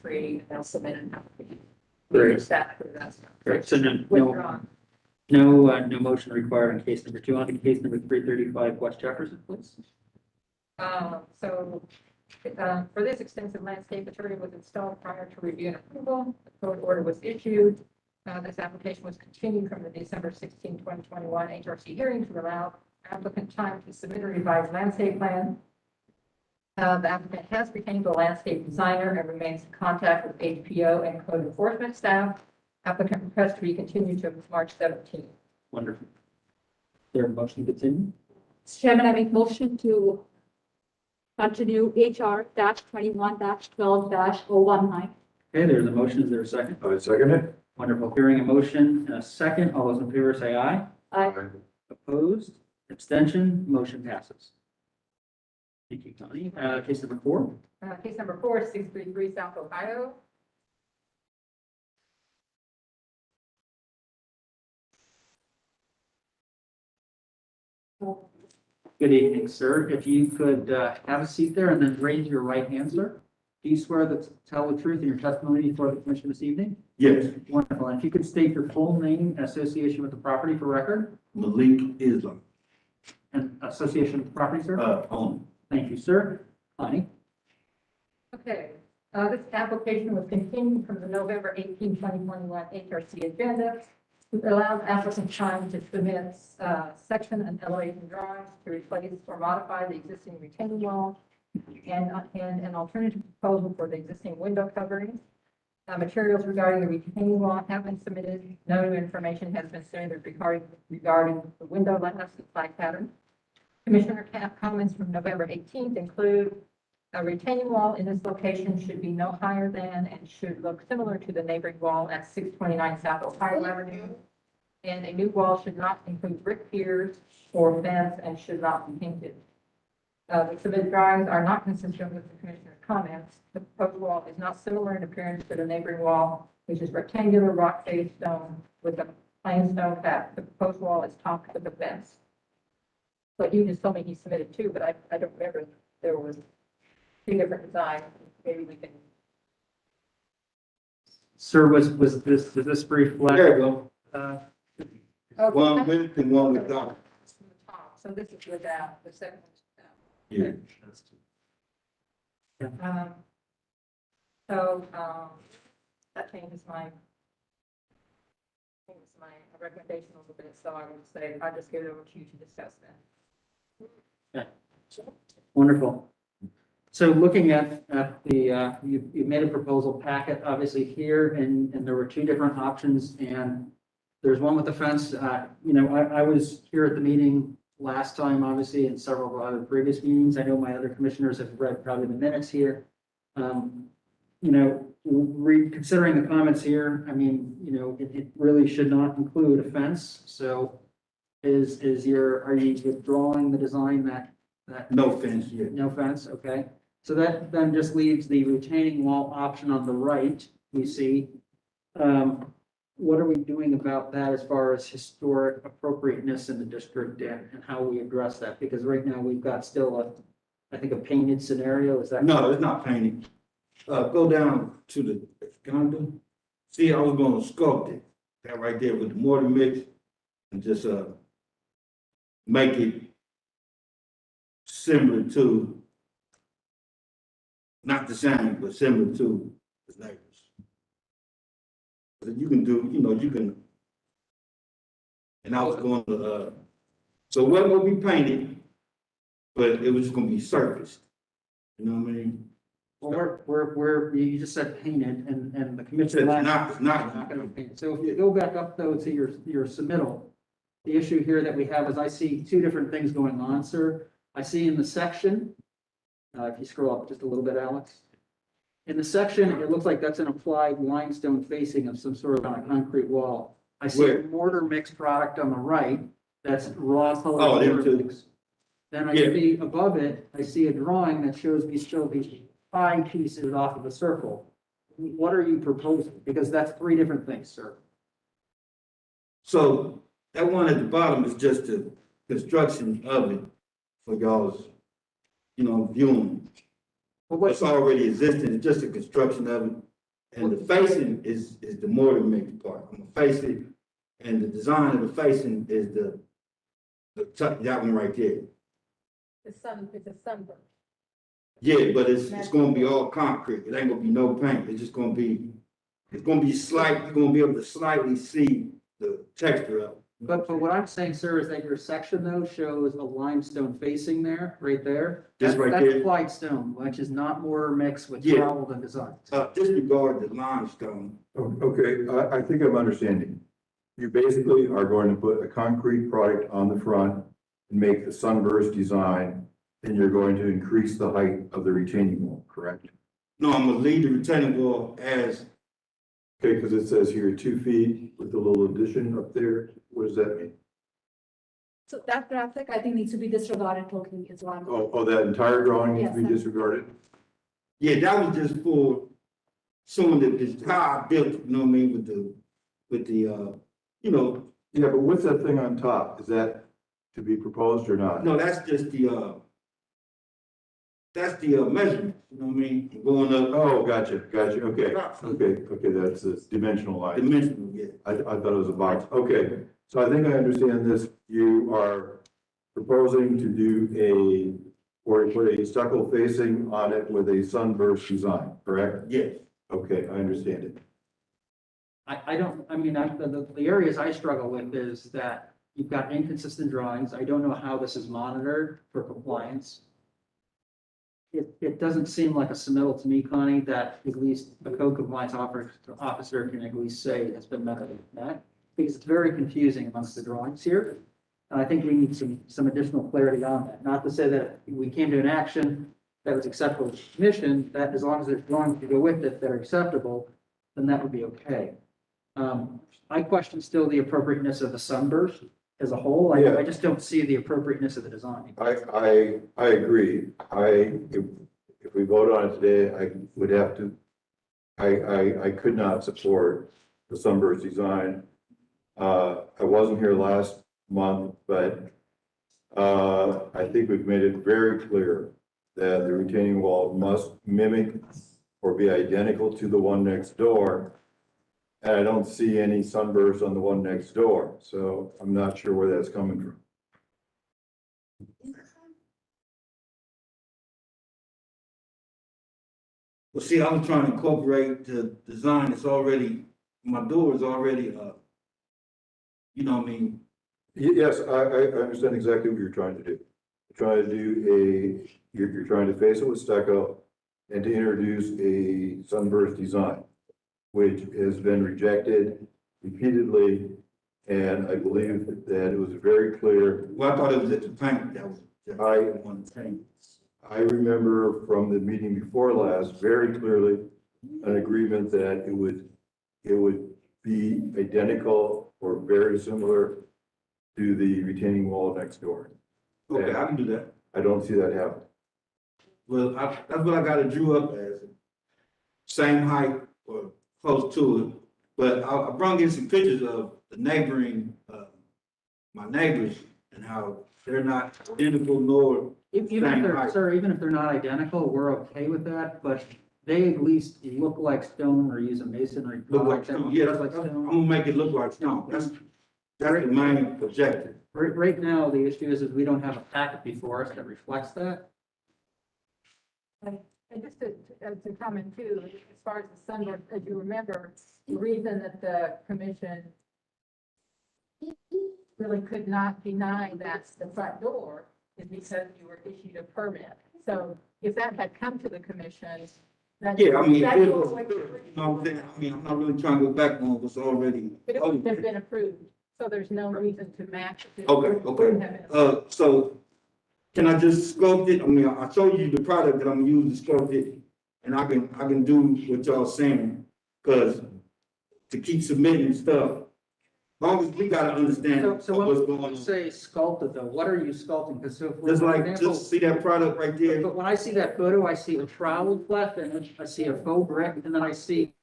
tree, and they'll submit an application. Great. Staff for that stuff. Great. So Withdrawn. no motion required on case number 2. On to case number 335, West Jefferson, please. For this extensive landscape material was installed prior to review and approval. The code order was issued. This application was continued from the December 16, 2021 HRC hearing to allow applicant time to submit a revised landscape plan. The applicant has retained the landscape designer and remains in contact with HPO and code enforcement staff. Applicant requests to be continued to March 17th. Wonderful. Is there a motion to continue? Mr. Chairman, I make motion to continue HR-21-12-019. Okay, there's a motion. Is there a second? I second it. Wonderful. Hearing a motion and a second. All those in favor say aye. Aye. Opposed? Abstention? Motion passes. Thank you, Connie. Case number 4. Case number 4 is 633 South Ohio. Good evening, sir. If you could have a seat there and then raise your right hand, sir. Do you swear to tell the truth in your testimony before the commission this evening? Yes, Wonderful. And if you could state your full name and association with the property for record Malik Islam, and association with the property, sir? owner. Thank you, sir. Connie? Okay, this application was continued from the November 18, 2021 HRC agenda. It allows applicant time to submit section and elevation drawings to replace or modify the existing retaining wall and an alternative proposal for the existing window coverings. Materials regarding the retaining wall have been submitted. No new information has been submitted regarding the window lattice and flag pattern. Commissioner comments from November 18th include a retaining wall in this location should be no higher than and should look similar to the neighboring wall at 629 South Ohio Avenue. And a new wall should not include brick piers or fence and should not be painted. The submitted drawings are not consistent with the commissioner's comments. The proposed wall is not similar in appearance to the neighboring wall, which is rectangular rock face stone with a plain stone cap. The proposed wall is topped with a fence. But you just told me he submitted 2, but I don't remember if there was 2 different designs. Maybe we can. Sir, was this brief flag? There you go. Oh, One with and one without. from the top. So this is without, the second Yeah. that changes my recommendation a little bit. So I would say I just give it over to you to discuss that. Wonderful. So looking at the, you made a proposal packet, obviously here, and there were 2 different options, and there's one with the fence. I was here at the meeting last time, obviously, and several other previous meetings. I know my other commissioners have read probably the minutes here. Considering the comments here, I mean, it really should not include a fence. So are you withdrawing the design that No fence yet. no fence? Okay. So that then just leaves the retaining wall option on the right, we see. What are we doing about that as far as historic appropriateness in the district and how we address that? Because right now we've got still I think a painted scenario, is that? No, it's not painted. Go down to the condo. See, I was gonna sculpt it, that right there with the mortar mix, and just make it similar to, not the same, but similar to the neighbors. You can do, you can. And I was going to, so it wasn't gonna be painted, but it was gonna be surfaced. You know what I mean? Well, you just said painted and the commission. It's not. Gonna be painted. So if you go back up though to your submittal, the issue here that we have is I see 2 different things going on, sir. I see in the section, if you scroll up just a little bit, Alex. In the section, it looks like that's an applied limestone facing of some sort of a concrete wall. I see a mortar mix product on the right, that's raw color. Oh, them mortar too. mix. Then I see above it, I see a drawing that shows me still these 5 pieces off of the circle. What are you proposing? Because that's 3 different things, sir. So that one at the bottom is just the construction of it for y'all's, viewing. Well, What's already existing, it's just the construction of it. And the facing is the mortar mix part. I'm gonna face it, and the design of the facing is that one right there. It's a sunburn. Yeah, but it's gonna be all concrete. It ain't gonna be no paint. It's gonna be slight, you're gonna be able to slightly see the texture of it. But what I'm saying, sir, is that your section though shows a limestone facing there, right there. Just right That's there? applied stone, which is not mortar mixed with Yeah. trowel and design. Disregard the limestone. Okay, I think I'm understanding. You basically are going to put a concrete product on the front and make the sunburst design, and you're going to increase the height of the retaining wall, correct? No, I'm gonna leave the retaining wall as, Okay, because it says here 2 feet with a little addition up there. What does that mean? So that graphic, I think, needs to be disregarded totally as well. Oh, that entire drawing needs to be Yes, disregarded? yeah, that was just for showing that this how I built, it, you know what I mean, with the, you know, Yeah, but what's that thing on top? Is that to be proposed or not? no, that's just the measurement, you know what I mean, going up. Oh, gotcha, okay. Okay, that's the dimensional line. Dimensional, yeah. I thought it was a box. Okay, so I think I understand this. You are proposing to do or put a stucco facing on it with a sunburst design, correct? Yes. Okay, I understand it. The areas I struggle with is that you've got inconsistent drawings. I don't know how this is monitored for compliance. It doesn't seem like a submittal to me, Connie, that at least a code compliance officer can at least say has been met with that. Because it's very confusing amongst the drawings here. And I think we need some additional clarity on that. Not to say that we came to an action that was acceptable to the commission, that as long as there's drawings to go with it that are acceptable, then that would be okay. I question still the appropriateness of the sunburst as a whole. Yeah. I just don't see the appropriateness of the design. I agree. If we vote on it today, I would have to, I could not support the sunburst design. I wasn't here last month, but I think we've made it very clear that the retaining wall must mimic or be identical to the one next door. And I don't see any sunburst on the one next door, so I'm not sure where that's coming from. Well, see, I was trying to incorporate the design that's already, my door is already, you know what I mean? Yes, I understand exactly what you're trying to do. You're trying to do you're trying to face it with stucco and to introduce a sunburst design, which has been rejected repeatedly. And I believe that it was very clear. Well, I thought it was at the paint that was. One thing. I remember from the meeting before last, very clearly, an agreement that it would be identical or very similar to the retaining wall next door. Okay, I can do that. I don't see that happening. Well, that's what I got it drew up as. Same height or close to it. But I brought in some pictures of the neighboring, my neighbors and how they're not identical nor Even same if they're, height. sir, even if they're not identical, we're okay with that, but they at least look like stone or use a masonry. Look like product that stone. Yeah, looks like I'm stone. gonna make it look like stone. That's the main objective. Right now, the issue is we don't have a packet before us that reflects that. And just to comment too, as far as the sunburst, as you remember, the reason that the commission really could not deny that the front door is because you were issued a permit. So if that had come to the commission, that. Yeah, I mean, that it door was- would- you know what I'm saying? I mean, I'm not really trying to go back on what's already. But it would have been approved, so there's no reason to match. it. Okay, It wouldn't have been okay. So can I just sculpt it? I mean, I showed you the product that I'm using to sculpt it. And I can do what y'all saying, cause to keep submitting stuff. As long as we gotta understand So what's when going you on. say sculpted though, what are you sculpting? Because so for Just like, example, just see that product right there. but when I see that photo, I see a trowel cleft and then I see a faux brick and then I see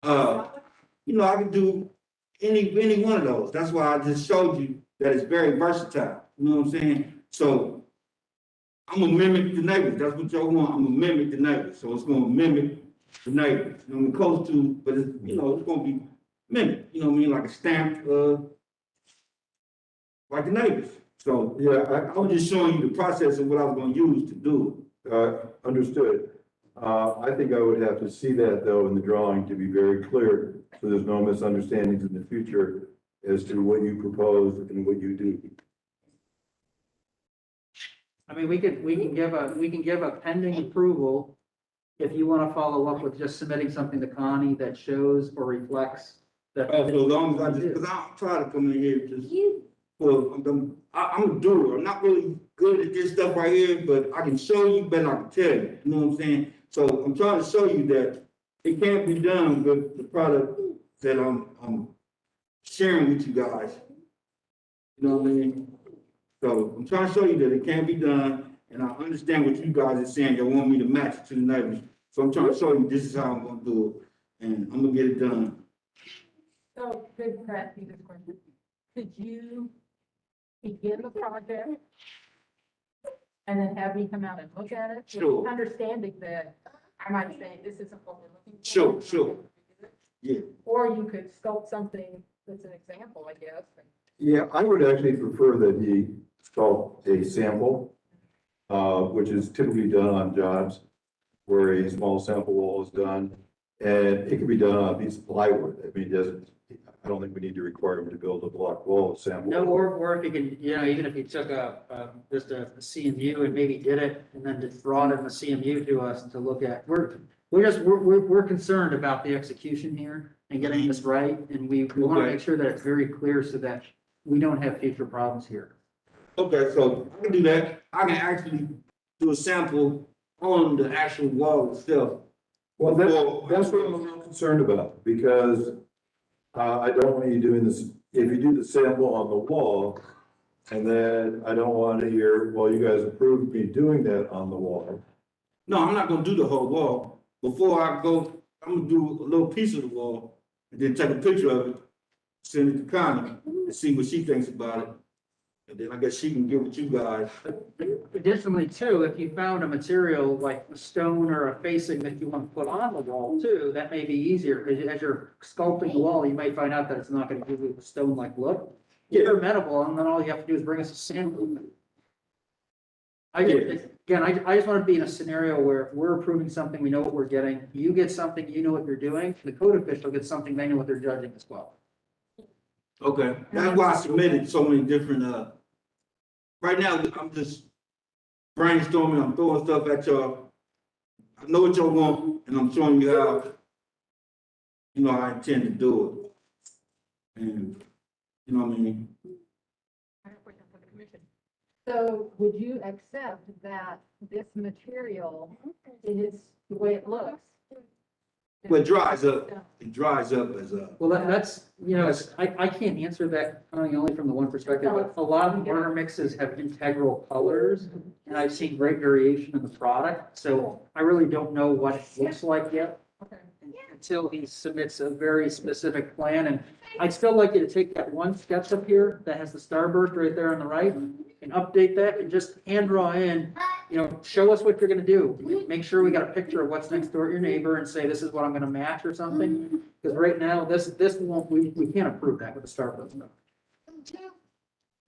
You know, I can do any one of those. That's why I just showed you that it's very versatile. You know what I'm saying? So I'm gonna mimic the neighbors, that's what y'all want, I'm gonna mimic the neighbors, so it's gonna mimic the neighbors. I'm close to, but it's, you know, it's gonna be mimic, you know what I mean, like a stamp, like the neighbors. So, Yeah, I was just showing you the process of what I was gonna use to do understood. I think I would have to see that though in the drawing to be very clear, so there's no misunderstandings in the future as to what you propose and what you do. I mean, we can give a pending approval if you want to follow up with just submitting something to Connie that shows or reflects that. it. So as long as I just, cause I'm trying to come in here just, well, I'm a doer, I'm not really good at this stuff right here, but I can show you better than I can tell you, you know what I'm saying? So I'm trying to show you that it can't be done with the product that I'm sharing with you guys. You know what I mean? So I'm trying to show you that it can be done, and I understand what you guys are saying, you want me to match it to the neighbors. So I'm trying to show you this is how I'm gonna do it, and I'm gonna get it done. So, good, Pat, this question. Could you begin the project and then have me come out and look at it? Sure. Understanding that I might say, this isn't what we're looking for. Sure. Yeah. Or you could sculpt something that's an example, I guess. Yeah, I would actually prefer that he sculpt a sample, which is typically done on jobs where a small sample wall is done. And it can be done on a piece of plywood. I mean, it doesn't, I don't think we need to require him to build a block wall sample. No, or if you can, you know, even if you took just a CMU and maybe did it and then just brought in the CMU to us to look at, we're concerned about the execution here and getting this right. And we want to Okay. make sure that it's very clear so that we don't have future problems here. Okay, so I can do that. I can actually do a sample on the actual wall itself. Well, that's what I'm a little concerned about, because I don't want you doing this, if you do the sample on the wall, and then I don't want to hear, well, you guys approved me doing that on the wall. No, I'm not gonna do the whole wall. Before I go, I'm gonna do a little piece of the wall and then take a picture of it, send it to Connie and see what she thinks about it. And then I guess she can give it to you guys. Additionally, too, if you found a material like a stone or a facing that you want to put on the wall too, that may be easier, because as you're sculpting the wall, you might find out that it's not gonna give you a stone-like look. You're amenable, and then all you have to do is bring us a sample. I just want to be in a scenario where if we're approving something, we know what we're getting, you get something, you know what you're doing, the code official gets something, they know what they're judging as well. Okay, that's why I submitted so many different, right now, I'm just brainstorming, I'm throwing stuff at y'all. I know what y'all want, and I'm showing you how, you know, I intend to do it. And, you know what I mean? I have a question for the commission. So would you accept that this material is the way it looks? Well, it dries up as a, Well, that's, you know, I can't answer that only from the one perspective, but a lot of the burner mixes have integral colors, and I've seen great variation in the product, so I really don't know what it looks like yet until he submits a very specific plan, and I'd still like you to take that one sketch up here that has the starburst right there on the right, and update that, and just hand draw in, you know, show us what you're gonna do. Make sure we got a picture of what's next door to your neighbor and say, this is what I'm gonna match or something. Because right now, this won't, we can't approve that with the starburst.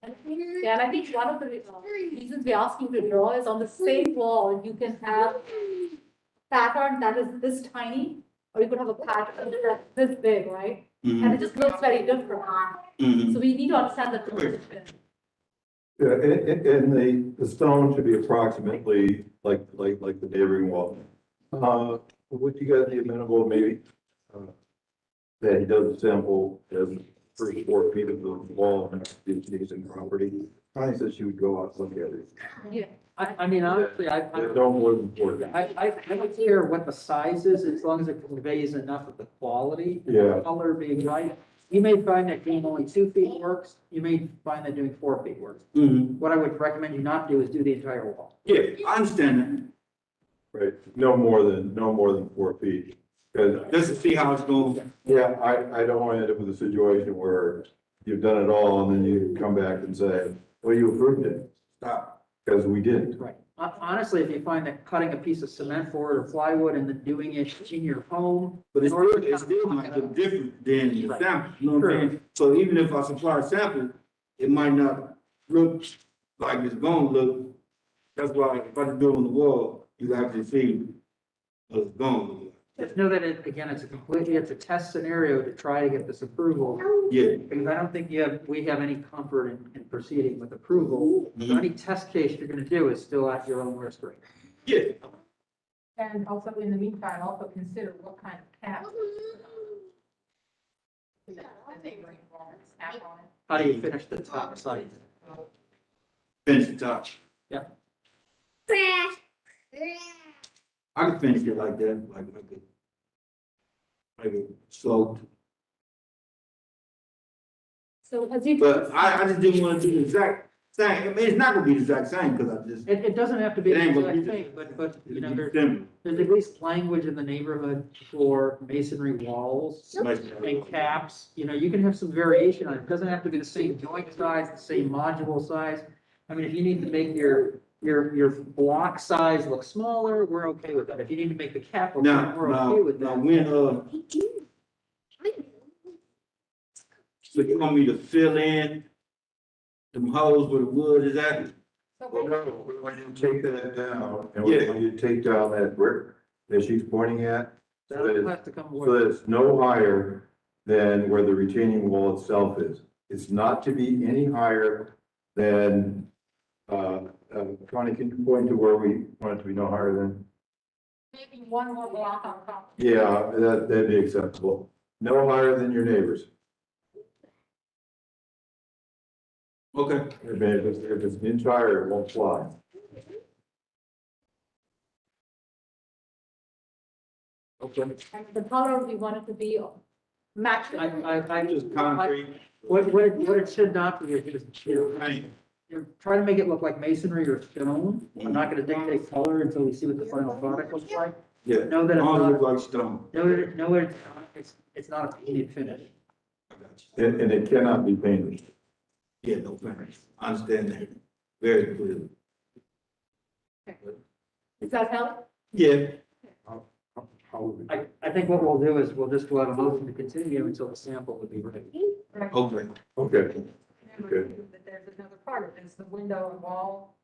Yeah, and I think one of the reasons we're asking to draw is on the same wall, you can have pattern that is this tiny, or you could have a pattern that's this big, right? And it just looks very different. So we need to understand the transition. Yeah, and the stone should be approximately like the neighboring wall. Would you guys be amenable maybe that he does a sample as first 4 feet of the wall and adjacent property? Connie says she would go out and look at it. Yeah. I mean, honestly, No more than 4 feet. I don't care what the size is, as long as it conveys enough of the quality. Yeah. Color being right. You may find that doing only 2 feet works, you may find that doing 4 feet works. What I would recommend you not do is do the entire wall. Yeah, I understand Right, no more than 4 feet. Because, that. Just to see how it's going. yeah, I don't want to end up with a situation where you've done it all and then you come back and say, well, you approved it. Stop. because we didn't. Right. Honestly, if you find that cutting a piece of cement board or plywood and then doing it in your home. But it's in order still, to it's kind of still mock might it look up. different than the Right. sample, you know what I'm Sure. saying? So even if I supply a sample, it might not look like it's gonna look. That's why if I do it on the wall, you actually see what it's gonna look like. Just know that again, it's a test scenario to try to get this approval. Yeah. Because I don't think we have any comfort in proceeding with approval. So any test case you're gonna do is still at your own risk rate. Yeah. And also in the meantime, also consider what kind of cap. Snap on it. How do you finish the top side? Finish the top. Yeah. I can finish it like that, like a sloped. So as you. But I just didn't want to do the exact same. I mean, it's not gonna be the exact same because I just. It doesn't have to be It the ain't gonna exact be thing, but, you know, Similar. there's at least language in the neighborhood for masonry walls and caps. You know, you can have some variation on it. It doesn't have to be the same joint size, the same module size. I mean, if you need to make your block size look smaller, we're okay with that. If you need to make the cap look Now, smaller, we're okay with now, that. when, so you want me to fill in them holes where the wood is at? Well, no, when you take that down, and Yeah. when you take down that brick that she's pointing at, That'll have to come so with. that it's no higher than where the retaining wall itself is. It's not to be any higher than, Connie, can you point to where we want it to be no higher than? Maybe one more block on top. Yeah, that'd be acceptable. No higher than your neighbors. Okay. I mean, if it's an inch higher, it won't fly. Okay. And the color we want it to be matched. I Just concrete. what it should not be is, you're trying to make it look like masonry or stone. I'm not gonna dictate color until we see what the final product looks like. Yeah. Know that it's All not, look like stone. know that it's not a painted finish. I got you. And it cannot be painted. Yeah, no thanks. I understand that very clearly. Does that help? Yeah. I think what we'll do is we'll just go have a motion to continue until the sample would be ready. Okay. Okay. Remember that there's another part of this, the window and wall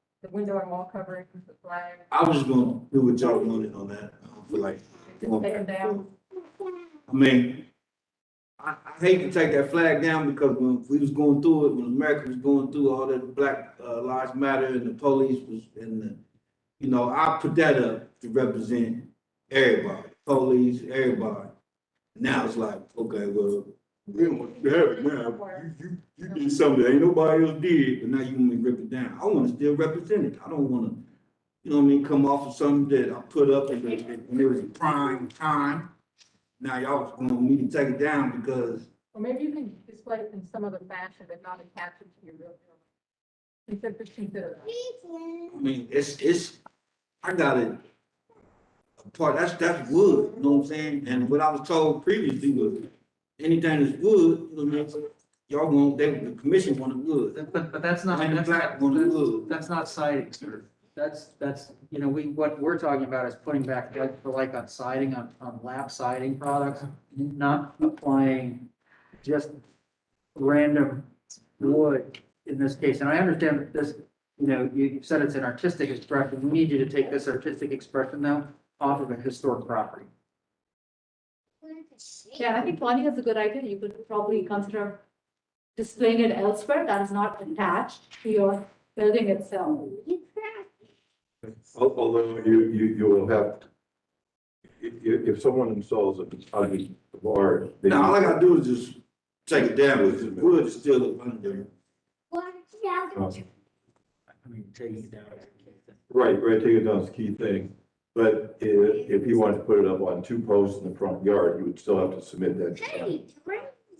covering, the flag, I was just gonna do what y'all wanted on that. I don't feel like. take them down. I mean, I hate to take that flag down because when we was going through it, when America was going through all that Black Lives Matter and the police was and the, you know, I put that up to represent everybody, police, everybody. Now it's like, okay, well, we don't want you to have it now. You did something that ain't nobody else did, but now you want me to rip it down. I want to still represent it. I don't want to, you know what I mean, come off of something that I put up and it was a prime time. Now y'all want me to take it down because, Or maybe you can display it in some other fashion, but not attach it to your real building. Consider that. I mean, I got it. Part, that's wood, you know what I'm saying? And what I was told previously was anything that's wood, you know what I mean? Y'all want, the commission wanted wood. But that's not, And the black wanted wood. that's not siding, sir. That's, you know, what we're talking about is putting back like for like on siding, on lap siding products, not applying just random wood in this case. And I understand that this, you know, you said it's an artistic expression. We need you to take this artistic expression now off of a historic property. Yeah, I think Bonnie has a good idea. You could probably consider displaying it elsewhere that is not attached to your building itself. Although you will have, if someone installs an ugly bar. Now, all I gotta do is just take it down, because the wood is still under there. I mean, taking it down. Right, take it down is the key thing. But if you want to put it up on two posts in the front yard, you would still have to submit that.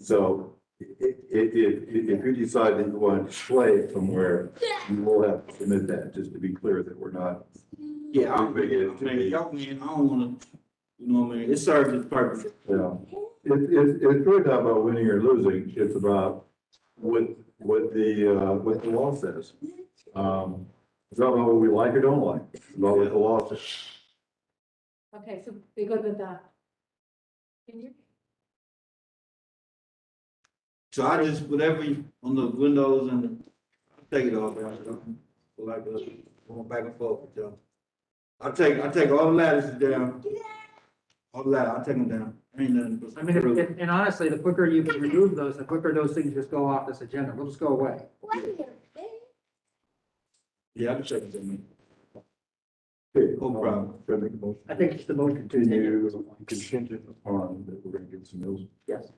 So if you decide that you want to display it somewhere, you will have to submit that, just to be clear that we're not. Yeah, I mean, y'all, I don't wanna, you know what I mean? It serves its purpose. You know, it's really not about winning or losing, it's about what the law says. It's not about what we like or don't like, it's about what the law says. Okay, so we're good with that. Can you? So I just, whatever on the windows and I'll take it off, guys. Go like this, going back and forth with y'all. I take all the ladders down. All the ladders, I'll take them down. Ain't nothing but. I mean, and honestly, the quicker you can remove those, the quicker those things just go off this agenda. We'll just go away. Yeah, I can check it in. Okay, No problem. Should I make a motion? I think it's the motion to continue. Continue contingent upon that we're gonna get some bills. Yes.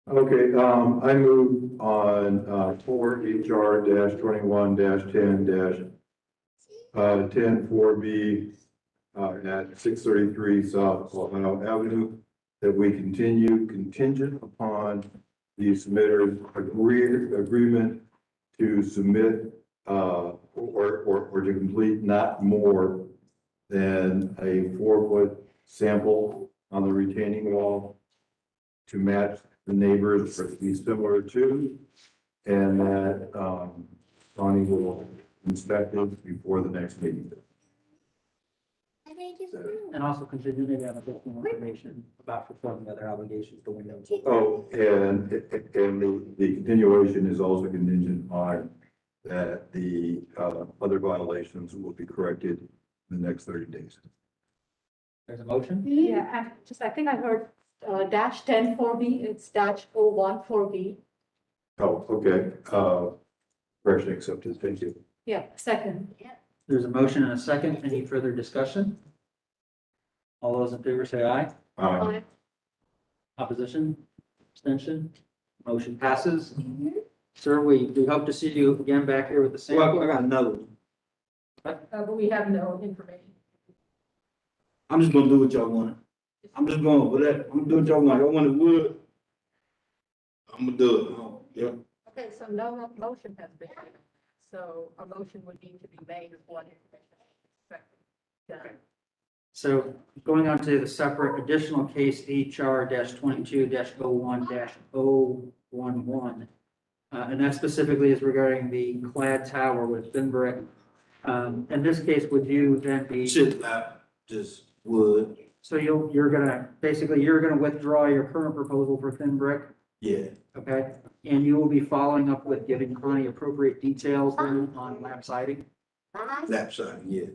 Okay, I move on, for HR -21 -10 10-4B, at 633 South Ohio Avenue, that we continue contingent upon the submitter's agreement to submit, or to complete not more than a 4-foot sample on the retaining wall to match the neighbors, or to be similar to, and that, Bonnie will inspect it before the next meeting. And also continue maybe have additional information about performing other obligations to windows. Oh, and the continuation is also contingent on that the, other violations will be corrected in the next 30 days. There's a motion? Yeah, and just, I think I heard, dash 10-4B, it's dash 014B. Oh, okay, correction accepted, thank you. Yeah, second. There's a motion and a second. Any further discussion? All those in favor say aye. Opposition? Abstention? Motion passes. Sir, we hope to see you again back here with the Well, I sample. got another one. But we have no information. I'm just gonna do what y'all want. I'm just going with that. I'm gonna do what y'all want. Y'all want the wood? I'm gonna do it. Yeah. Okay, so no motion has been given. So a motion would need to be made of what information. Okay. So going on to the separate additional case HR -22 -01 -011. And that specifically is regarding the clad tower with thin brick. In this case, would you then be, Shit, just wood. so you're gonna, basically, you're gonna withdraw your current proposal for thin brick, Yeah. okay? And you will be following up with giving Connie appropriate details then on lap siding? Lap siding, yeah.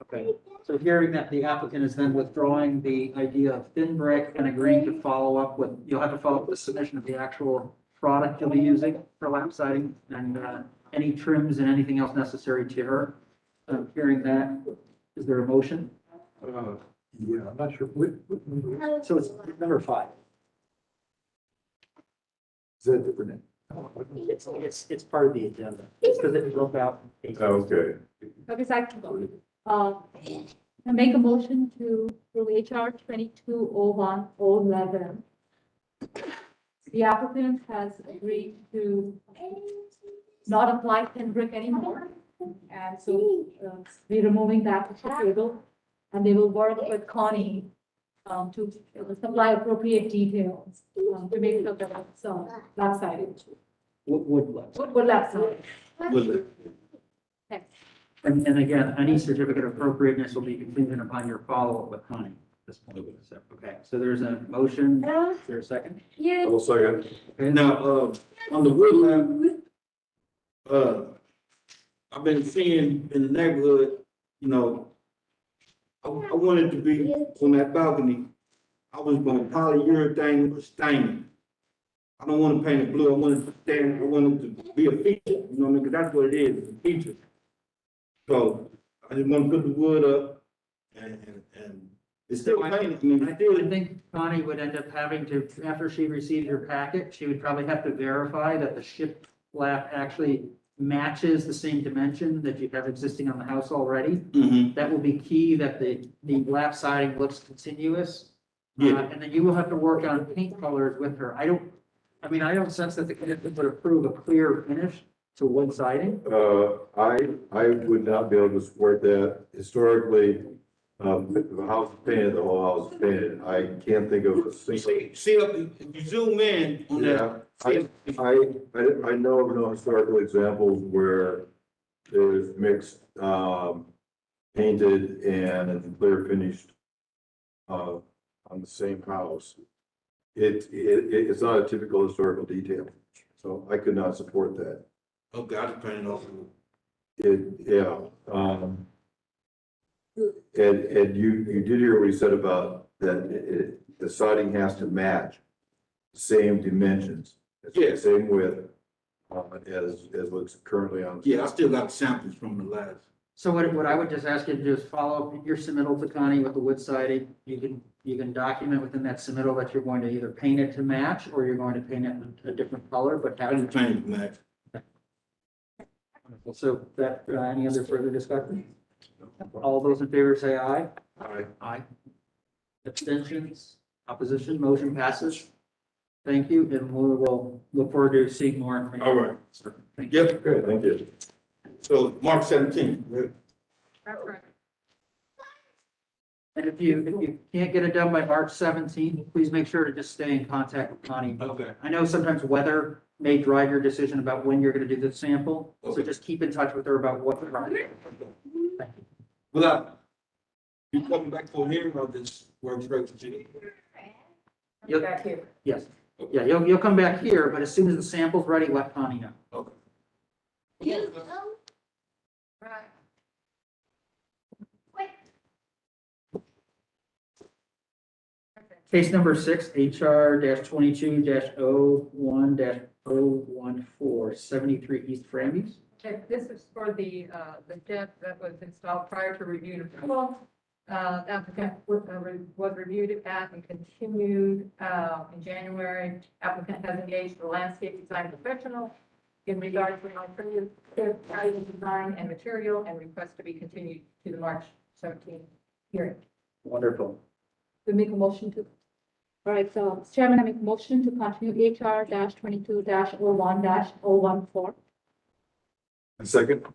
Okay, so hearing that the applicant is then withdrawing the idea of thin brick and agreeing to follow up with, you'll have to follow up with submission of the actual product you'll be using for lap siding and any trims and anything else necessary to her. Hearing that, is there a motion? Yeah, I'm not sure, So it's number 5. is that different? name? It's part of the agenda. It's because it broke out. Okay, Okay, so I make a motion to through HR 2201-011. The applicant has agreed to not apply thin brick anymore. And so we're removing that from the table. And they will work with Connie to supply appropriate details to make sure that it's lap-sided. Wood lap-sided. Wood. Thanks. And again, any certificate of appropriateness will be contingent upon your follow-up with Connie at this point. So, okay, so there's a motion. Is there a second? I will second. Okay, Now, on the wood lap, I've been seeing in the neighborhood, you know, I wanted to be on that balcony. I was going polyurethane with staining. I don't want to paint it blue. I want it to stand, I want it to be a feature, you know what I mean? Because that's what it is, it's a feature. So I just want to put the wood up and it's still painted. I mean, I it's still, think Connie would end up having to, after she receives your packet, she would probably have to verify that the shipped lap actually matches the same dimension that you have existing on the house already. Mhm. That will be key, that the lap siding looks continuous. Yeah. And then you will have to work on paint colors with her. I don't sense that the commission would approve a clear finish to wood siding. I would not be able to support that. Historically, if the house is painted, the whole house is painted. I can't think of a single. see, if you zoom in on that, Yeah, I know of no historical examples where there's mixed, painted and clear finished, on the same house. It's not a typical historical detail, so I could not support that. Okay, I just printed off. Yeah, and you did hear what he said about that the siding has to match same dimensions. It's the Yeah. same width, as what's currently on. Yeah, I still got samples from the last. So what I would just ask you to do is follow up your submittal to Connie with the wood siding. You can document within that submittal that you're going to either paint it to match or you're going to paint it a different color, but I have. just painted the max. So that, any other further discussion? All those in favor say aye. Aye. Aye. Abstentions, opposition, motion passes. Thank you, and we will look forward to seeing more information. All right. Thank you. Yep, Good, thank you. so March 17th. That's right. And if you can't get it done by March 17th, please make sure to just stay in contact with Connie. Okay. I know sometimes weather may drive your decision about when you're gonna do the sample, so Okay. just keep in touch with her about what. Well, you coming back for a hearing or this works straight to you? Yep. Back here. Yes, yeah, you'll come back here, but as soon as the sample's ready, let Connie know. Okay. Right. Case number 6, HR 22-01-014, 73 East Frambies. Okay, this is for the jet that was installed prior to review and approval. Applicant was reviewed at and continued in January. Applicant has engaged a landscape design professional in regards to my previous design and material and request to be continued to the March 17th hearing. Wonderful. We make a motion to. All right, so Mr. Chairman, I make a motion to continue HR 22-01-014. And second?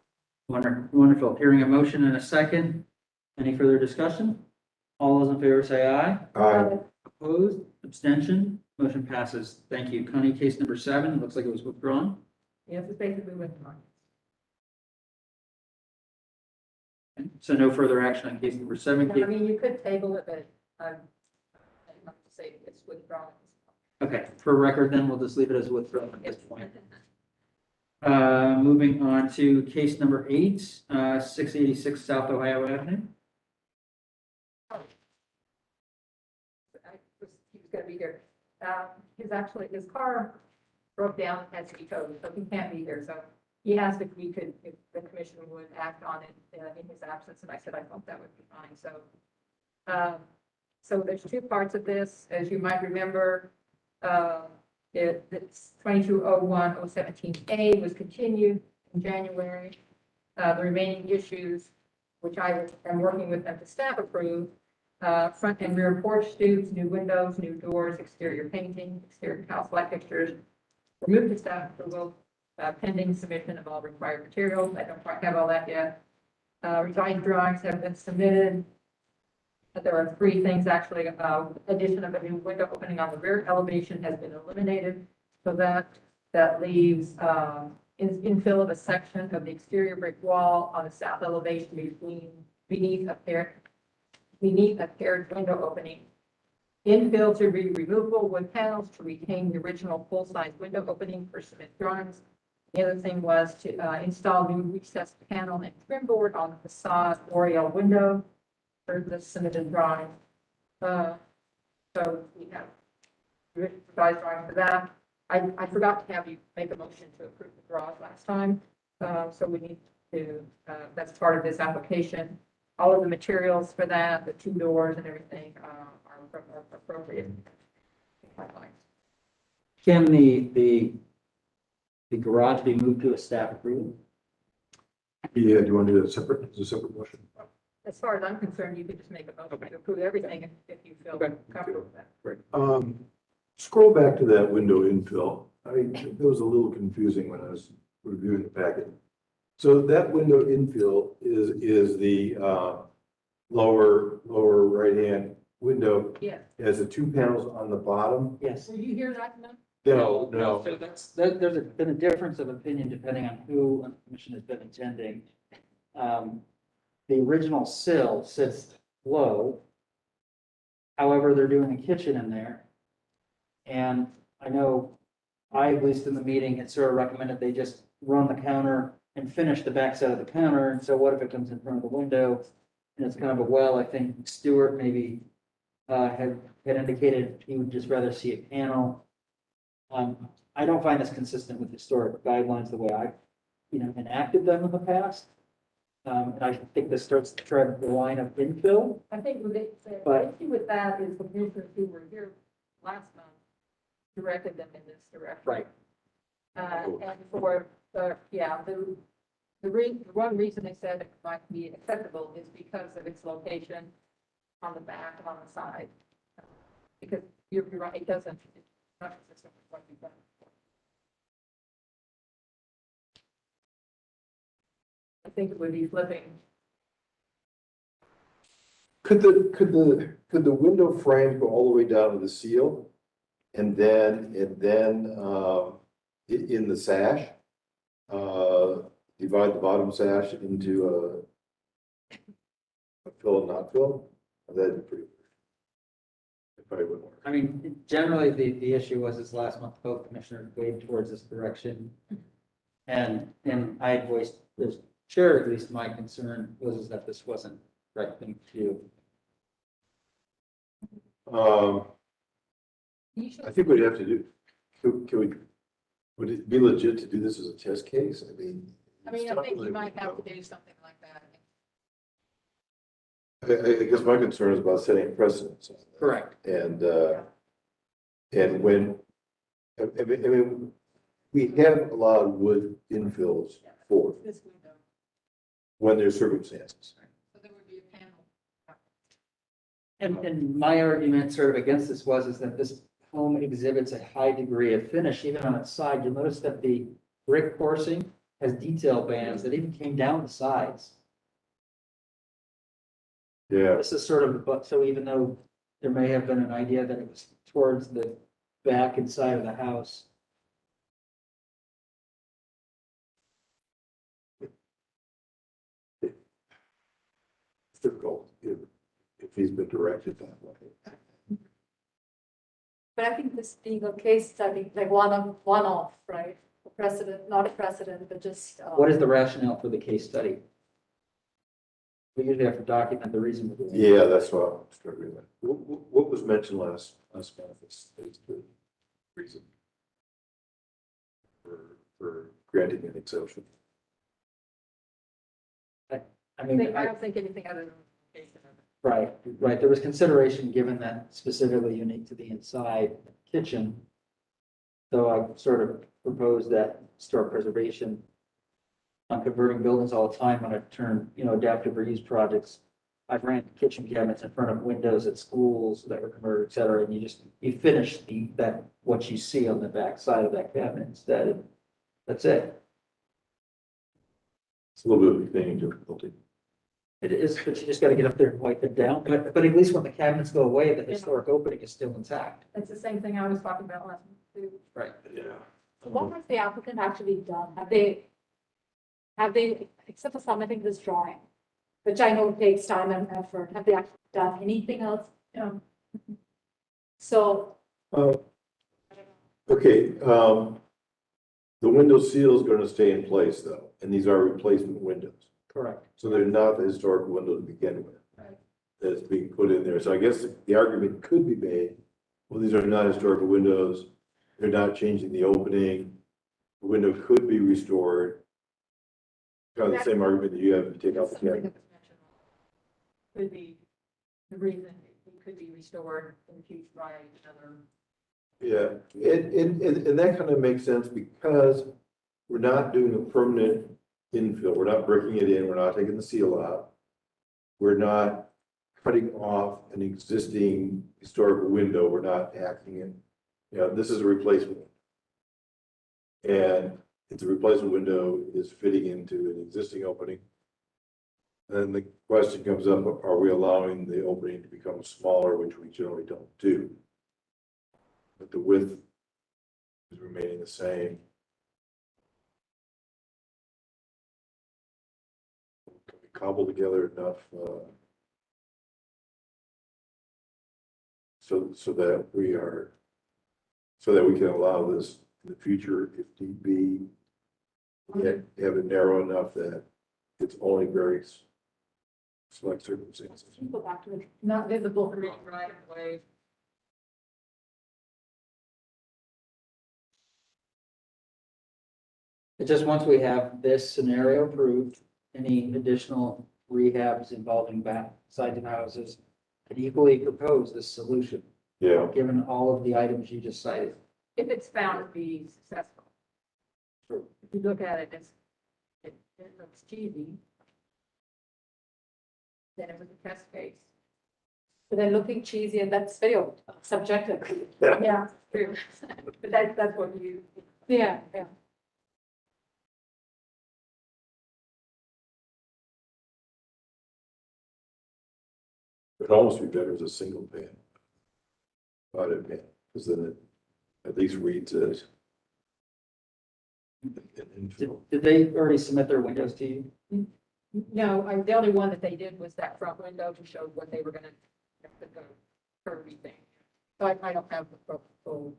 Wonderful. Hearing a motion in a second. Any further discussion? All those in favor say aye. Aye. Opposed? Abstention? Motion passes. Thank you. Connie, case number 7, it looks like it was withdrawn. Yes, it's basically withdrawn. Okay, so no further action on case number 7. I mean, you could table it, but I'd like to say it's withdrawn. Okay, for record, then we'll just leave it as withdrawn at this point. Moving on to case number 8, 686 South Ohio Avenue. He was gonna be here. His car broke down, had to be towed, so he can't be here. So he asked if if the commission would act on it in his absence, and I said I thought that would be fine. So there's two parts of this, as you might remember. It's 2201-017A was continued in January. The remaining issues, which I am working with them to staff approve, front and rear porch stoops, new windows, new doors, exterior painting, exterior house light fixtures, remove the staff approval, pending submission of all required materials. I don't quite have all that yet. Revised drawings have been submitted. There are 3 things actually. Addition of a new window opening on the rear elevation has been eliminated. So that leaves infill of a section of the exterior brick wall on the south elevation beneath a paired window opening. Infill to be removable wood panels to retain the original full-size window opening for submit drawings. The other thing was to install new recessed panel and trim board on the facade Oriel window for the submitted drawing. So we have revised drawing for that. I forgot to have you make a motion to approve the draws last time. So we need to, that's part of this application. All of the materials for that, the 2 doors and everything are appropriate. Can the garage be moved to a staff approval? Yeah, do you want to do that separate, as a separate motion? As far as I'm concerned, you could just make a motion to approve everything if you feel Okay. comfortable with that. Scroll back to that window infill. It was a little confusing when I was reviewing the packet. So that window infill is the lower right-hand window. Yeah. It has the 2 panels on the bottom. Yes. Did you hear that? No? No, no. So there's been a difference of opinion depending on who on the commission has been attending. The original sill sits low. However, they're doing a kitchen in there. And I know at least in the meeting, it sort of recommended they just run the counter and finish the backside of the counter. And so what if it comes in front of the window and it's kind of a well? I think Stuart maybe had indicated he would just rather see a panel. I don't find this consistent with historic guidelines the way I, enacted them in the past. And I think this starts to tread the line of infill. I think the But- issue with that is the commissioners who were here last month directed them in this direction. Right. And for, one reason they said it might be acceptable is because of its location on the back and on the side. Because you're right, it's not consistent with what you've done. I think it would be flipping. Could the window frame go all the way down to the seal? And then, in the sash, divide the bottom sash into a fill and not fill? That'd be pretty. It probably wouldn't work. I mean, generally, the issue was this last month, both commissioners weighed towards this direction. And I had voiced, this chair, at least my concern was that this wasn't the right thing to do. I think we'd have to do, can we, would it be legit to do this as a test case? I mean. I think you might have to do something like that. I guess my concern is about setting precedents. Correct. And when, I mean, we have a lot of wood infills for This window, when there's circumstances. so there would be a panel. And my argument sort of against this is that this home exhibits a high degree of finish, even on its side. You'll notice that the brick coursing has detail bands that even came down the sides. Yeah. This is sort of, but so even though there may have been an idea that it was towards the back and side of the house. It's difficult if he's been directed that way. But I think this being a case study, like one-off, right? A precedent, not a precedent, but just. What is the rationale for the case study? We usually have to document the reason. we're doing it. Yeah, that's what I'm struggling with. What was mentioned last month is the reason for granting an exception. I mean, I don't think anything other than. right. There was consideration given that specifically unique to the inside kitchen. So I sort of proposed that historic preservation on converting buildings all the time when I turn, adaptive reuse projects. I've ran kitchen cabinets in front of windows at schools that were converted, et cetera, and you finish what you see on the back side of that cabinet instead. And that's it. It's a little bit of a thing difficulty. It is, but you just gotta get up there and wipe it down. But at least when the cabinets go away, the historic opening is still intact. It's the same thing I was talking about last month too. Right. Yeah. So what has the applicant actually done? Have they, except for submitting this drawing, which I know takes time and effort, have they actually done anything else? So. Okay, the window seal is going to stay in place though, and these are replacement windows. Correct. So they're not the historic window to begin with. Right. That's being put in there. So I guess the argument could be made, well, these are not historical windows. They're not changing the opening. The window could be restored. Kind of the same argument that you have to take out the Something cabinet. that was mentioned could be the reason it could be restored in the future by another. Yeah, and that kind of makes sense because we're not doing a permanent infill. We're not breaking it in. We're not taking the seal out. We're not cutting off an existing historical window. We're not hacking it. This is a replacement. And if the replacement window is fitting into an existing opening, then the question comes up, are we allowing the opening to become smaller, which we generally don't do? But the width is remaining the same. Can we cobble together enough, so that we can allow this in the future if need be? Yet have it narrow enough that it's only very select circumstances. Go back to it. Not visible from any right of way. It's just once we have this scenario approved, any additional rehabs involving backside of houses could equally propose this solution, Yeah, given all of the items you just cited. If it's found to be successful. If you look at it, it looks cheesy. Then it was a test case. But then looking cheesy, and that's very subjective. Yeah, true. But that's what you. Yeah, yeah. it'd almost be better as a single pan. Audit pan, because then it at least reads as an infill. Did they already submit their windows to you? No, the only one that they did was that front window to show what they were gonna, the curvy thing. So I don't have the full.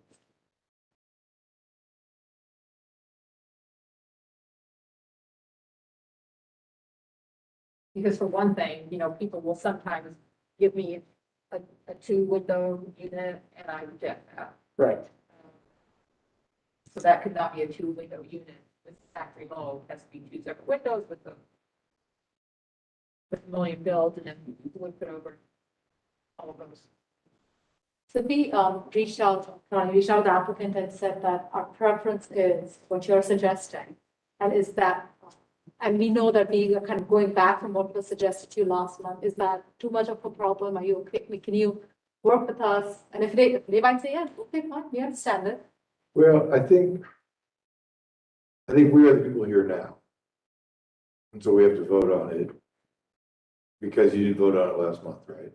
Because for one thing, people will sometimes give me a two window unit and I reject that. Right. So that could not be a two window unit with factory low, it has to be two separate windows with the million builds and then would put over all of those. So we reached out to the applicant and said that our preference is what you're suggesting. And is that, and we know that we are kind of going back from what was suggested to you last month. Is that too much of a problem? Are you okay? Can you work with us? And if they might say, yes, okay, fine, we understand it. Well, I think we are the people here now. And so we have to vote on it. Because you didn't vote on it last month, right?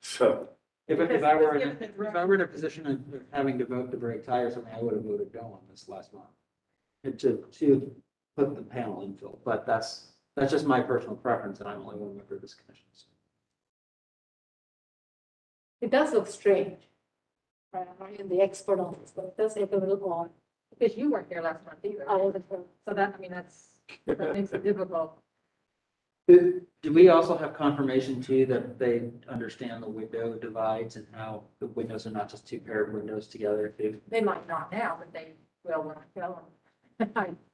So, If I were in a position of having to vote to break tie or something, I would have voted no on this last month. And to put the panel infill, but that's just my personal preference, and I'm only one member of this commission. It does look strange. Right, I'm not even the expert on this, but it does look a little odd. Because you weren't here last month either. I wasn't sure. So that makes it difficult. Do we also have confirmation too that they understand the window divides and how the windows are not just two paired windows together too? They might not now, but they will when I tell them.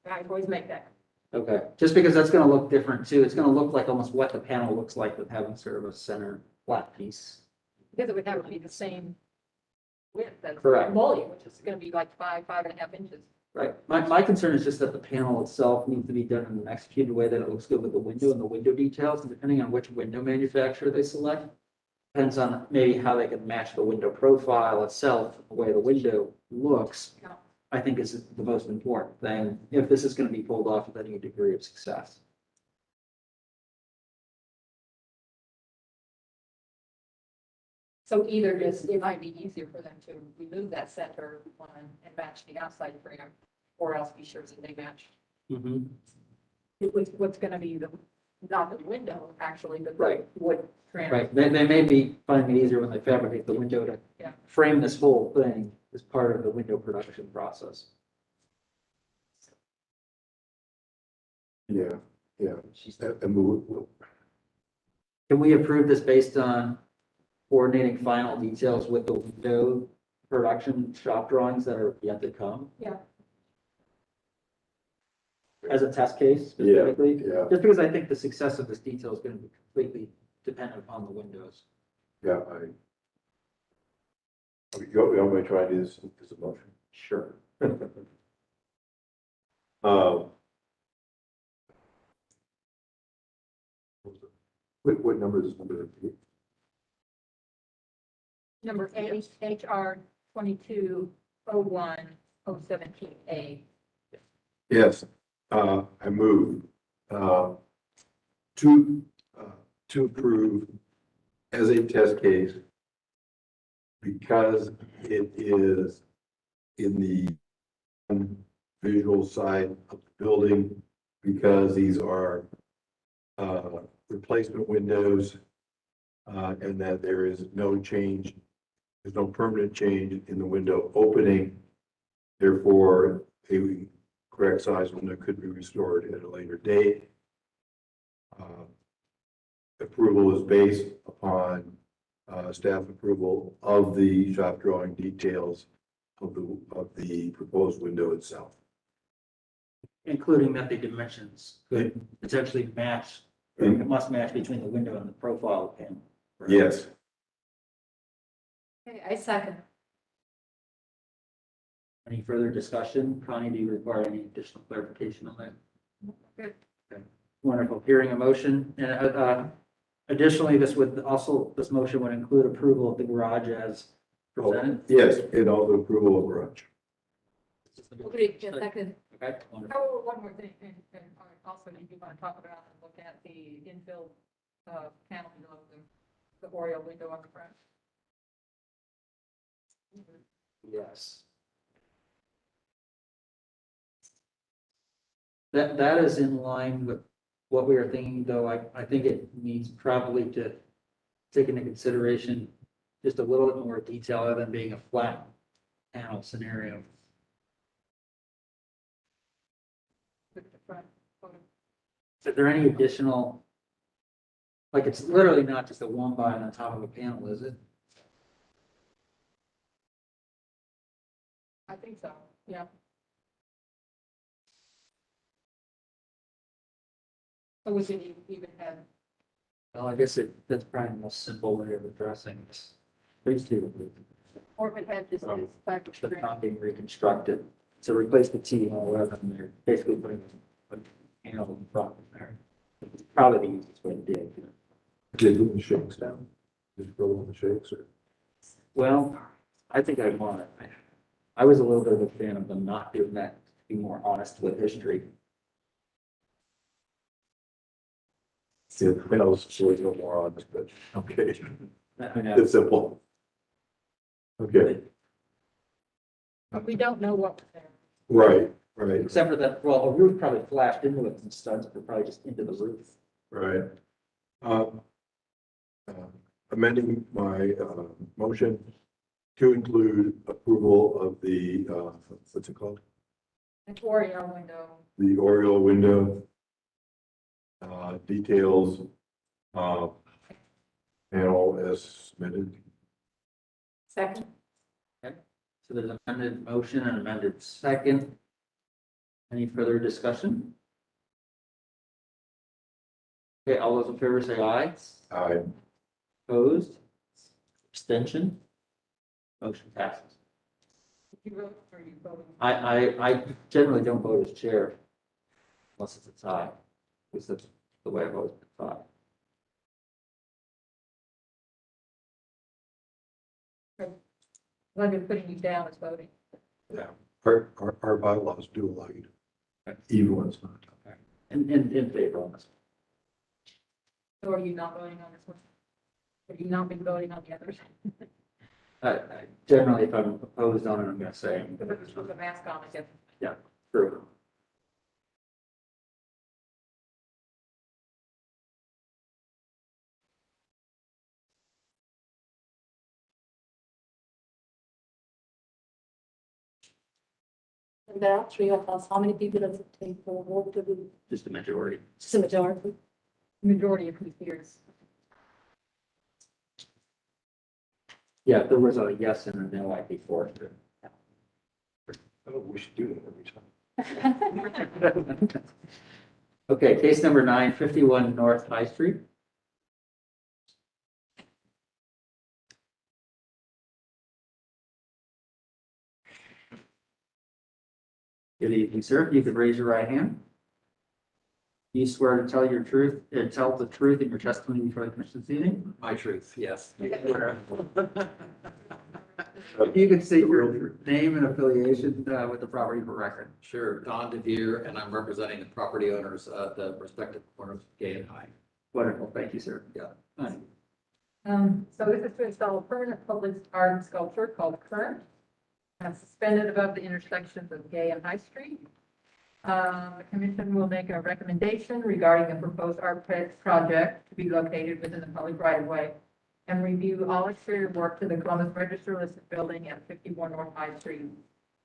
I always make that. Okay, just because that's gonna look different too. It's gonna look like almost what the panel looks like with having sort of a center flat piece. Because it would have to be the same width as Correct. volume, which is gonna be like 5.5 inches. Right. My concern is just that the panel itself needs to be done in an executed way that it looks good with the window and the window details, and depending on which window manufacturer they select, depends on maybe how they can match the window profile itself, the way the window looks, Yeah. I think is the most important thing, if this is gonna be pulled off with any degree of success. So either just, it might be easier for them to remove that center one and match the outside frame, or else be sure that they match. What's gonna be not the window actually, but the Right. wood trim. Right, they may be finding it easier when they fabricate the window to Yeah. frame this whole thing as part of the window production process. yeah. And we'll, Can we approve this based on coordinating final details with the window production shop drawings that are yet to come? Yeah. As a test case Yeah, specifically? yeah. Just because I think the success of this detail is going to be completely dependent upon the windows. Yeah, you want me to try and do this as a motion? Sure. What number is this number? Number eight, HR 2201-017A. Yes, I move, to approve as a test case because it is in the visual side of the building because these are replacement windows, and that there is no change, there's no permanent change in the window opening. Therefore, a correct size window could be restored at a later date. Approval is based upon staff approval of the shop drawing details of the proposed window itself. Including that the dimensions could potentially match, or it must match between the window and the profile panel. Correct? Yes. Okay, I second. Any further discussion? Connie, do you require any additional clarification on that? Good. Okay. Wonderful. Hearing a motion. And additionally, this motion would include approval of the garage as presented. Yes, and also approval of garage. Agreed, yeah, second. Okay, wonderful. Oh, one more thing, and also if you want to talk about and look at the infill panel below the Oriole window on the front. Yes. That is in line with what we are thinking, though I think it needs probably to take into consideration just a little bit more detail other than being a flat panel scenario. With the front photo. Is there any additional, like it's literally not just a one by on top of a panel, is it? I think so, yeah. So we could even have, Well, I guess that's probably the most simple way of addressing this. Please do. or if it had this back. Which they're not being reconstructed. To replace the T11, they're basically putting a panel in front of there. It's probably the easiest way to do it. Did you move the shakes down? Did you go with the shakes or? Well, I think I want it. I was a little bit of a fan of them not doing that, to be more honest with history. Yeah, I was just a little more honest, but okay, I mean, it's simple. Okay, We don't know what was there. right, right, except for that, well, a roof probably flashed into it and studs, but probably just into the roof. right. Um, Amending my motion to include approval of the, what's it called? An Oriole window. The Oriole window. Details, panel as submitted. Second. So there's an amended motion and amended second. Any further discussion? Okay, all those in favor say aye. Aye. Opposed? Abstention? Motion passes. Did you vote or you voted? I generally don't vote as chair unless it's a tie, because that's the way I've always been taught. Like I'm putting you down as voting. Yeah, our bylaws do allow you to, even when it's not. In favor on this. So are you not voting on this one? Have you not been voting on the others? Generally, if I'm opposed on it, I'm going to say I'm Because it's with the mask on, I guess. true. And there are three of us. How many people does it take for a vote to be, Just a majority. just a majority? Majority of who's here. Yeah, there was a yes and a no, I'd be for it. Oh, we should do that every time. Okay, case number 951 North High Street. Good evening, sir. If you could raise your right hand. You swear to tell your truth, tell the truth in your testimony before the commission this evening? My truth, yes. You can state your name and affiliation with the property for record. Sure, Don DeVere, and I'm representing the property owners at the respective corners of Gay and High. Wonderful, thank you, sir. Yeah. Fine. So this is to install a permanent public art sculpture called Current. suspended above the intersections of Gay and High Street. The commission will make a recommendation regarding the proposed architect's project to be located within the public right of way and review all exterior work to the Columbus Register listed building at 51 North High Street.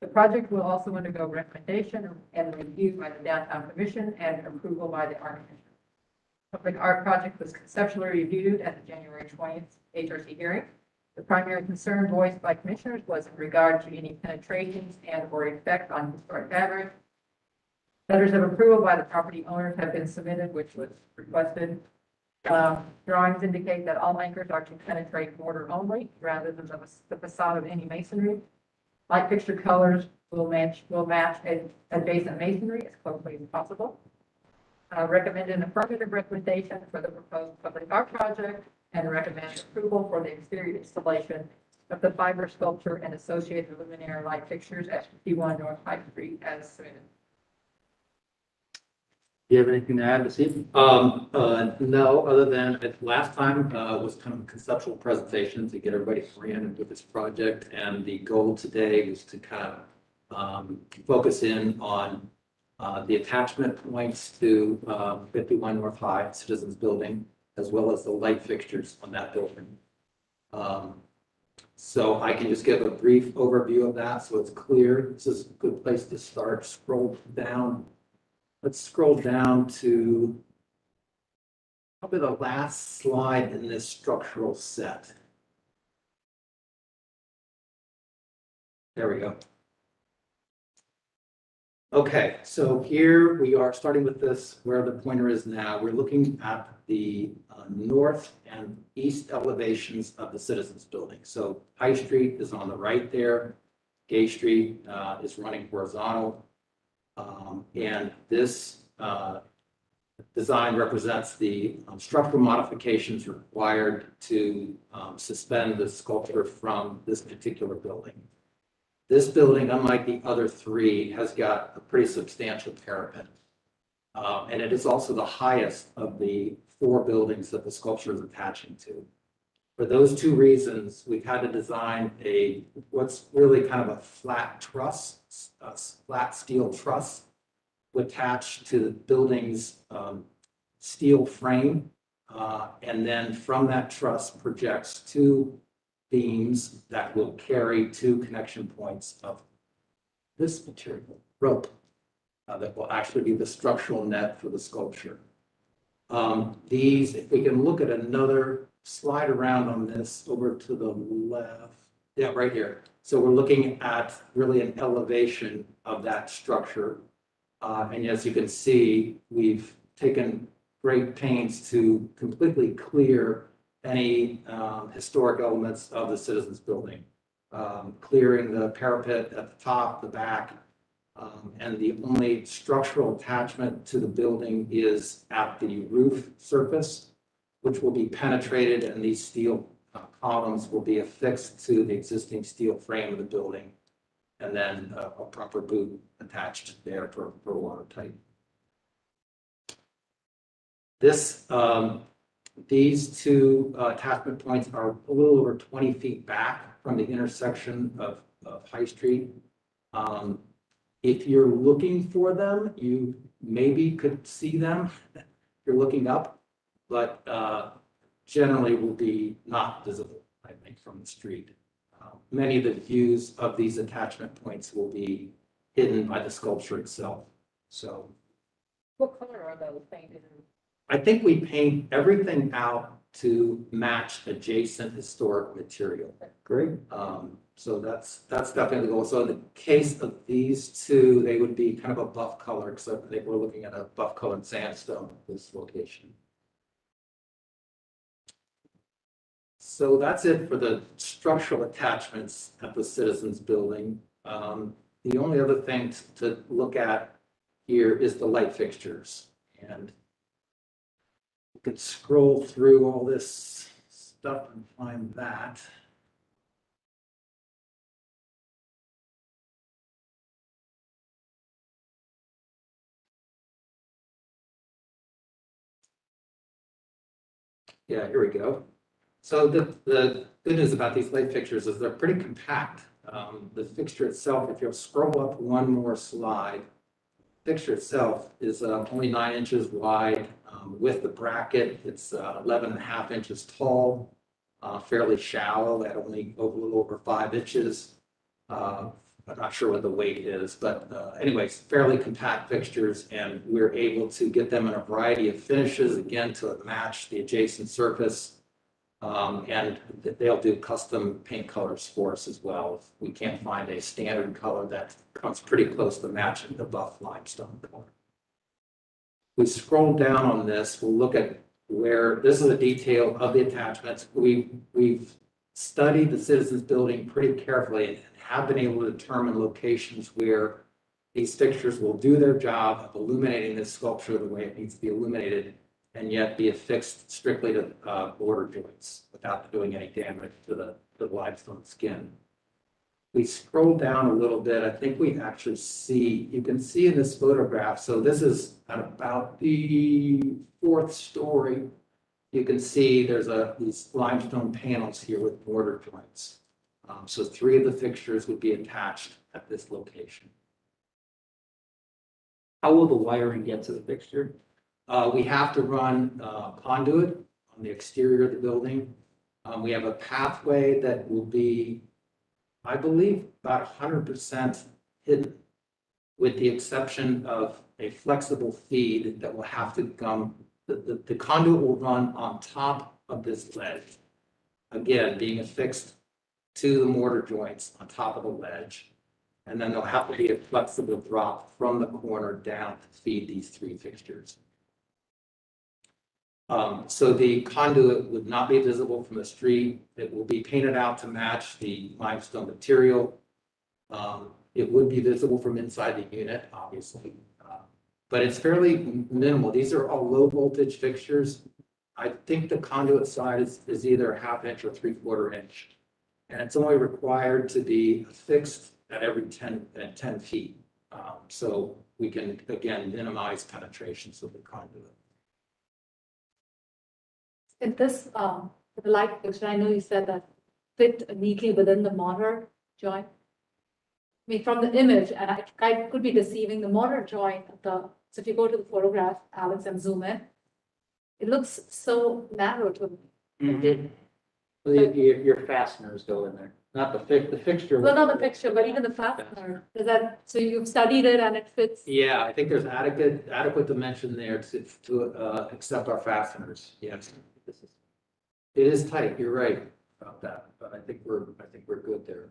The project will also undergo recommendation and review by the Downtown Commission and approval by the Art Commission. Public art project was conceptually reviewed at the January 20th HRC hearing. The primary concern voiced by commissioners was in regard to any penetrations and or effect on historic fabric. Letters of approval by the property owners have been submitted, which was requested. Drawings indicate that all anchors are to penetrate mortar only rather than the facade of any masonry. Light fixture colors will match adjacent masonry as closely as possible. Recommend an affirmative recommendation for the proposed public art project and recommend approval for the exterior installation of the fiber sculpture and associated luminaire light fixtures at 51 North High Street as submitted. Do you have anything to add this evening? No, other than last time was kind of a conceptual presentation to get everybody oriented with this project. And the goal today was to kind of focus in on the attachment points to 51 North High Citizens Building, as well as the light fixtures on that building. So I can just give a brief overview of that so it's clear. This is a good place to start. Scroll down. Let's scroll down to probably the last slide in this structural set. There we go. Okay, so here we are starting with this, where the pointer is now. We're looking at the north and east elevations of the Citizens Building. So High Street is on the right there. Gay Street is running horizontal. And this design represents the structural modifications required to suspend the sculpture from this particular building. This building, unlike the other three, has got a pretty substantial parapet. And it is also the highest of the four buildings that the sculpture is attaching to. For those two reasons, we've had to design what's really kind of a flat truss, a flat steel truss, attached to the building's steel frame. And then from that truss projects two beams that will carry two connection points of this material, rope, that will actually be the structural net for the sculpture. These, if we can look at another slide around on this over to the left. Yeah, right here. So we're looking at really an elevation of that structure. And as you can see, we've taken great pains to completely clear any historic elements of the Citizens Building, clearing the parapet at the top, the back, and the only structural attachment to the building is at the roof surface, which will be penetrated, and these steel columns will be affixed to the existing steel frame of the building, and then a proper boot attached there for watertight. These two attachment points are a little over 20 feet back from the intersection of High Street. If you're looking for them, you maybe could see them if you're looking up, but generally will be not visible, I think, from the street. Many of the views of these attachment points will be hidden by the sculpture itself. So What color are those painted? I think we paint everything out to match adjacent historic material. Great. So that's definitely the goal. So in the case of these two, they would be kind of a buff color, except I think we're looking at a buff colored sandstone at this location. So that's it for the structural attachments at the Citizens Building. The only other thing to look at here is the light fixtures. And you could scroll through all this stuff and find that. Yeah, here we go. So the good news about these light fixtures is they're pretty compact. the fixture itself, if you'll scroll up one more slide, fixture itself is only 9 inches wide. With the bracket, it's 11 and a half inches tall, fairly shallow at only a little over 5 inches. I'm not sure what the weight is, but anyways, fairly compact fixtures, and we're able to get them in a variety of finishes, again, to match the adjacent surface. And they'll do custom paint colors for us as well. If we can't find a standard color that comes pretty close to matching the buff limestone color. We scroll down on this, we'll look at where, this is a detail of the attachments. We've studied the Citizens Building pretty carefully and have been able to determine locations where these fixtures will do their job of illuminating this sculpture the way it needs to be illuminated, and yet be affixed strictly to border joints without doing any damage to the limestone skin. We scroll down a little bit, I think we actually see, you can see in this photograph, so this is at about the 4th story. You can see there's these limestone panels here with border joints. So 3 of the fixtures would be attached at this location. How will the wiring get to the fixture? We have to run conduit on the exterior of the building. We have a pathway that will be, I believe, about 100% hidden, with the exception of a flexible feed that will have to come, the conduit will run on top of this ledge. Again, being affixed to the mortar joints on top of the ledge. And then there'll have to be a flexible drop from the corner down to feed these 3 fixtures. So the conduit would not be visible from the street. It will be painted out to match the limestone material. It would be visible from inside the unit, obviously, but it's fairly minimal. These are all low voltage fixtures. I think the conduit size is either 1/2 inch or 3/4 inch. And it's only required to be fixed at every 10 feet. So we can, again, minimize penetrations of the conduit. In this, for the light fixture, I know you said that fit neatly within the mortar joint. I mean, from the image, and I could be deceiving, the mortar joint, so if you go to the photograph, Alex, and zoom in, it looks so narrow to me. Your fasteners go in there, not the fixture. Well, not the fixture, but even the fastener, is that, so you've studied it and it fits? Yeah, I think there's adequate dimension there to accept our fasteners. Yes. It is tight, you're right about that, but I think we're good there.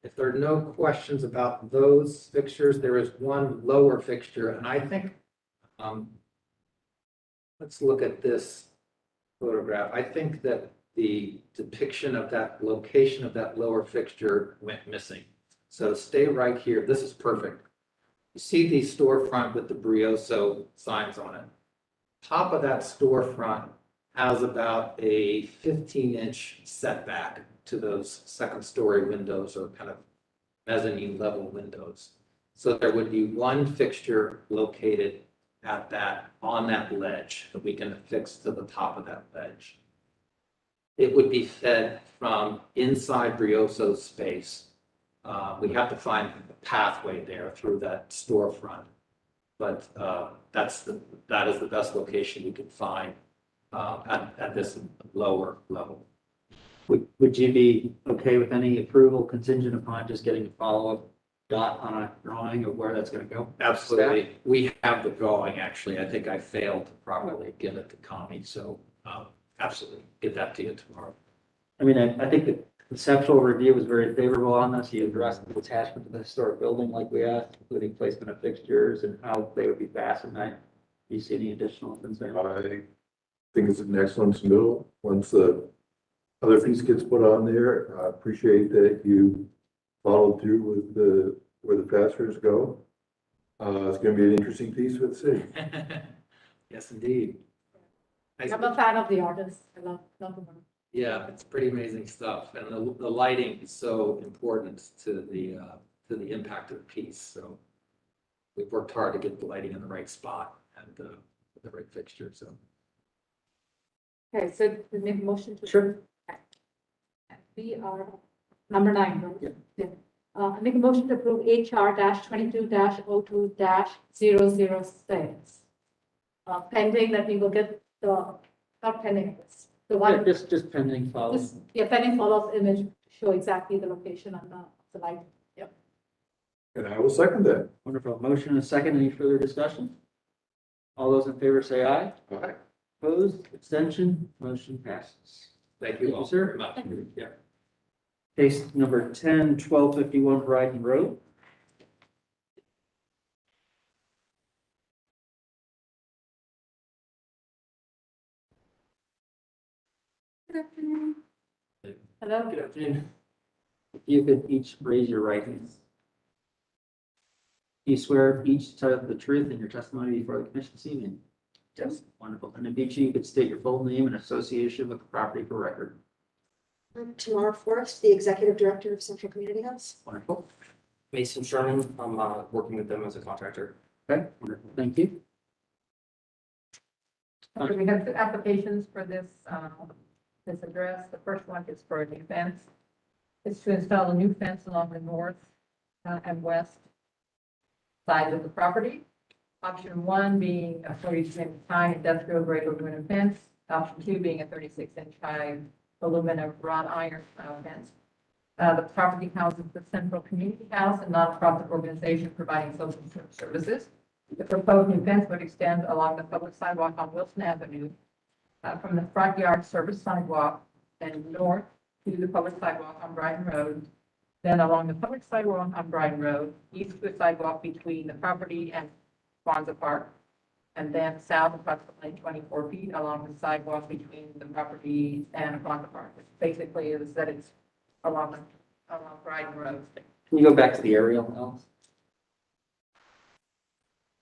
If there are no questions about those fixtures, there is one lower fixture, and I think, let's look at this photograph. I think that the depiction of that location of that lower fixture went missing. So stay right here. This is perfect. You see the storefront with the Brioso signs on it. Top of that storefront has about a 15-inch setback to those 2nd-story windows, or kind of mezzanine level windows. So there would be one fixture located at on that ledge that we can affix to the top of that ledge. It would be fed from inside Brioso's space. We have to find a pathway there through that storefront, but that is the best location we could find at this lower level. Would you be okay with any approval contingent upon just getting a follow-up dot on a drawing of where that's going to go? Absolutely. We have the drawing, actually. I think I failed to properly give it to Connie, so absolutely, get that to you tomorrow. I mean, I think the conceptual review was very favorable on this. You addressed the attachment to the historic building like we asked, including placement of fixtures and how they would be fastened. Do you see any additional concerns? I think it's an excellent submittal. Once the other piece gets put on there, I appreciate that you followed through with where the fasteners go. It's going to be an interesting piece for the city. Yes, indeed. I'm a fan of the artist. I love the work. Yeah, it's pretty amazing stuff, and the lighting is so important to the impact of the piece. So we've worked hard to get the lighting in the right spot and the right fixture. So Okay, so we make a motion to. Sure. We are number 9, right? Yeah. Yeah. I make a motion to approve HR 22-02-006. Pending that we will get the, not pending this, the one, Just pending follow. this, yeah, pending follow-up image to show exactly the location on the light. Yep. And I will second that. Wonderful. Motion and a second. Any further discussion? All those in favor say aye. Aye. Opposed, abstention, motion passes. Thank you all Sir. very much. Yeah. Case number 10-1251 Bryden Road. Hello? Good afternoon. If you could each raise your right hands. Do you swear each to tell the truth in your testimony before the commission this evening? Yes. Wonderful. And if each of you could state your full name and association with the property for record. I'm Tamara Forrest, the Executive Director of Central Community House. Wonderful. Mason Sherman, I'm working with them as a contractor. Okay, wonderful. Thank you. Okay, we have 2 applications for this address. The first one is for a new fence. It's to install a new fence along the north and west sides of the property. Option 1 being a 42-inch high industrial grade aluminum fence. Option 2 being a 36-inch high aluminum wrought iron fence. The property houses the Central Community House, a nonprofit organization providing social services. The proposed new fence would extend along the public sidewalk on Wilson Avenue from the front yard service sidewalk, then north to the public sidewalk on Brighton Road, then along the public sidewalk on Brighton Road, east to the sidewalk between the property and Bonza Park, and then south approximately 24 feet along the sidewalk between the property and Bonza Park, which basically is that it's along Brighton Road. Can you go back to the aerial, Alice?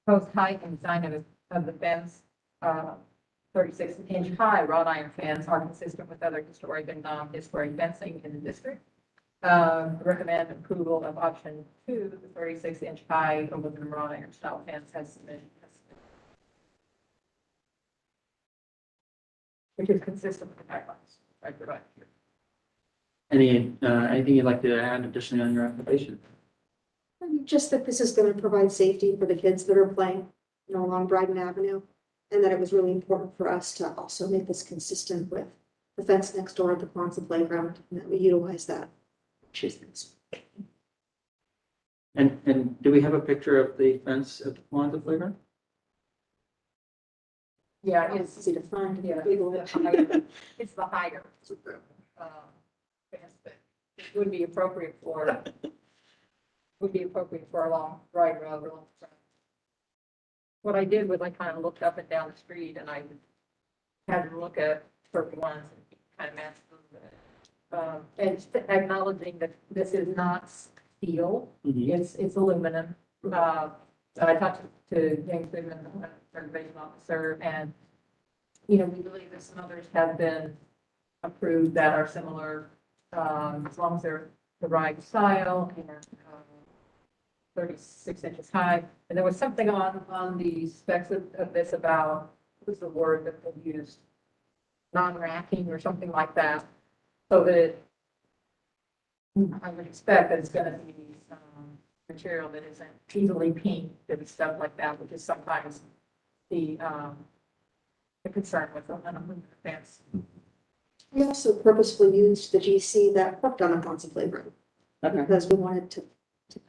Proposed height and design of the fence, 36-inch high wrought iron fence are consistent with other historic and non-historic fencing in the district. Recommend approval of option 2, the 36-inch high aluminum wrought iron style fence has submitted. Which is consistent with the guidelines, right, provided here. Anything you'd like to add additionally on your application? Just that this is going to provide safety for the kids that are playing, along Brighton Avenue. And that it was really important for us to also make this consistent with the fence next door at the Quonset playground, and that we utilize that. And do we have a picture of the fence at the Quonset playground? Yeah, It's easy to find. Yeah, Google it's it. the higher, it's the higher, fence, but it would be appropriate for along Brighton Road or along the front. What I did was I kind of looked up and down the street and I had to look at certain ones and kind of match them. And acknowledging that this is not steel, it's aluminum. I talked to James Goodman, the conservation officer, and, we believe that some others have been approved that are similar, as long as they're the right style and 36 inches high. And there was something on the specs of this about, what was the word that they used? Non-racking or something like that. So that I would expect that it's going to be material that isn't easily painted and stuff like that, which is sometimes the concern with the fence. We also purposefully used the GC that worked on the Quonset playground, Okay. because we wanted to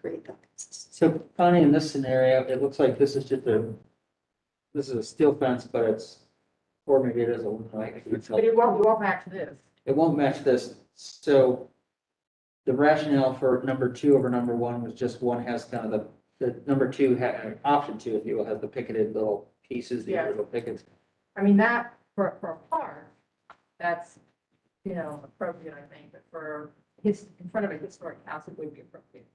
create that consistency. So Connie, in this scenario, it looks like this is just this is a steel fence, but it's, or maybe it is aluminum. I can't tell. But it won't match this. It won't match this. So the rationale for number 2 over number 1 was just one has kind of the number 2 had option 2, if you will, has the picketed little pieces, the Yeah. little pickets. I mean, that for a park, that's, appropriate, I think, but for in front of a historic house, it would be appropriate.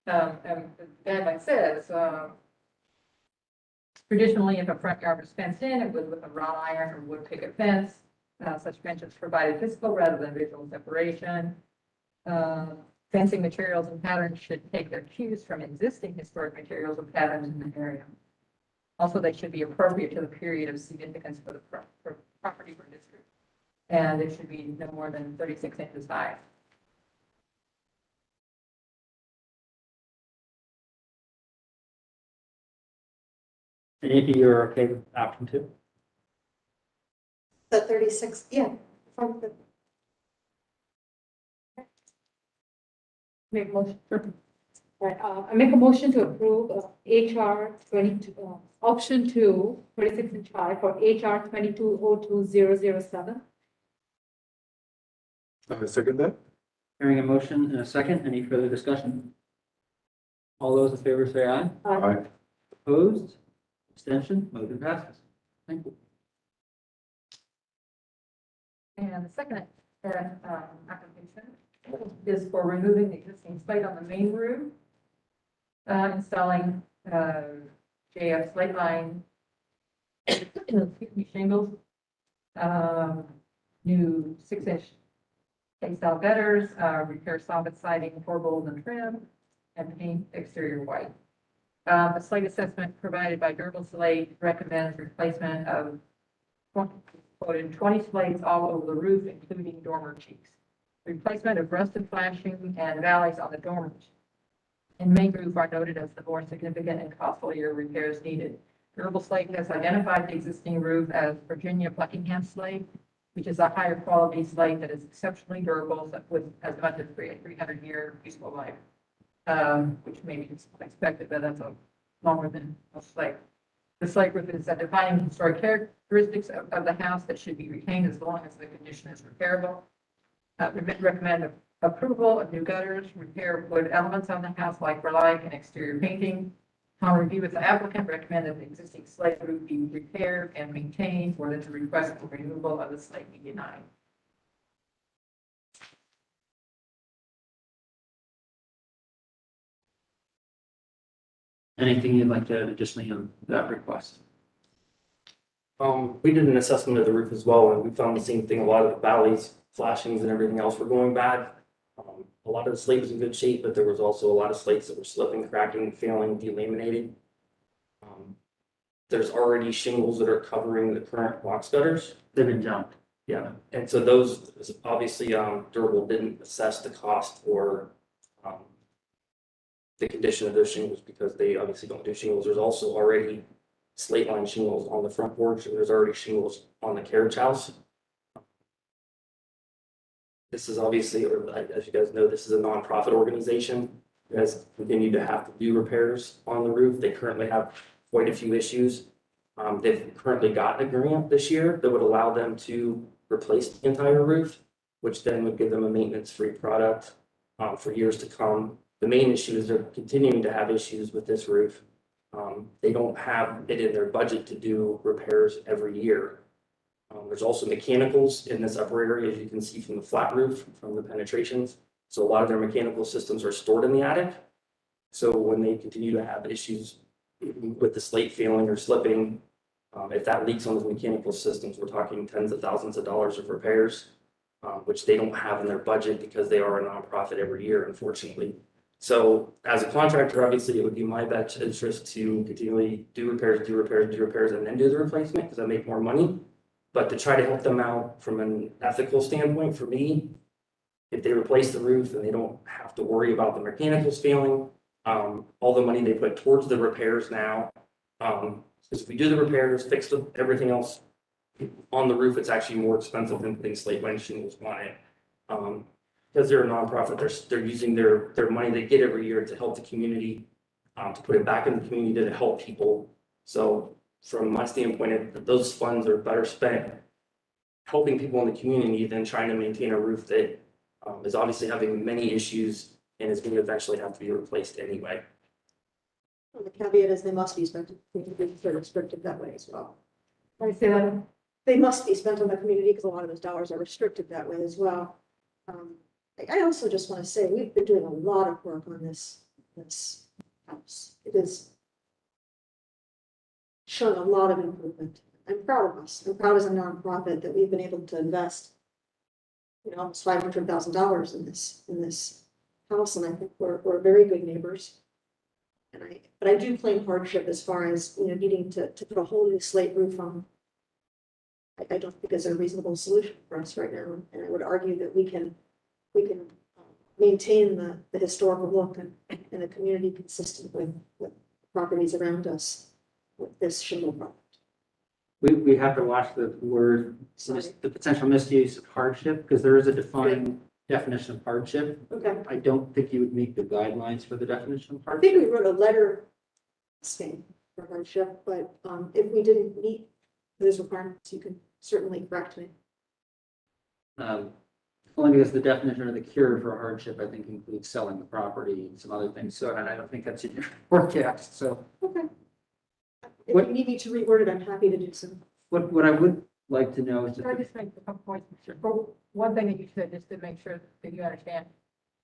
And the guideline says, traditionally, if a front yard was fenced in, it was with a wrought iron or wood picket fence. Such fences provided physical rather than visual separation. Fencing materials and patterns should take their cues from existing historic materials and patterns in the area. Also, they should be appropriate to the period of significance for property for district. And it should be no more than 36 inches high. And if you're okay with option two? The 36, yeah. From the- Make motion. Right, I make a motion to approve HR 22, option 2, 26 inch high for HR 2202-007. I second that. Hearing a motion and a second, any further discussion? All those in favor say aye. Aye. Opposed? Abstention? Motion passes. Thank you. And the second application is for removing the existing slate on the main roof, installing JF slate line, shingles, new 6-inch textile gutters, repair soffit siding, floorboards and trim, and paint exterior white. The slate assessment provided by Durable Slate recommends replacement of 20 slates all over the roof, including dormer cheeks. Replacement of rusted flashing and valleys on the dormers and main roof are noted as the more significant and costlier repairs needed. Durable Slate has identified the existing roof as Virginia Buckingham slate, which is a higher quality slate that is exceptionally durable with as much as 300-year useful life, which may be expected, but that's longer than a slate. The slate roof is a defining historic characteristics of the house that should be retained as long as the condition is repairable. Recommend approval of new gutters, repair wood elements on the house like relic and exterior painting. Upon review with the applicant, recommend that the existing slate roof be repaired and maintained, or that the request for removal of the slate be denied. Anything you'd like to add additionally on that request? We did an assessment of the roof as well, and we found the same thing. A lot of the valleys, flashings and everything else were going bad. A lot of the slate was in good shape, but there was also a lot of slates that were slipping, cracking, failing, delaminating. There's already shingles that are covering the current box gutters. They've been jumped. Yeah, and so those, obviously, Durable didn't assess the cost or the condition of those shingles because they obviously don't do shingles. There's also already slate line shingles on the front porch, and there's already shingles on the carriage house. This is obviously, or as you guys know, this is a nonprofit organization that has continued to have to do repairs on the roof. They currently have quite a few issues. They've currently gotten a grant this year that would allow them to replace the entire roof, which then would give them a maintenance-free product for years to come. The main issue is they're continuing to have issues with this roof. They don't have it in their budget to do repairs every year. There's also mechanicals in this upper area, as you can see from the flat roof, from the penetrations. So a lot of their mechanical systems are stored in the attic. So when they continue to have issues with the slate failing or slipping, if that leaks on those mechanical systems, we're talking tens of thousands of dollars of repairs, which they don't have in their budget because they are a nonprofit every year, unfortunately. So as a contractor, obviously, it would be my best interest to continually do repairs, and then do the replacement because I make more money. But to try to help them out from an ethical standpoint, for me, if they replace the roof and they don't have to worry about the mechanicals failing, all the money they put towards the repairs now, because if we do the repairs, fix everything else on the roof, it's actually more expensive than putting slate line shingles on it. Because they're a nonprofit, they're using their money they get every year to help the community, to put it back in the community to help people. So from my standpoint, those funds are better spent helping people in the community than trying to maintain a roof that is obviously having many issues and is going to eventually have to be replaced anyway. Well, the caveat is they must be spent, they're restricted that way as well. I say that. They must be spent on the community because a lot of those dollars are restricted that way as well. I also just want to say, we've been doing a lot of work on this house. It has shown a lot of improvement. I'm proud of us. I'm proud as a nonprofit that we've been able to invest, almost $500,000 in this house, and I think we're very good neighbors. But I do claim hardship as far as needing to put a whole new slate roof on I don't think is a reasonable solution for us right now. And I would argue that we can maintain the historical look and a community consistent with properties around us with this shingle product. We have to watch the word, the potential misuse of hardship, because there is a defined definition of hardship. Okay. I don't think you would meet the guidelines for the definition of I think we hardship. wrote a letter saying for hardship, but if we didn't meet those requirements, you can certainly correct me. Only because the definition of the cure for hardship, I think, includes selling the property and some other things. So, and I don't think that's in your forecast. So Okay. If What- you need me to reword it, I'm happy to do so. what I would like to know is Can I just, just make a couple points? For one thing that you said, just to make sure that you understand,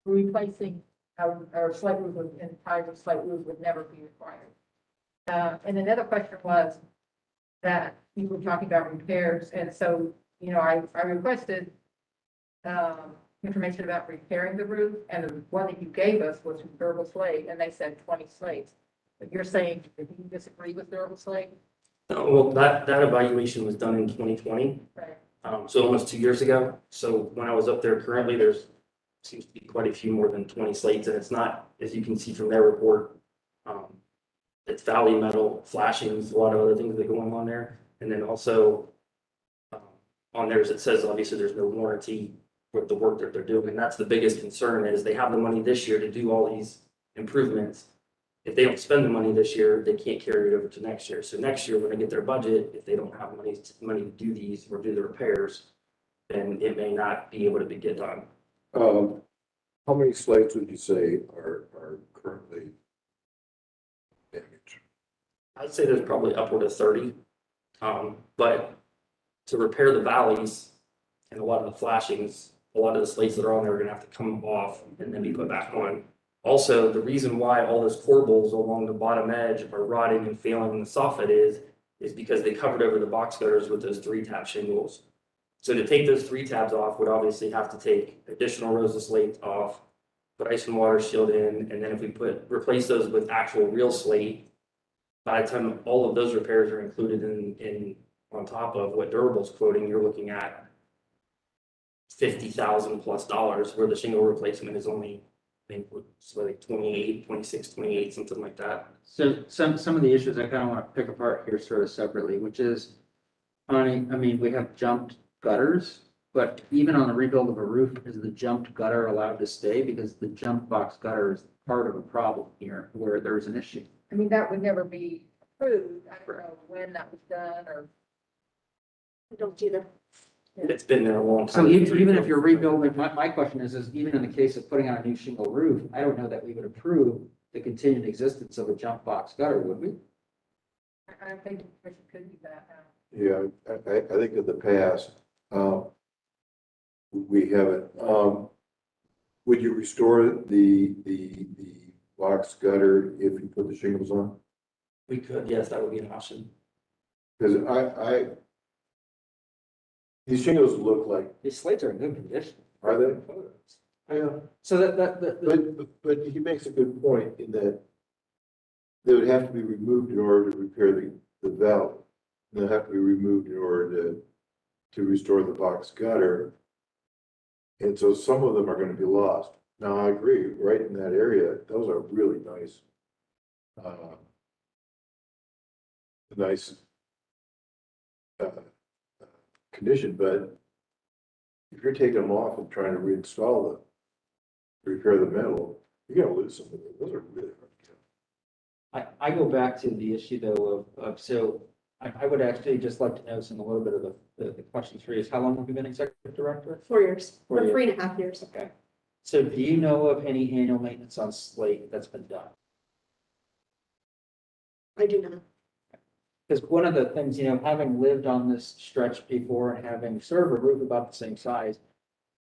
replacing our slate roof with entire slate roof would never be required. And another question was that you were talking about repairs, and so, you know, I requested information about repairing the roof, and the one that you gave us was from durable slate, and they said 20 slates. But you're saying that you disagree with durable slate? Well, that evaluation was done in 2020, Right. so almost 2 years ago. So when I was up there currently, there's seems to be quite a few more than 20 slates, and it's not, as you can see from their report, it's valley metal, flashings, a lot of other things that go on there. And then also on theirs, it says obviously there's no warranty with the work that they're doing. And that's the biggest concern is they have the money this year to do all these improvements. If they don't spend the money this year, they can't carry it over to next year. So next year, when they get their budget, if they don't have money to do these or do the repairs, then it may not be able to get done. How many slates would you say are currently damaged? I'd say there's probably upward of 30. But to repair the valleys and a lot of the flashings, a lot of the slates that are on there are gonna have to come off and then be put back on. Also, the reason why all those corbels along the bottom edge are rotting and failing in the soffit is because they covered over the box gutters with those 3-tab shingles. So to take those 3 tabs off would obviously have to take additional rows of slate off, put ice and water shield in, and then if we replace those with actual real slate, by the time all of those repairs are included in on top of what Durable's quoting, you're looking at $50,000 plus, where the shingle replacement is only, I think, it's like 28, 26, 28, something like that. so some of the issues I kind of want to pick apart here sort of separately, which is, I mean, we have jumped gutters, but even on the rebuild of a roof, is the jumped gutter allowed to stay? Because the jump box gutter is part of a problem here where there's an issue. I mean, that would never be approved. I don't know when that was done or. I don't either. It's been there a long So time. even if you're rebuilding, my question is even in the case of putting on a new shingle roof, I don't know that we would approve the continued existence of a jump box gutter, would we? I don't think we could do that now. Yeah, I think in the past, we haven't. Would you restore the box gutter if you put the shingles on? We could, yes, that would be an option. Because these shingles look like, These slates are in good condition. are they? Yeah. So that, But he makes a good point in that they would have to be removed in order to repair the valve. They'll have to be removed in order to restore the box gutter. And so some of them are gonna be lost. Now, I agree, right in that area, those are really nice. Nice condition, but if you're taking them off and trying to reinstall repair the metal, you're gonna lose some of them. Those are really hard to get. I go back to the issue though of so I would actually just like to know some, a little bit of the questions for you is how long have you been executive director? 4 years, 4 or years. 3.5 years. Okay. So do you know of any annual maintenance on slate that's been done? I do not. Because one of the things, you know, having lived on this stretch before and having sort of a roof about the same size,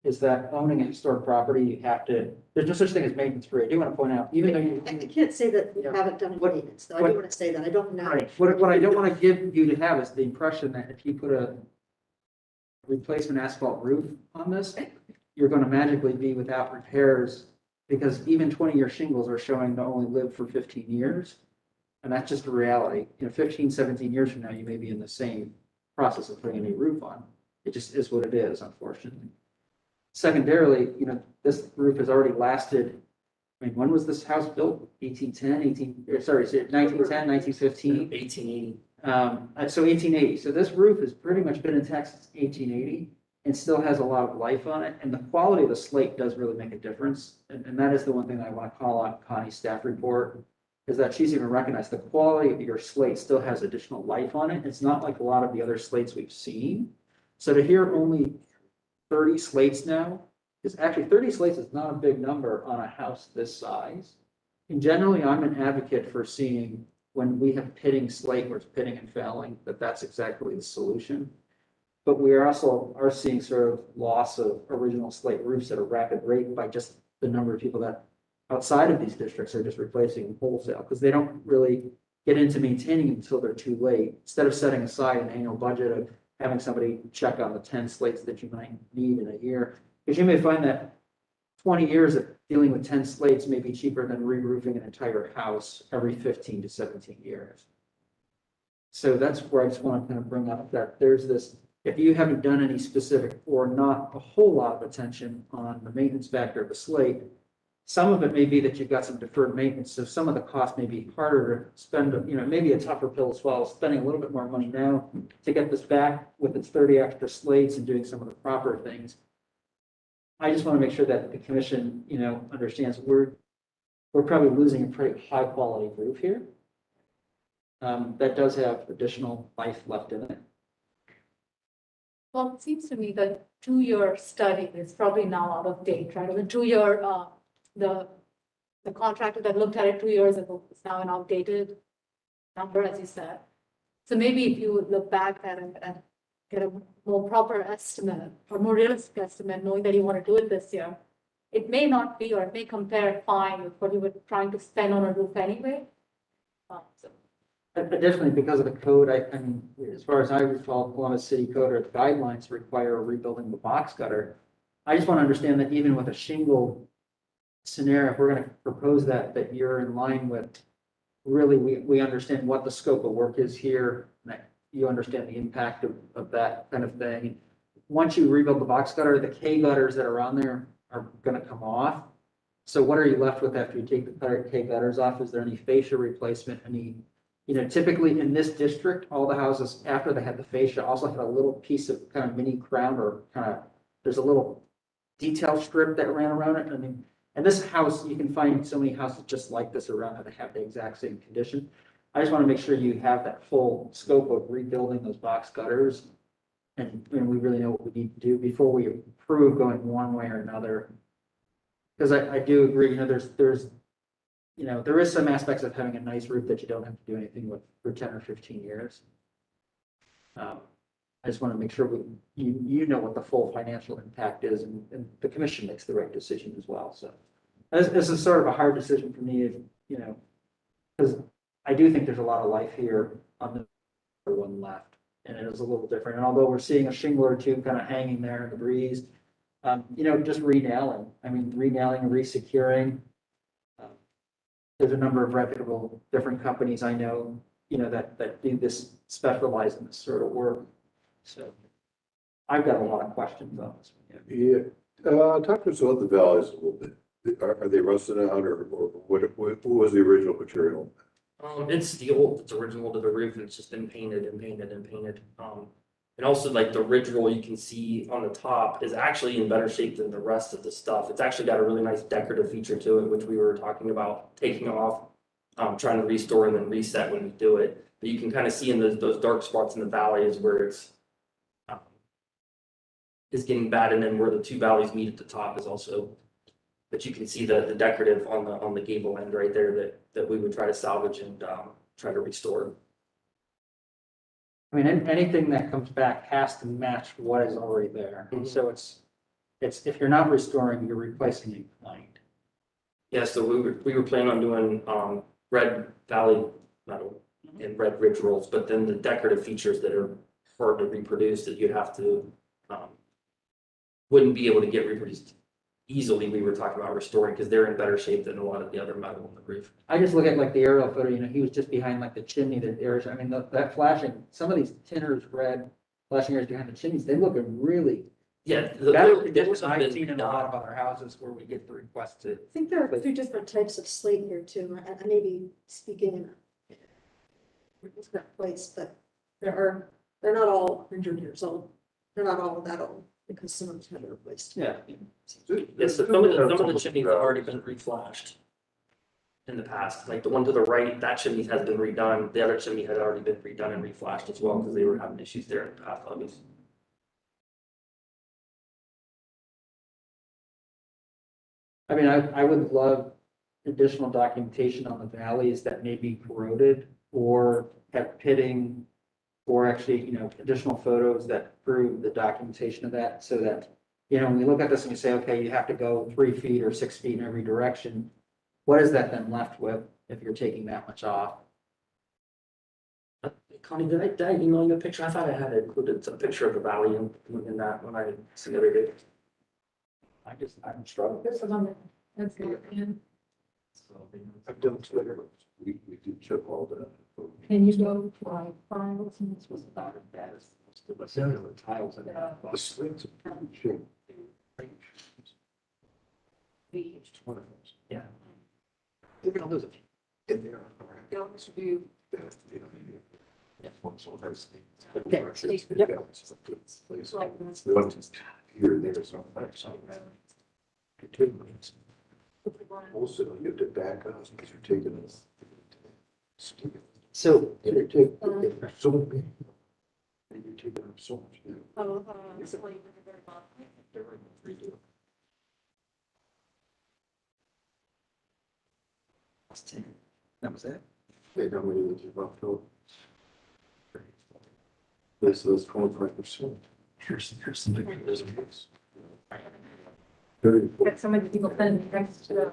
is that owning a historic property, you have to, there's no such thing as maintenance free. I do want to point out, even though you. I can't say that we Yeah. haven't done any What- maintenance, though. I what- do want to say that. I don't know. Right, what I don't want to give you to have is the impression that if you put a replacement asphalt roof on this, you're going to magically be without repairs, because even 20-year shingles are showing to only live for 15 years. And that's just a reality. You know, 15, 17 years from now, you may be in the same process of putting a new roof on. It just is what it is, unfortunately. Secondarily, this roof has already lasted, I mean, when was this house built? 1810, sorry, 1910, 1915? 1880. So 1880. So this roof has pretty much been intact since 1880 and still has a lot of life on it. And the quality of the slate does really make a difference. And that is the one thing that I want to call out Connie's staff report, is that she's even recognized the quality of your slate still has additional life on it. It's not like a lot of the other slates we've seen. So to hear only 30 slates now, is actually 30 slates is not a big number on a house this size. And generally, I'm an advocate for seeing when we have pitting slate, where it's pitting and failing, that's exactly the solution. But we are seeing sort of loss of original slate roofs at a rapid rate by just the number of people that outside of these districts are just replacing wholesale, because they don't really get into maintaining until they're too late. Instead of setting aside an annual budget of having somebody check on the 10 slates that you might need in a year, because you may find that 20 years of dealing with 10 slates may be cheaper than re-roofing an entire house every 15 to 17 years. So that's where I just want to kind of bring up that there's this, if you haven't done any specific or not a whole lot of attention on the maintenance factor of the slate, some of it may be that you've got some deferred maintenance. So some of the cost may be harder to spend, maybe a tougher pill to swallow, spending a little bit more money now to get this back with its 30 extra slates and doing some of the proper things. I just want to make sure that the commission, understands we're probably losing a pretty high quality roof here. That does have additional life left in it. Well, it seems to me that 2-year study is probably now out of date, right? The 2-year, the contractor that looked at it 2 years ago is now an outdated number, as you said. So maybe if you look back at it and get a more proper estimate or more realistic estimate, knowing that you want to do it this year, it may not be, or it may compare fine with what you were trying to spend on a roof anyway. So Additionally, because of the code, I mean, as far as I recall, Columbus City Code or the guidelines require rebuilding the box gutter. I just want to understand that even with a shingle scenario, if we're going to propose that you're in line with, really, we understand what the scope of work is here, that you understand the impact of that kind of thing. Once you rebuild the box gutter, the K gutters that are on there are going to come off. So what are you left with after you take the K gutters off? Is there any fascia replacement? Typically in this district, all the houses after they had the fascia also had a little piece of kind of mini crown, or there's a little detail strip that ran around it. And this house, you can find so many houses just like this around that have the exact same condition. I just want to make sure you have that full scope of rebuilding those box gutters. And we really know what we need to do before we approve going one way or another. Because I do agree, there is some aspects of having a nice roof that you don't have to do anything with for 10 or 15 years. I just want to make sure you know what the full financial impact is, and the commission makes the right decision as well. So this is sort of a hard decision for me, because I do think there's a lot of life here on the one left, and it is a little different. And although we're seeing a shingle or two kind of hanging there in the breeze, just renailing. Renailing and resecuring. There's a number of reputable different companies I know, that do this, specialize in this sort of work. So I've got a lot of questions on this one. Yeah, talk to us about the valleys a little bit. Are they rusted out, or what was the original material? It's steel. It's original to the roof, and it's just been painted and painted and painted. And also, like, the ridge roll you can see on the top is actually in better shape than the rest of the stuff. It's actually got a really nice decorative feature to it, which we were talking about taking off, trying to restore and then reset when we do it. But you can kind of see in those dark spots in the valleys where it's is getting bad, and then where the two valleys meet at the top is also. But you can see the decorative on the gable end right there that we would try to salvage and try to restore. Anything that comes back has to match what is already there. Mhm. So it's if you're not restoring, you're replacing in kind. Yeah, so we were planning on doing red valley metal and red ridge rolls, but then the decorative features that are hard to reproduce that you'd have to wouldn't be able to get reproduced easily. We were talking about restoring because they're in better shape than a lot of the other metal on the roof. I just look at like the aerial photo, he was just behind like the chimney that there's, that flashing, some of these tinners red flashing areas behind the chimneys, they look really Yeah. better those condition have I've been seen in a redone. lot of other houses where we get the request to. I think there are two different types of slate here too. I may be speaking in a different place, but they're not all 100 years old. They're not all that old because some of them have been replaced. Yeah. Yes, so some of the chimneys have already been reflashed in the past, like the one to the right, that chimney has been redone, the other chimney had already been redone and reflashed as well, because they were having issues there in the past, obviously. I mean, I would love additional documentation on the valleys that may be corroded or have pitting, or actually, additional photos that prove the documentation of that, so that, when we look at this and we say, okay, you have to go 3 feet or 6 feet in every direction, what is that then left with if you're taking that much off? Connie, did I email you a picture? I thought I had included a picture of the valley in that when I submitted it. I'm struggling. This is on the, that's the, and I've done Twitter. We do check all that. can you go to our files and this was about that. The tiles in there. The slates are pretty cheap. One of those. Yeah. Even though there's a few in there. Don't view. Yeah. One so nice. Okay. Yep. The one just here and there, so. Also, you have to back up because you're taking this. So, You're taking, so big. And you're taking up so much. that was it? They don't really give up though. This is 25%. Here's some pictures. Very. Got so many people sending next to the.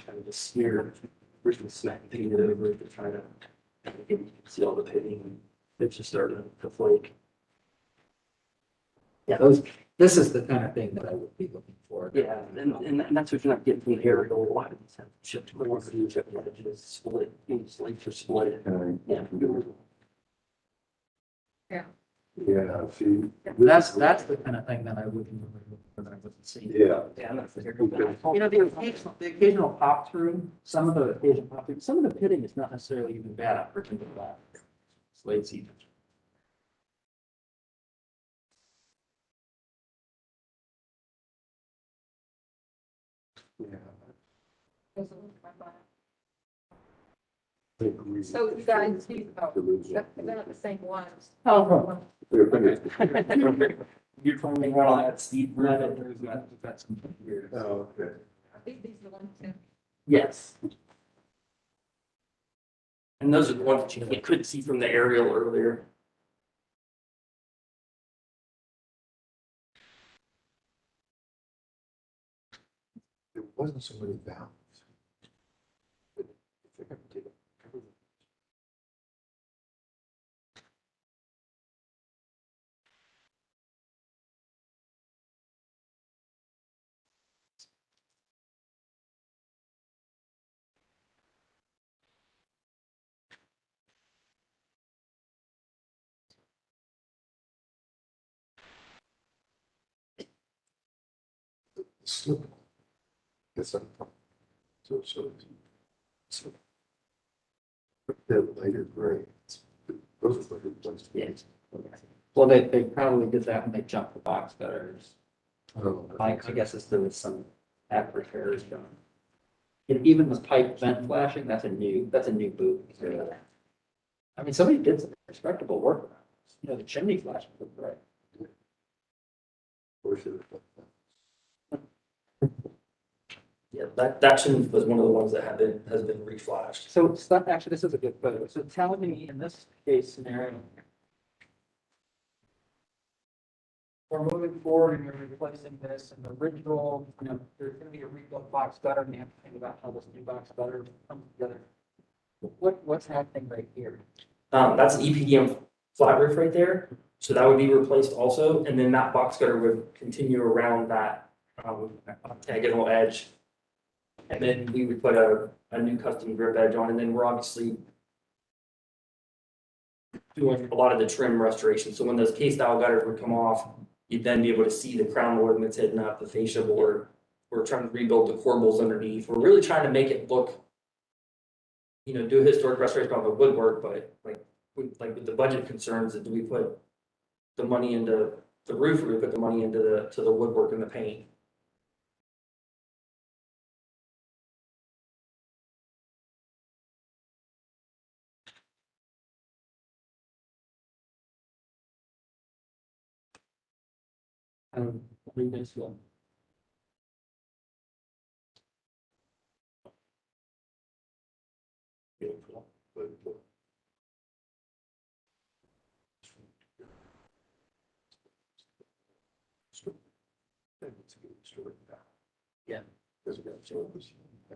Kind of a smear, original cement painted over it to try to see all the pitting, and it's just starting to flake. Yeah, this is the kind of thing that I would be looking for. Yeah, and that's what you're not getting from the aerial. A lot of these have chipped corners, chipped edges, split, slates are split. Yeah. Yeah, see. That's the kind of thing that I wouldn't see. Yeah. Yeah, and that's the The occasional pop through, some of the pitting is not necessarily even bad on brick and flat. Slates even. Yeah. So you guys, they're not the same ones. Oh. They're finished. You're trying to run that steep run. That's some weird. Oh, okay. These are the ones too. Yes. And those are the ones that you couldn't see from the aerial earlier. There wasn't so many valves. I think I did it. Slip. Yes, I'm. So. That lighter gray. Those are the ones. Yes. Well, they probably did that when they jumped the box gutters. Oh, I guess it's there was some app repairs done. And even the pipe vent flashing, that's a new boot. I mean, somebody did some respectable work around this. The chimney flashing was great. Or should have. Yeah, that chimney was one of the ones that has been reflashed. So it's not, actually, this is a good photo. So tell me in this case scenario, we're moving forward and you're replacing this and the original, there's gonna be a rebuilt box gutter and you have to think about how this new box gutter comes together. What's happening right here? That's an EPDM flat roof right there. So that would be replaced also. And then that box gutter would continue around that octagonal edge. And then we would put a new custom drip edge on, and then we're obviously doing a lot of the trim restoration. So when those K-style gutters would come off, you'd then be able to see the crown board that's hidden up, the fascia board. We're trying to rebuild the corbels underneath. We're really trying to make it look, do a historic restoration on the woodwork, but with the budget concerns, do we put the money into the roof or do we put the money into the woodwork and the paint? What do you guys feel? Yeah.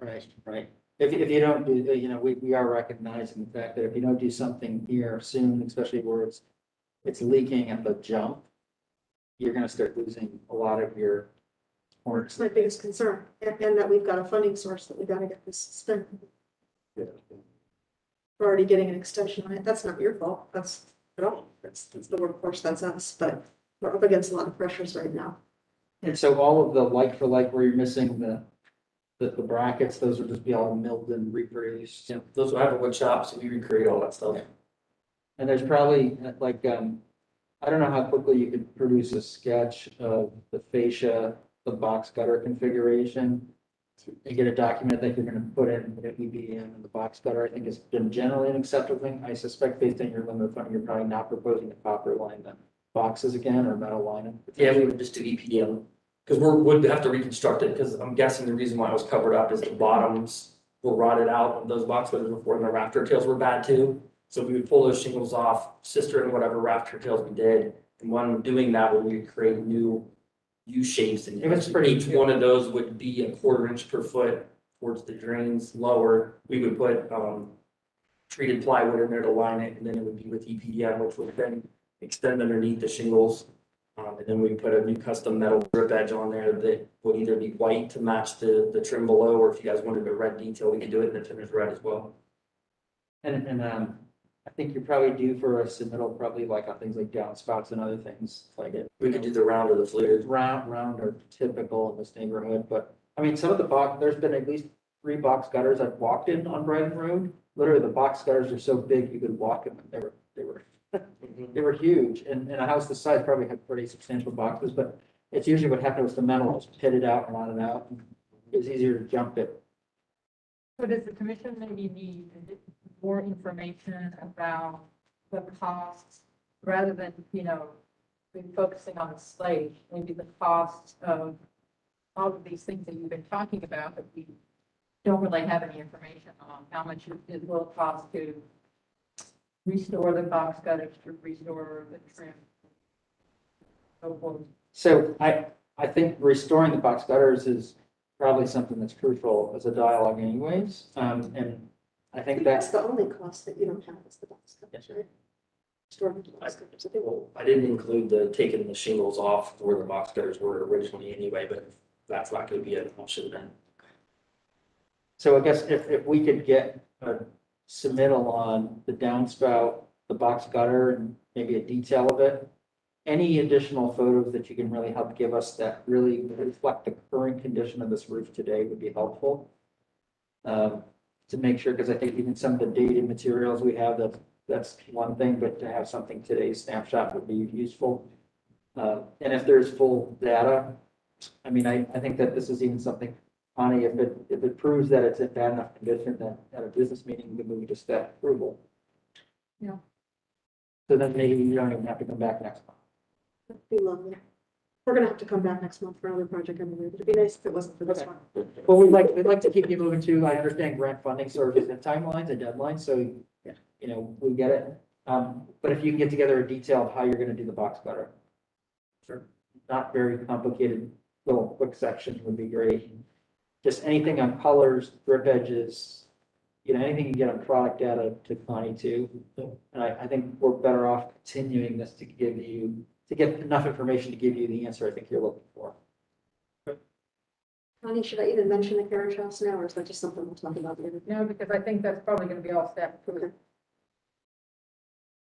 Right, right. If you don't do, we are recognizing the fact that if you don't do something here soon, especially where it's leaking at the jump, you're gonna start losing a lot of your It's my biggest concern, and that we've got a funding source that we gotta get this spent. We're already getting an extension on it. That's not your fault. That's at all. That's the workforce, that's us, but we're up against a lot of pressures right now. And so all of the like for like where you're missing the brackets, those will just be all milled and reproduced. Yeah, those I have a wood shop, so we recreate all that stuff. And there's probably like, I don't know how quickly you could produce a sketch of the fascia, the box gutter configuration. And get a document that you're gonna put in the EBM and the box gutter, I think has been generally an acceptable thing. I suspect based on your limit of funding, you're probably not proposing to copper line the boxes again or metal line them. Yeah, we would just do EPDM, because would have to reconstruct it, because I'm guessing the reason why it was covered up is the bottoms were rotted out of those box gutters before, and the rafter tails were bad too. So we would pull those shingles off, sister and whatever rafter tails we did, and when doing that, we would create new U shapes, and It was pretty each one of those would be a 1/4 inch per foot towards the drains lower. We would put treated plywood in there to line it, and then it would be with EPDM, which would then extend underneath the shingles. And then we put a new custom metal drip edge on there that would either be white to match the trim below, or if you guys wanted a red detail, we could do it in the tinted red as well. And I think you're probably due for a submittal, probably like on things like downspouts and other things like it. We could do the round or the fluted. Round are typical in this neighborhood, but I mean, some of the there's been at least 3 box gutters I've walked in on Brighton Road. Literally, the box gutters are so big you could walk in them. They were huge, and a house this size probably had pretty substantial boxes, but it's usually what happened was the metal was pitted out and on and out. It was easier to jump it. So does the commission maybe need more information about the costs, rather than, focusing on the slate, maybe the cost of all of these things that you've been talking about, that we don't really have any information on, how much it will cost to restore the box gutters, to restore the trim. So forth. So I think restoring the box gutters is probably something that's crucial as a dialogue anyways. And I think That's that's, the only cost that you don't have is the box cutters, right? Storing the box cutters. I think I didn't include the taking the shingles off where the box gutters were originally anyway, but if that's not gonna be an option then. so I guess if we could get a submittal on the downspout, the box gutter, and maybe a detail of it. Any additional photos that you can really help give us that really reflect the current condition of this roof today would be helpful. To make sure, because I think even some of the dated materials we have, that's one thing, but to have something today's snapshot would be useful. And if there's full data, I mean, I think that this is even something, Connie, if it proves that it's in bad enough condition, then at a business meeting, we can move to staff approval. Yeah. So then maybe you don't even have to come back next month. that'd be lovely. We're gonna have to come back next month for another project anyway, but it'd be nice if it wasn't for this Okay. one. Well, we'd like to keep you moving too. I understand grant funding services and timelines and deadlines, so, we get it. But if you can get together a detail of how you're gonna do the box gutter. Sure. Not very complicated, little quick section would be great. Just anything on colors, drip edges, anything you get on product data to Connie too. And I think we're better off continuing this to get enough information to give you the answer I think you're looking for. Connie, should I even mention the carriage house now, or is that just something we'll talk about later? No, because I think that's probably gonna be all staff approved.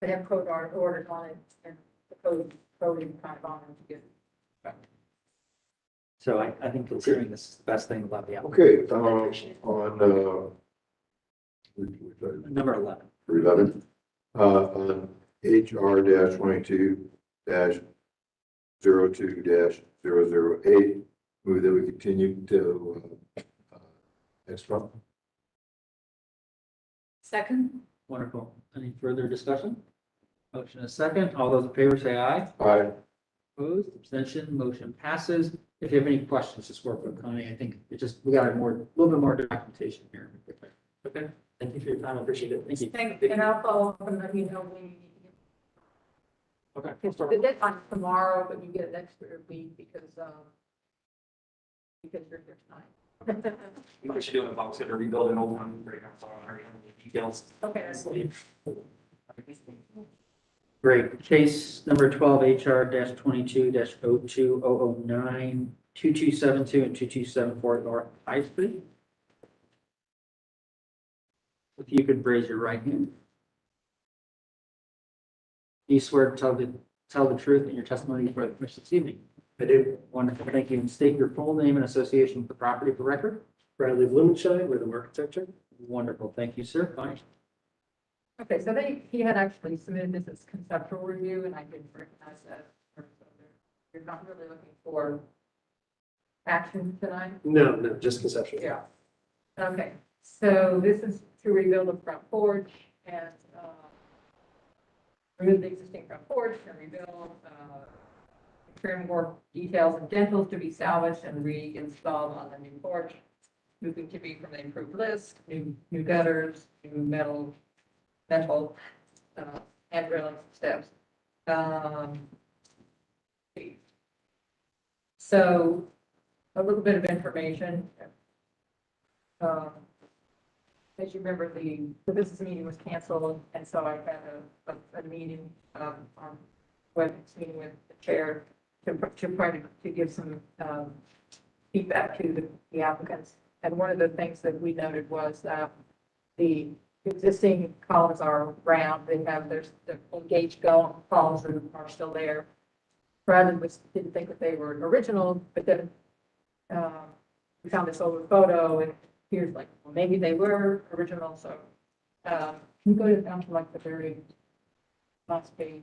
They have code ordered on it and the code is kind of on it to get. So I think considering this is the best thing about the application. Okay, I appreciate it. on, Number 11. 11, on HR 22 02 008, move that we continue to next month. Second, Wonderful. Any further discussion? Motion is second. All those in favor say aye. Aye. Opposed, abstention, motion passes. If you have any questions, just work with Connie. I think it just, we got a little bit more documentation here. Okay, thank you for your time, I appreciate it. Thank you. And I'll follow up and let you know when you need to Okay. get. The deadline's tomorrow, but you get it next week because you're here tonight. We should do it, Bob's gonna rebuild an old one, right now, so I already have the details. Okay, that's Great. Case number 12, HR 22 02009 2272 and 2274 North High Street. If you could raise your right hand. Do you swear to tell the truth in your testimony for the commission this evening? I do. Wonderful. Thank you. And state your full name and association with the property for record. Bradley Blumenscheid with the architecture. Wonderful. Thank you, sir. Fine. Okay, so he had actually submitted this as conceptual review, and I didn't recognize that. You're not really looking for action tonight? No, just conceptual. Yeah. Okay, so this is to rebuild the front porch and remove the existing front porch and rebuild, trim more details and dentils to be salvaged and reinstalled on the new porch. Moving to be from the improved list, new gutters, new metal and railing steps. So a little bit of information. As you remember, the business meeting was canceled, and so I had a meeting, meeting with the chair to give some feedback to the applicants. And one of the things that we noted was that the existing columns are round. They have the engaged columns that are still there. Brandon didn't think that they were original, but then we found this older photo and here's like, well, maybe they were original. So can you go down to like the very last page?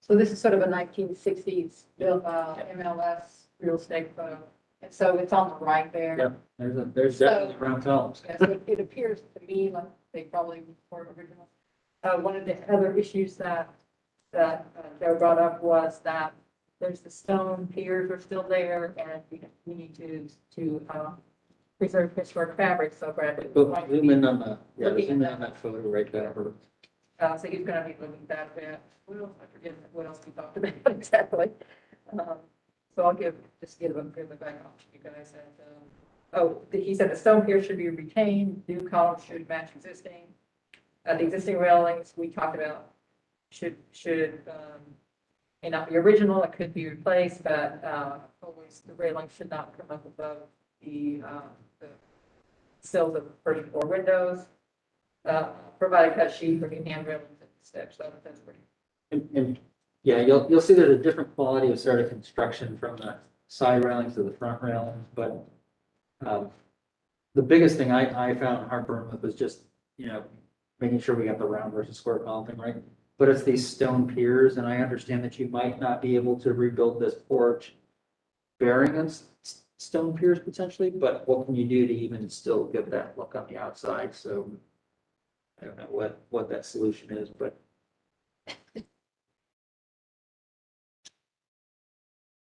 So this is sort of a 1960s MLS real estate photo. And so it's on the right there. Yep. There's definitely round columns. Yeah, so it appears to me like they probably were original. One of the other issues that Joe brought up was that there's the stone piers are still there, and we need to preserve historic fabric. So Brad, Zoom in on that photo right there. so he's going to be looking at that bit. I forget what else we talked about exactly. So I'll just give them back off to you guys. And he said the stone pier should be retained. New columns should match existing. The existing railings we talked about should may not be original. It could be replaced, but always the railing should not come up above the sills of the first floor windows. Provide a cut sheet for new hand railings and steps. So that's pretty. And yeah, you'll see there's a different quality of sort of construction from the side railings to the front railings, but the biggest thing I found heartburn with was just, making sure we got the round versus square column thing right. But it's these stone piers, and I understand that you might not be able to rebuild this porch bearing on stone piers potentially, but what can you do to even still get that look on the outside? So I don't know what that solution is, but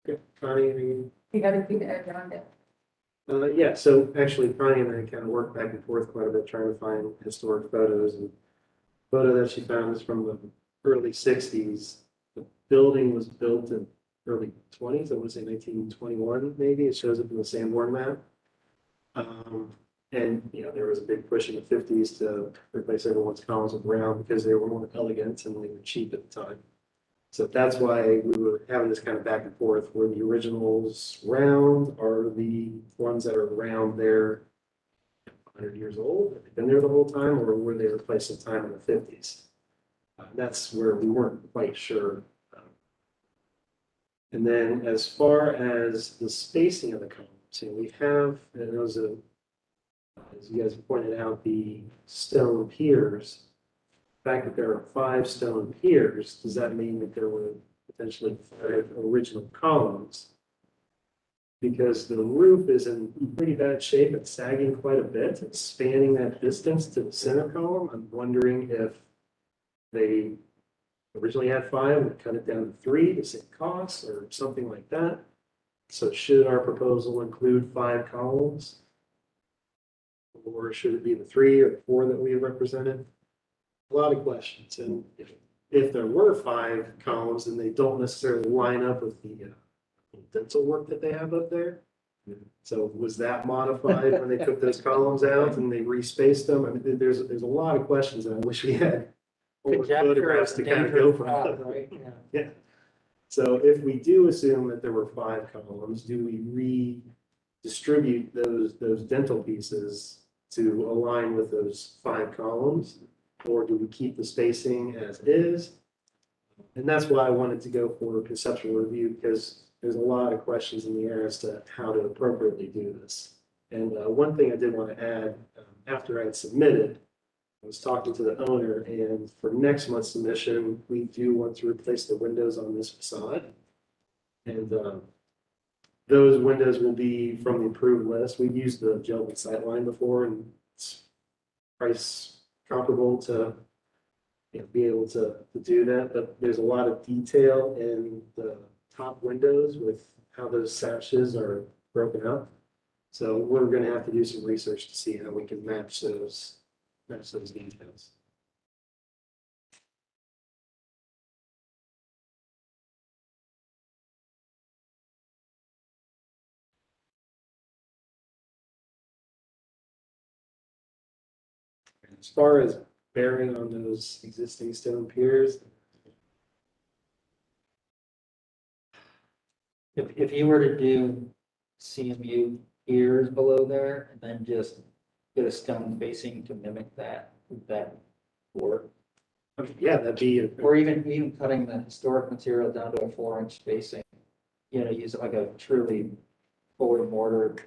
Okay, Connie, any? You got anything to add around it? Yeah, so actually Connie and I kind of worked back and forth quite a bit trying to find historic photos, and the photo that she found is from the early 60s. The building was built in early 20s, I want to say 1921 maybe. It shows up in the Sanborn map. And there was a big push in the 50s to replace everyone's columns with round because they were more elegant and they were cheap at the time. So that's why we were having this kind of back and forth. Were the originals round, or the ones that are round there 100 years old? Have they been there the whole time, or were they replaced sometime in the 50s? That's where we weren't quite sure. And then as far as the spacing of the columns, we have, and those are, as you guys pointed out, the stone piers. The fact that there are 5 stone piers, does that mean that there were potentially 5 original columns? Because the roof is in pretty bad shape, it's sagging quite a bit, it's spanning that distance to the center column. I'm wondering if they originally had 5 and cut it down to 3 to save costs or something like that. So should our proposal include 5 columns? Or should it be the 3 or the 4 that we represented? A lot of questions. And if there were 5 columns, then they don't necessarily line up with the dental work that they have up there. So was that modified when they took those columns out and they respaced them? I mean, there's a lot of questions that I wish we had more photographs to kind of go from. Right, yeah. Yeah. So if we do assume that there were 5 columns, do we redistribute those dental pieces to align with those 5 columns? Or do we keep the spacing as is? And that's why I wanted to go for a conceptual review, because there's a lot of questions in the air as to how to appropriately do this. And one thing I did want to add, after I had submitted, I was talking to the owner, and for next month's submission, we do want to replace the windows on this facade. And those windows will be from the approved list. We've used the gel and sightline before, and it's price comparable to be able to do that. But there's a lot of detail in the top windows with how those sashes are broken up. So we're going to have to do some research to see how we can match those details. As far as bearing on those existing stone piers, If you were to do CMU piers below there and then just get a stone facing to mimic that work. I mean, yeah, that'd be, Or even cutting the historic material down to a 4-inch spacing, use it like a truly forward mortar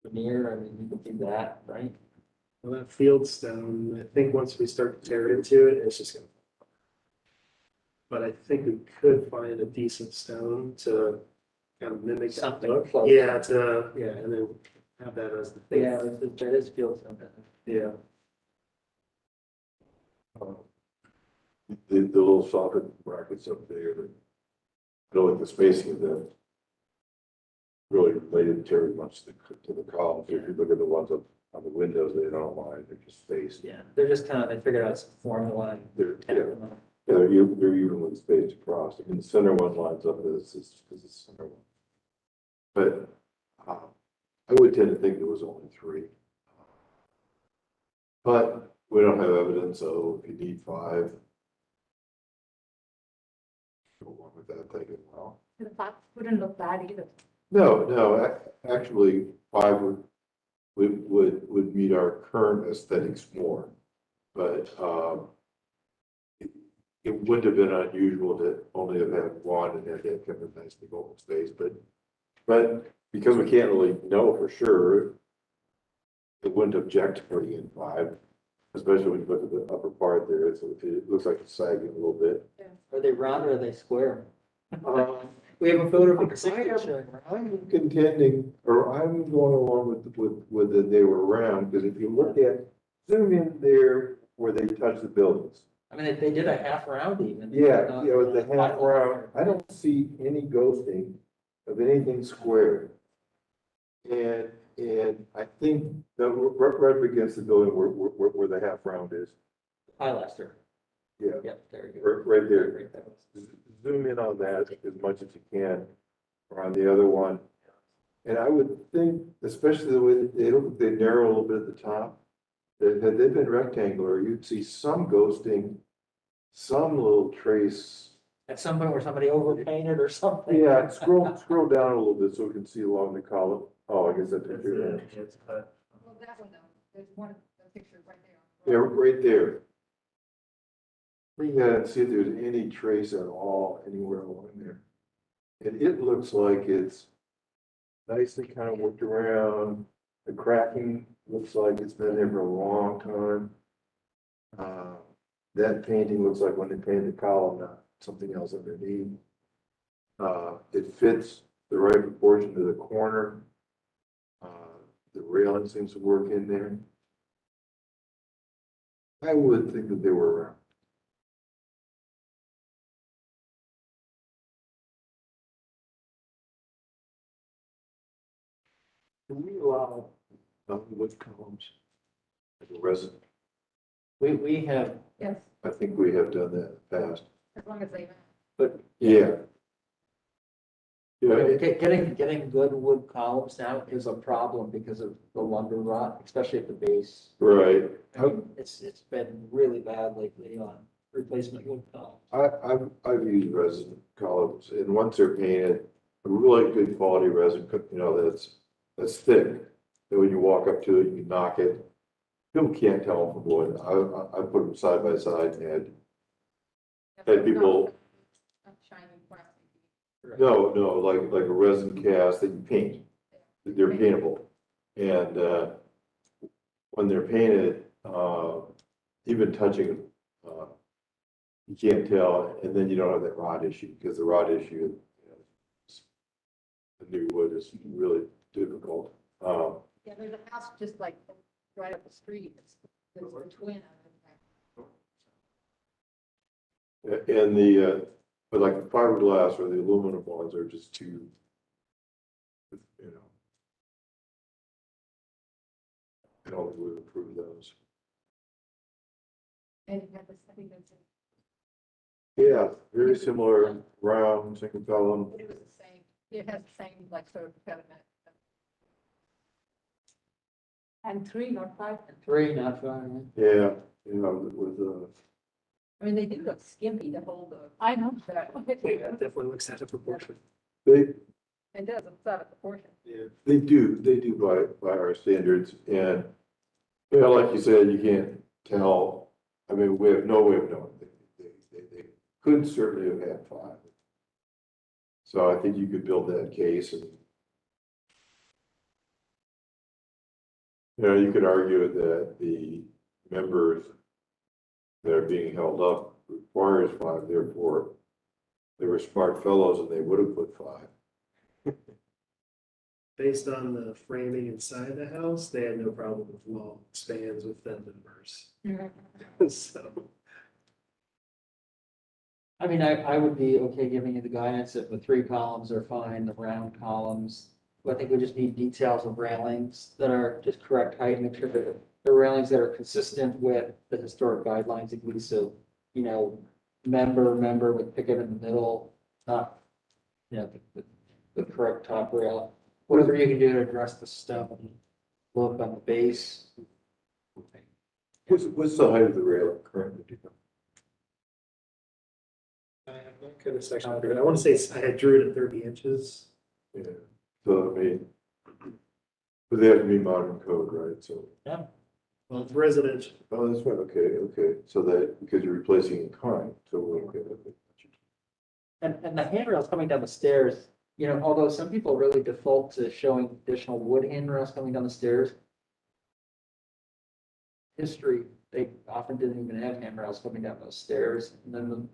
veneer. I mean, you could do that, right? well, that field stone, I think once we start to tear into it, it's just gonna. But I think we could find a decent stone to kind of mimic that Something look. close. Yeah, and then have that as the thing. Yeah, that is field stone. Yeah. The little soffit brackets up there, I don't like the spacing of them. Really related very much to the columns. If you look at the ones up on the windows, they don't line, they're just spaced. Yeah, they're just they figured out some formula and They're, tacked yeah, them on. they're evenly spaced across. I mean, the center one lines up as it's the center one. But I would tend to think there was only 3. But we don't have evidence, so if you need 5, go along with that thing as well. The fact wouldn't look bad either. No, actually, 5 would meet our current aesthetics more. But it wouldn't have been unusual to only have had 1 and have that kind of nice big open space. But because we can't really know for sure, it wouldn't object to putting in 5, especially when you look at the upper part there. It looks like it's sagging a little bit. Are they round or are they square? We have a photo from the 60s showing round. I'm contending, or I'm going along with that they were round, because if you look at, zoom in there where they touch the buildings. I mean, they did a half round even. Yeah, with the half round, I don't see any ghosting of anything square. And I think that right up against the building where the half round is. Pilaster. Yeah, Yep, there you go. right there. Right there. Zoom in on that as much as you can, or on the other one. And I would think, especially the way they narrow a little bit at the top, that had they been rectangular, you'd see some ghosting, some little trace. At some point where somebody overpainted or something. Yeah, scroll down a little bit so we can see along the column. Oh, I guess that's. It's cut. that one though, there's one, the picture right there. Yeah, right there. Bring that and see if there's any trace at all anywhere along there. And it looks like it's nicely kind of worked around. The cracking looks like it's been there for a long time. That painting looks like when they painted the column, not something else underneath. It fits the right proportion to the corner. The railing seems to work in there. I would think that they were around. Can we allow wood columns as a resident? We have, Yes, I think we have done that in the past. as long as they. but Yeah. Yeah, getting good wood columns now is a problem because of the lumber rot, especially at the base. right. I mean, it's been really bad lately on replacement wood columns. I've used resin columns, and once they're painted, a really good quality resin, that's thick. That when you walk up to it, you can knock it. People can't tell them from wood. I put them side by side and had people, Not shiny plastic. no, like a resin cast that you paint. They're paintable. And when they're painted, even touching them, you can't tell, and then you don't have that rot issue, because the rot issue, the new wood is really difficult. Yeah, there's a house just like right up the street, it's the twin of it. And the, but like the fiberglass or the aluminum ones are just too, I don't think we would approve those. And you have this, I think that's it. Yeah, very similar, round, single column. It was the same, it has the same like sort of pediment. And 3, not 5. 3, not 5. Yeah, with I mean, they do look skimpy to hold the. I know. that. Yeah, it definitely looks out of proportion. they, It does, it's out of proportion. yeah, they do by our standards, and, like you said, you can't tell, I mean, we have no way of knowing. They could certainly have had 5. So I think you could build that case, and you could argue that the members that are being held up requires 5, therefore they were smart fellows and they would have put 5. Based on the framing inside the house, they had no problem with long spans with them members. So, I mean, I would be okay giving you the guidance that the 3 columns are fine, the round columns. But I think we just need details of railings that are just correct height, make sure that the railings that are consistent with the historic guidelines, at least so, member with picket in the middle, not, the correct top rail. Whatever you can do to address the stone look on the base. What's the height of the rail currently? Do you know? I'm not good at section, I want to say I had drew it at 30 inches. Yeah, so I mean, but they have to be modern code, right? So, Well, it's residential. oh, that's right, okay. So that, because you're replacing in kind, so, okay. And the handrails coming down the stairs, although some people really default to showing additional wood handrails coming down the stairs. History, they often didn't even have handrails coming down those stairs. And then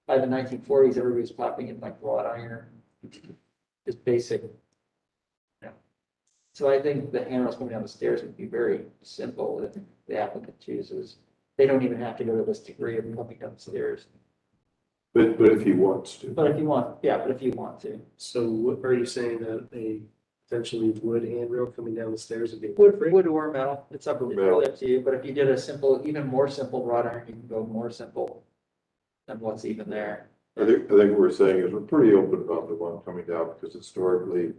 by the 1940s, everybody was popping in like wrought iron, just basic. So I think the handrails coming down the stairs would be very simple if the applicant chooses. They don't even have to go to this degree of coming down the stairs. But if he wants to. But if you want to. So what are you saying, that a potentially wood handrail coming down the stairs would be? Wood or metal, it's Metal. really up to you, but if you did a simple, even more simple wrought iron, you can go more simple than what's even there. I think what we're saying is we're pretty open about the one coming down, because historically,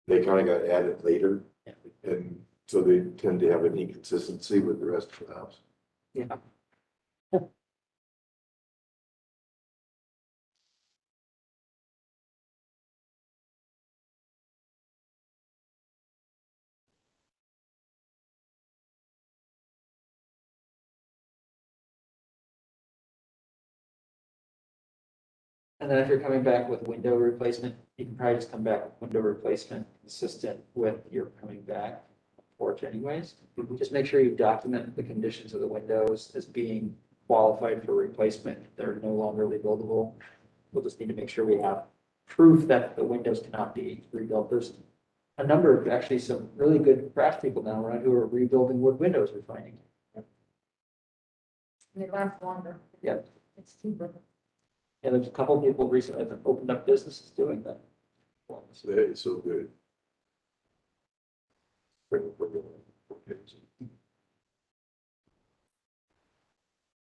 they kind of got added later, Yeah. and so they tend to have an inconsistency with the rest of the house. Yeah. And then if you're coming back with window replacement, you can probably just come back with window replacement consistent with your coming back porch anyways. Just make sure you document the conditions of the windows as being qualified for replacement. They're no longer rebuildable. We'll just need to make sure we have proof that the windows cannot be rebuilt. There's a number of actually some really good craft people now around who are rebuilding wood windows, we're finding. They last longer. Yep. It's cheaper. And there's a couple of people recently that have opened up businesses doing that. That is so good.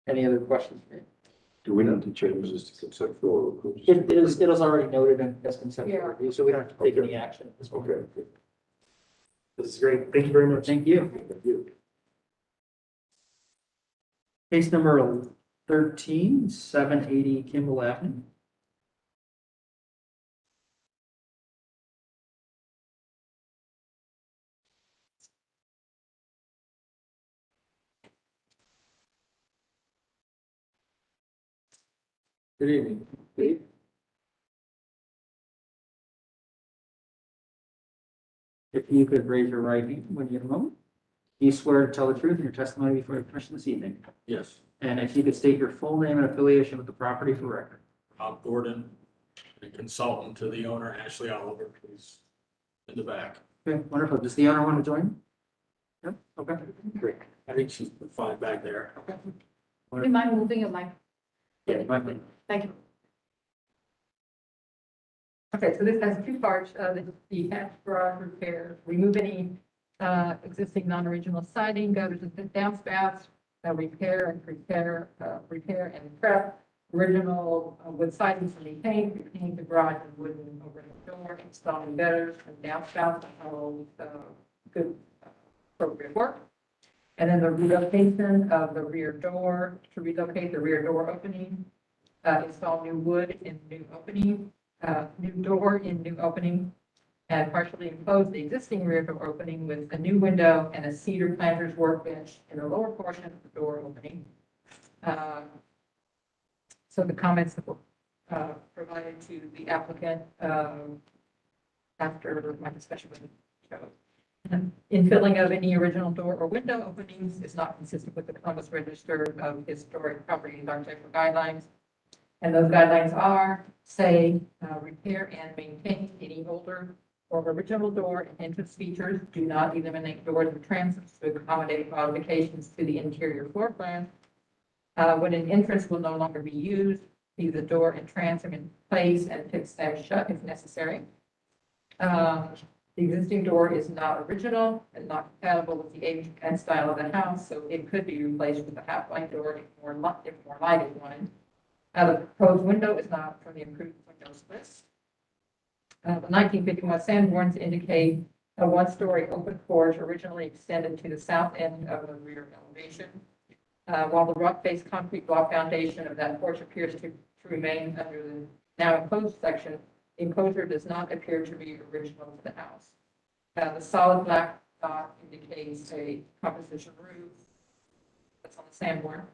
Any other questions for me? Do we need to change this to conceptual? or just- It is already noted as conceptual Yeah. review, so we don't have to take any action at this point. Okay. This is great. Thank you very much. Thank you. Thank you. Case number 13, 780 Kimball Avenue. Good evening. If you could raise your right hand when you have a moment. You swear to tell the truth in your testimony before the commission this evening. Yes, And if you could state your full name and affiliation with the property for record. Rob Gordon, a consultant to the owner, Ashley Oliver, who's in the back. Okay, wonderful. Does the owner want to join? Yep, okay, great. I think she's fine back there. Do you mind moving your mic? Yeah, my pleasure. Thank you. Okay, so this has two parts, the hatch garage repair, remove any existing non-original siding, gutters and downspouts, repair and prep, original wood siding to be painted, repaint the garage with wooden over the door, installing gutters and downspouts, all good appropriate work. And then the relocation of the rear door, to relocate the rear door opening, install new wood in new opening, new door in new opening, and partially enclose the existing rear door opening with a new window and a cedar planter's workbench in the lower portion of the door opening. So the comments that were provided to the applicant after my discussion with Joe. Infilling of any original door or window openings is not consistent with the Columbus Register of Historic Properties Architectural Guidelines. And those guidelines are, say, repair and maintain any older or original door and entrance features. Do not eliminate doors and transoms to accommodate modifications to the interior floor plan. When an entrance will no longer be used, leave the door and transom in place and fix them shut if necessary. The existing door is not original and not compatible with the age and style of the house, so it could be replaced with a half-light door if more light is wanted. The proposed window is not from the improved windows list. The 1951 Sanborns indicate a one-story open porch originally extended to the south end of the rear elevation. While the rock-based concrete block foundation of that porch appears to remain under the now enclosed section, the enclosure does not appear to be original to the house. The solid black dot indicates a composition roof that's on the Sanborn,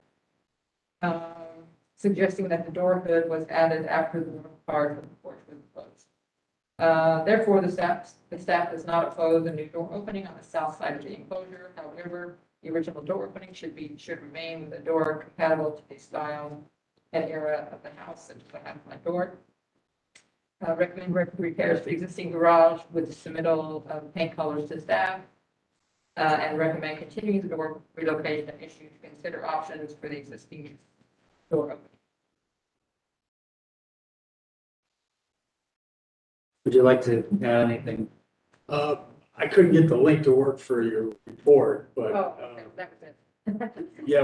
suggesting that the door hood was added after the north part of the porch was closed. Therefore, the staff does not oppose a new door opening on the south side of the enclosure. However, the original door opening should remain with a door compatible to the style and era of the house, such as a half-light door. Recommend repairs to existing garage with submittal of paint colors to staff. And recommend continuing the door relocation issue to consider options for the existing door opening. Would you like to add anything? I couldn't get the link to work for your report, but, Okay, that was it. yeah,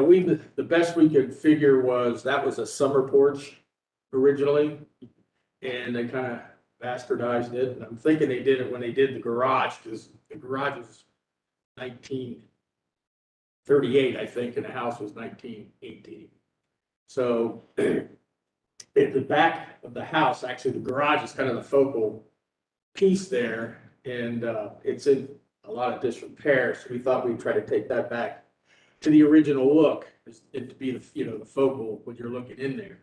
the best we could figure was that was a summer porch originally. And they kind of bastardized it. And I'm thinking they did it when they did the garage, because the garage was 1938, I think, and the house was 1918. So at the back of the house, actually, the garage is kind of the focal piece there, and it's in a lot of disrepair. So we thought we'd try to take that back to the original look, and to be the focal when you're looking in there.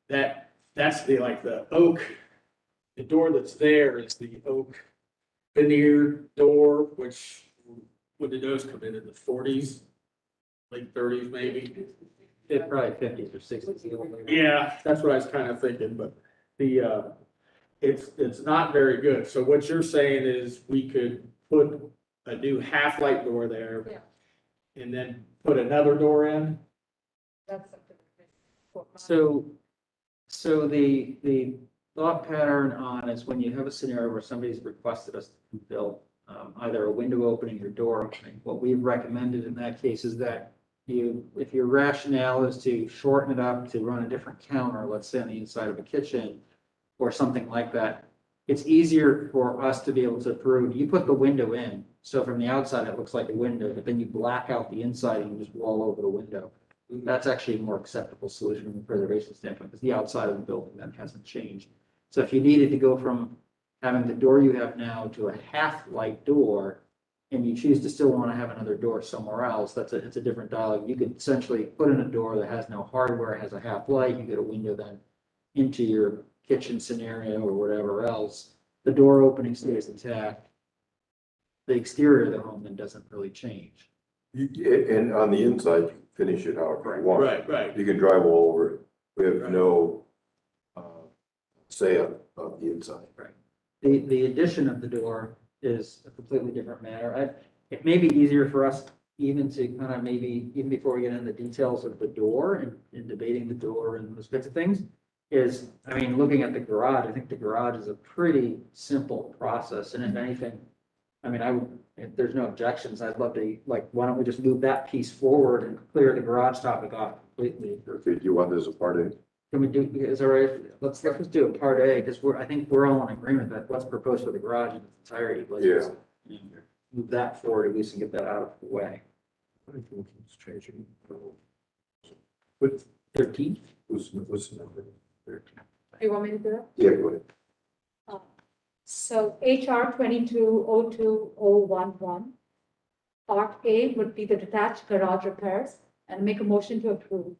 that's the oak, the door that's there is the oak veneer door, which, when did those come in the forties? Late thirties, maybe? It's probably fifties or sixties. Yeah, that's what I was kind of thinking, but it's not very good. So what you're saying is we could put a new half-light door there. Yeah. And then put another door in? That's something. So the thought pattern on is when you have a scenario where somebody's requested us to build either a window opening or door opening, what we've recommended in that case is that if your rationale is to shorten it up to run a different counter, let's say on the inside of a kitchen or something like that, it's easier for us to be able to approve. You put the window in, so from the outside, it looks like a window, but then you black out the inside and you just wall over the window. That's actually a more acceptable solution from a preservation standpoint, because the outside of the building then hasn't changed. So if you needed to go from having the door you have now to a half-light door, and you choose to still want to have another door somewhere else, it's a different dialogue. You could essentially put in a door that has no hardware, has a half-light, you get a window then into your kitchen scenario or whatever else. The door opening stays intact. The exterior of the home then doesn't really change. And on the inside, you can finish it however you want. Right. You can drywall over it. We have no say on the inside. Right. The addition of the door is a completely different matter. It may be easier for us even to kind of maybe, even before we get into the details of the door and debating the door and those kinds of things, is, I mean, looking at the garage, I think the garage is a pretty simple process. And if anything, I mean, if there's no objections, I'd love to, why don't we just move that piece forward and clear the garage topic off completely? If you want this as a part of, Can we do, is it all right? Let's just do a part A, because I think we're all in agreement that what's proposed for the garage in its entirety. Let's just move that forward, at least, and get that out of the way. I think it's changing. 13? What's the number? Do you want me to do that? Yeah, go ahead. So HR 2202-011, Part A would be the detached garage repairs, and make a motion to approve.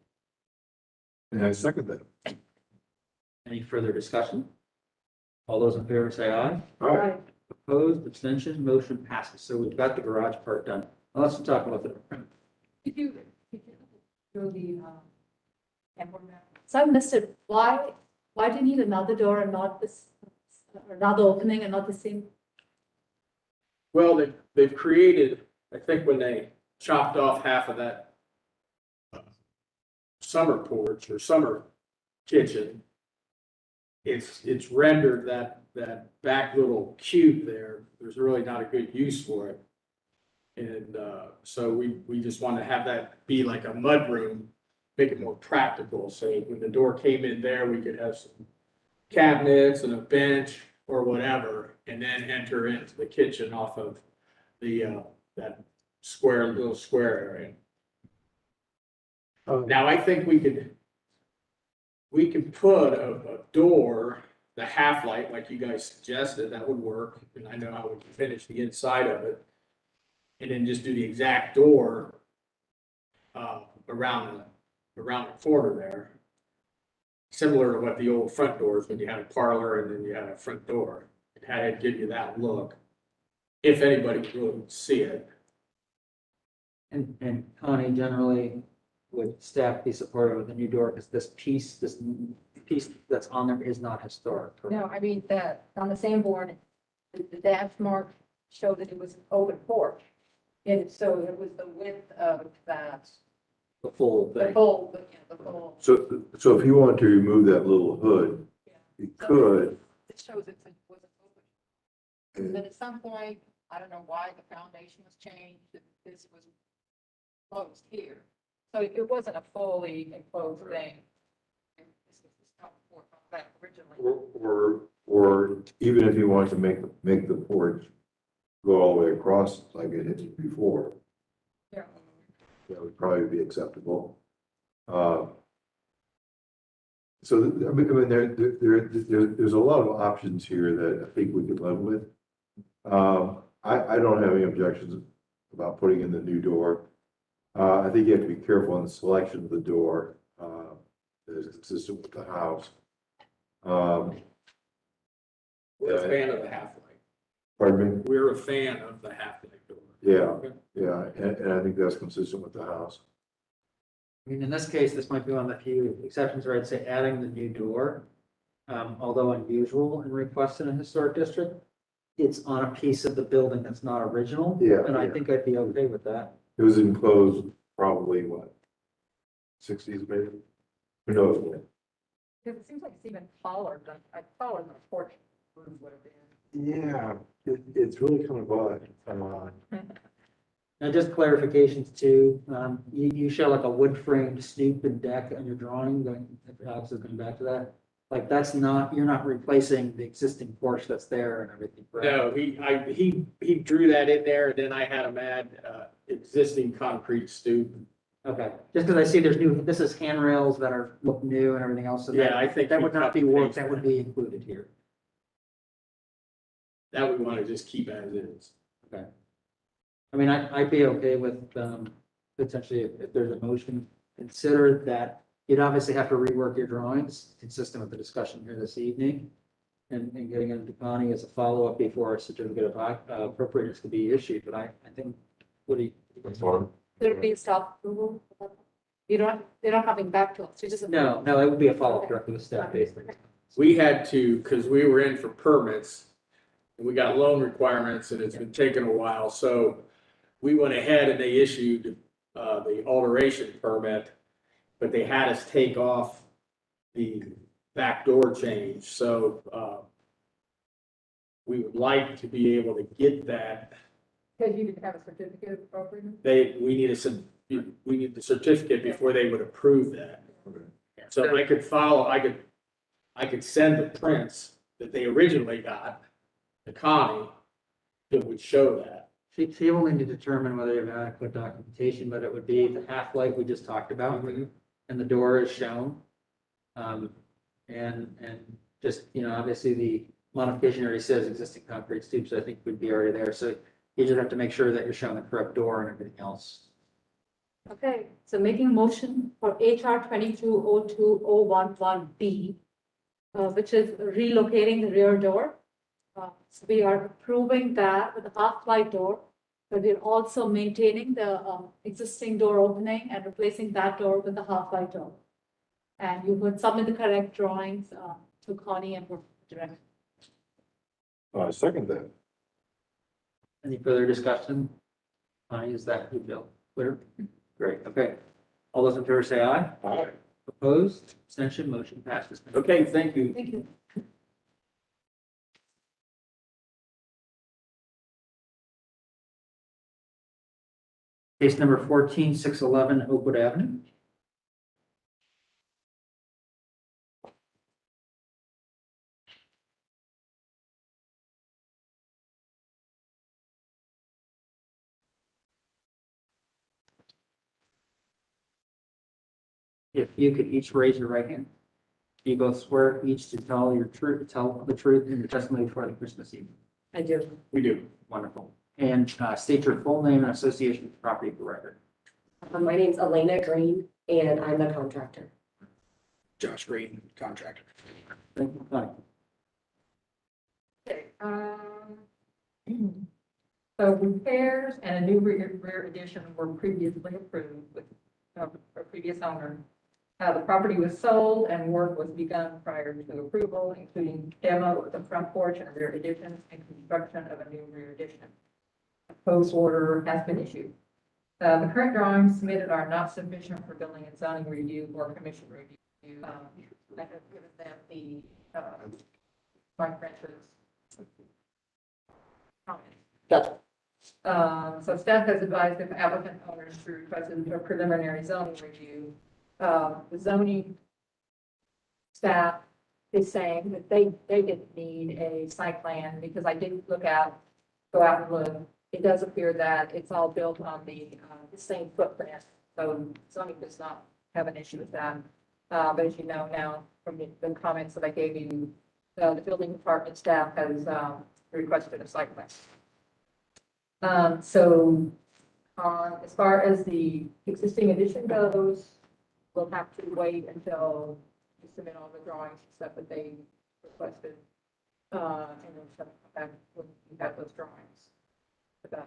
And I second that. Any further discussion? All those in favor say aye. All right. Opposed, abstention, motion passes. So we've got the garage part done. Now let's talk about the, If you go the, So I missed it. Why do you need another door and not this, another opening and not the same? Well, they've created, I think when they chopped off half of that summer porch or summer kitchen, it's rendered that back little cube there's really not a good use for it. And so we just want to have that be like a mudroom, make it more practical. So when the door came in there, we could have some cabinets and a bench or whatever, and then enter into the kitchen off of the that little square area. Now, I think we could put a door, the half-light, like you guys suggested, that would work, and I know how we can finish the inside of it. And then just do the exact door around the corner there. Similar to what the old front doors, when you had a parlor and then you had a front door. It had to give you that look, if anybody could really see it. and Connie, generally, would staff be supportive of the new door, because this piece that's on there is not historic, correct? no, I mean, that, on the same board, the dash mark showed that it was an open porch. And so it was the width of that, The full the thing. whole, the whole. So if you want to remove that little hood, you could. It shows it was open. And then at some point, I don't know why the foundation was changed, this was closed here. So it wasn't a fully enclosed thing. This was not back originally. Or even if you want to make the porch go all the way across like it did before, Yeah. that would probably be acceptable. So, I mean, there's a lot of options here that I think we could live with. I don't have any objections about putting in the new door. I think you have to be careful in the selection of the door. that is consistent with the house. We're a fan of the half-light. Pardon me? We're a fan of the half-light door. Yeah, yeah, and I think that's consistent with the house. I mean, in this case, this might be one of the few exceptions where I'd say adding the new door, although unusual and requested in a historic district, it's on a piece of the building that's not original. Yeah, And I yeah. think I'd be okay with that. It was enclosed probably, what, 60s maybe? Who knows? Because it seems like it's even taller than the porch roof would have been. Yeah, it's really kind of odd. Now, just clarifications too, you show like a wood framed stoop and deck on your drawing, going, if Alex is going back to that. Like, that's not, you're not replacing the existing porch that's there and everything. correct? No, he drew that in there, and then I had him add, existing concrete stoop. Okay, just because I see there's new, this is handrails that are, look new and everything else. So that- Yeah, I think That he would not cut be and work, pasted that would be included here. That we want to just keep as is. I mean, I'd be okay with, potentially, if there's a motion, consider that you'd obviously have to rework your drawings, consistent with the discussion here this evening. And getting into Connie as a follow-up before a certificate of appropriateness could be issued, but I think, what do you? There will be staff approval. They're not coming back to us. We just. No, it would be a follow-up directly with staff based. We had to, because we were in for permits, and we got loan requirements, and it's been taking a while, so we went ahead and they issued the alteration permit, but they had us take off the back door change, so we would like to be able to get that. Because you didn't have a certificate of appropriateness? We need the certificate before they would approve that. So I could send the prints that they originally got to Connie that would show that. She will need to determine whether you have adequate documentation, but it would be the half-light we just talked about, and the door is shown. And just, obviously the modification already says existing concrete stoops, I think would be already there, so you just have to make sure that you're showing the correct door and everything else. Okay, so making a motion for HR 2202-011B, which is relocating the rear door. So we are approving that with a half-light door, but we're also maintaining the existing door opening and replacing that door with the half-light door. And you would submit the correct drawings to Connie and her director. I second that. Any further discussion? Is that Bill? Clear? Great, okay. All those in favor say aye. Aye. Opposed, abstention, motion passes. Okay, thank you. Thank you. Case number 14611 Oakwood Avenue. If you could each raise your right hand. Do you both swear each to tell the truth in your testimony before the Christmas Eve? I do. We do. Wonderful. And state your full name and association with the property for record. My name's Elena Green and I'm the contractor. Josh Green, contractor. Thank you, Connie. Okay, so repairs and a new rear addition were previously approved with a previous owner. The property was sold and work was begun prior to approval, including demo of the front porch and rear additions and construction of a new rear addition. A post order has been issued. The current drawings submitted are not sufficient for building and zoning review or commission review. I have given them the Mike French's comments. Gotcha. So staff has advised the applicant owners to request a preliminary zoning review. The zoning staff is saying that they didn't need a site plan because I did go out and look. It does appear that it's all built on the same footprint, so zoning does not have an issue with that. But as you know now from the comments that I gave you, the building department staff has requested a site plan. As far as the existing addition goes, we'll have to wait until you submit all the drawings and stuff that they requested. And then come back when you have those drawings. But the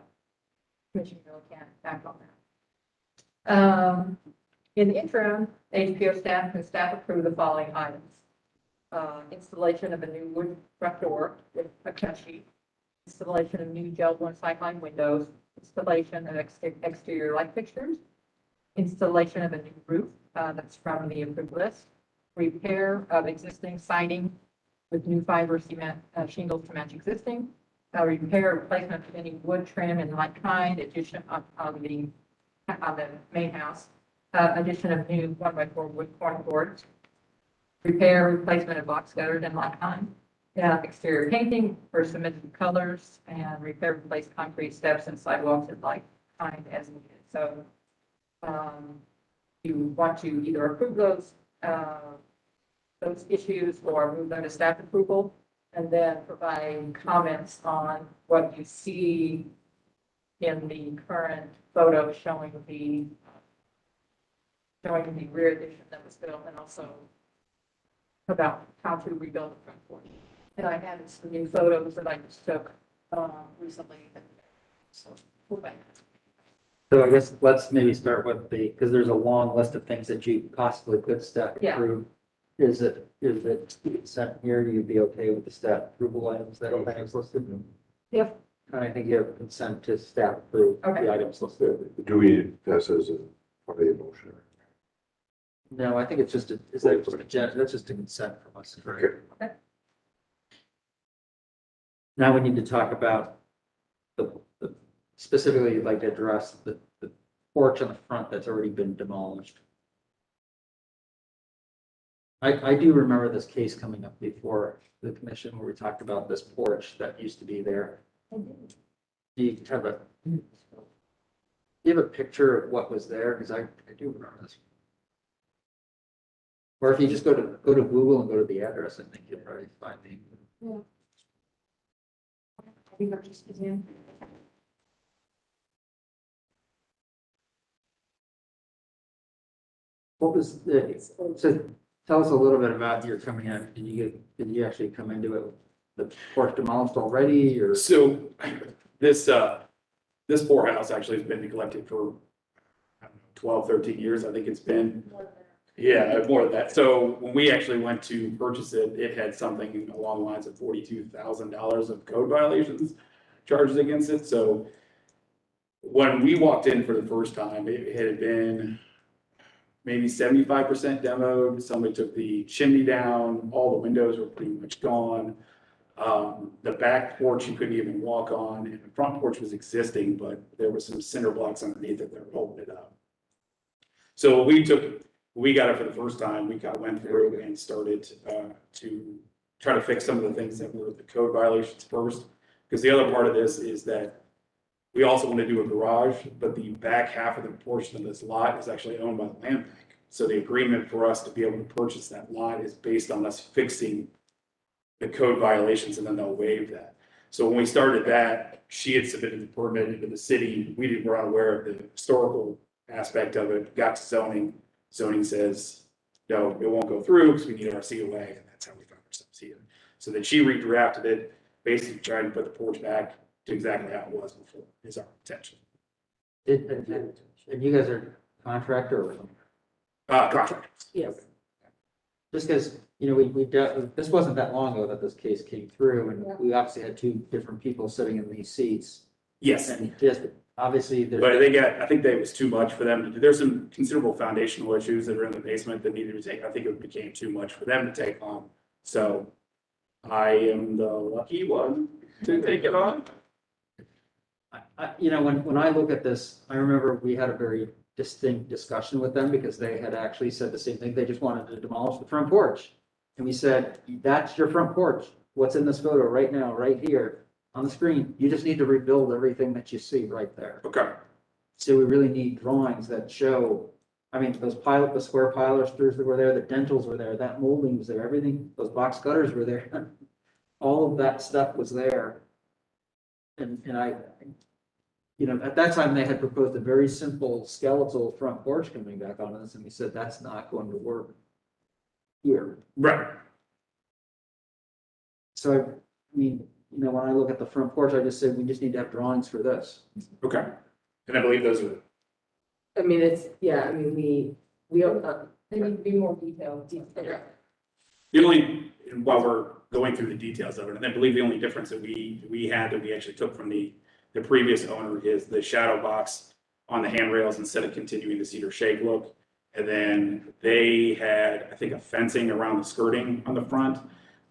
commission really can't act on that. In the interim, HPO staff and staff approve the following items. Installation of a new wood front door with a cut sheet. Installation of new gel one sightline windows. Installation of exterior light fixtures. Installation of a new roof, that's from the approved list. Repair of existing siding with new fiber cement shingles to match existing. Repair, replacement of any wood trim and like kind, addition on the main house. Addition of new 1x4 wood corner boards. Repair, replacement of box gutters and like kind. Exterior painting for submitted colors, and repair, replace concrete steps and sidewalks and like kind as needed. So you want to either approve those issues or move them to staff approval, and then provide comments on what you see in the current photo showing the rear addition that was built, and also about how to rebuild the front porch. And I added some new photos that I just took recently. So, okay. So I guess let's maybe start with because there's a long list of things that you possibly could staff Yeah. approve. Is it consent here? You'd be okay with the staff approval items that are listed? Yep. I think you have consent to staff approve Okay. the items listed. Do we, pass as a part of the motion? No, I think it's just that's just a consent from us. Okay. Now we need to talk about the specifically, you'd like to address the porch on the front that's already been demolished. I do remember this case coming up before the commission where we talked about this porch that used to be there. Do you have a picture of what was there? Because I do remember this. Or if you just go to Google and go to the address, I think you'll probably find the. What was the, so tell us a little bit about your coming in. Did you actually come into it with the porch demolished already, or? So this poorhouse actually has been neglected for, I don't know, 12, 13 years. I think it's been. Yeah, more than that. So when we actually went to purchase it, it had something along the lines of $42,000 of code violations charges against it. So when we walked in for the first time, it had been maybe 75% demoed. Somebody took the chimney down. All the windows were pretty much gone. The back porch you couldn't even walk on, and the front porch was existing, but there were some cinder blocks underneath it that were holding it up. So we got it for the first time. We went through and started to try to fix some of the things that were the code violations first. Because the other part of this is that we also want to do a garage, but the back half of the portion of this lot is actually owned by the land bank. So the agreement for us to be able to purchase that lot is based on us fixing the code violations, and then they'll waive that. So when we started that, she had submitted the permit into the city. We were unaware of the historical aspect of it, got to zoning. Zoning says, no, it won't go through because we need our COA, and that's how we found ourselves here. So then she redrafted it, basically trying to put the porch back to exactly how it was before, is our intention. And you guys are contractor or? Contractors. Yes. Just because, this wasn't that long ago that this case came through, and we obviously had two different people sitting in these seats. Yes. And just, obviously, But there's, I think that was too much for them to do. There's some considerable foundational issues that are in the basement that needed to take, I think it became too much for them to take on. So I am the lucky one to take it on. when I look at this, I remember we had a very distinct discussion with them because they had actually said the same thing. They just wanted to demolish the front porch. And we said, that's your front porch. What's in this photo right now, right here on the screen? You just need to rebuild everything that you see right there. Okay. So we really need drawings that show, the square pilasters that were there, the dentals were there, that molding was there, everything, those box gutters were there. All of that stuff was there. And you know, at that time, they had proposed a very simple skeletal front porch coming back on this, and we said, that's not going to work here. Right. So, I mean, you know, when I look at the front porch, I just said, we just need to have drawings for this. Okay. And I believe those are, I mean, it's, yeah, I mean, we, They need to be more detailed. the only, while we're going through the details of it, and I believe the only difference that we had that we actually took from the previous owner is the shadow box on the handrails instead of continuing the cedar shake look. And then they had, I think, a fencing around the skirting on the front.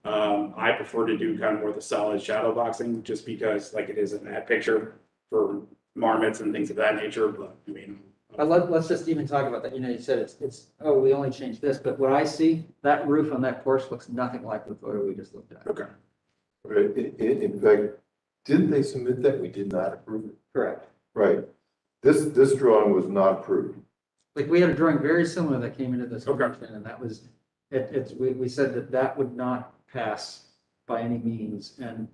I prefer to do kind of more the solid shadow boxing, just because like it is in that picture for marmots and things of that nature, but I mean. But let's just even talk about that. You know, you said it's, oh, we only changed this, but what I see, that roof on that porch looks nothing like the photo we just looked at. Okay. Right, in fact, didn't they submit that? We did not approve it. Correct. Right. This drawing was not approved. Like, we had a drawing very similar that came into this Okay. commission, and that was, we said that would not pass by any means, and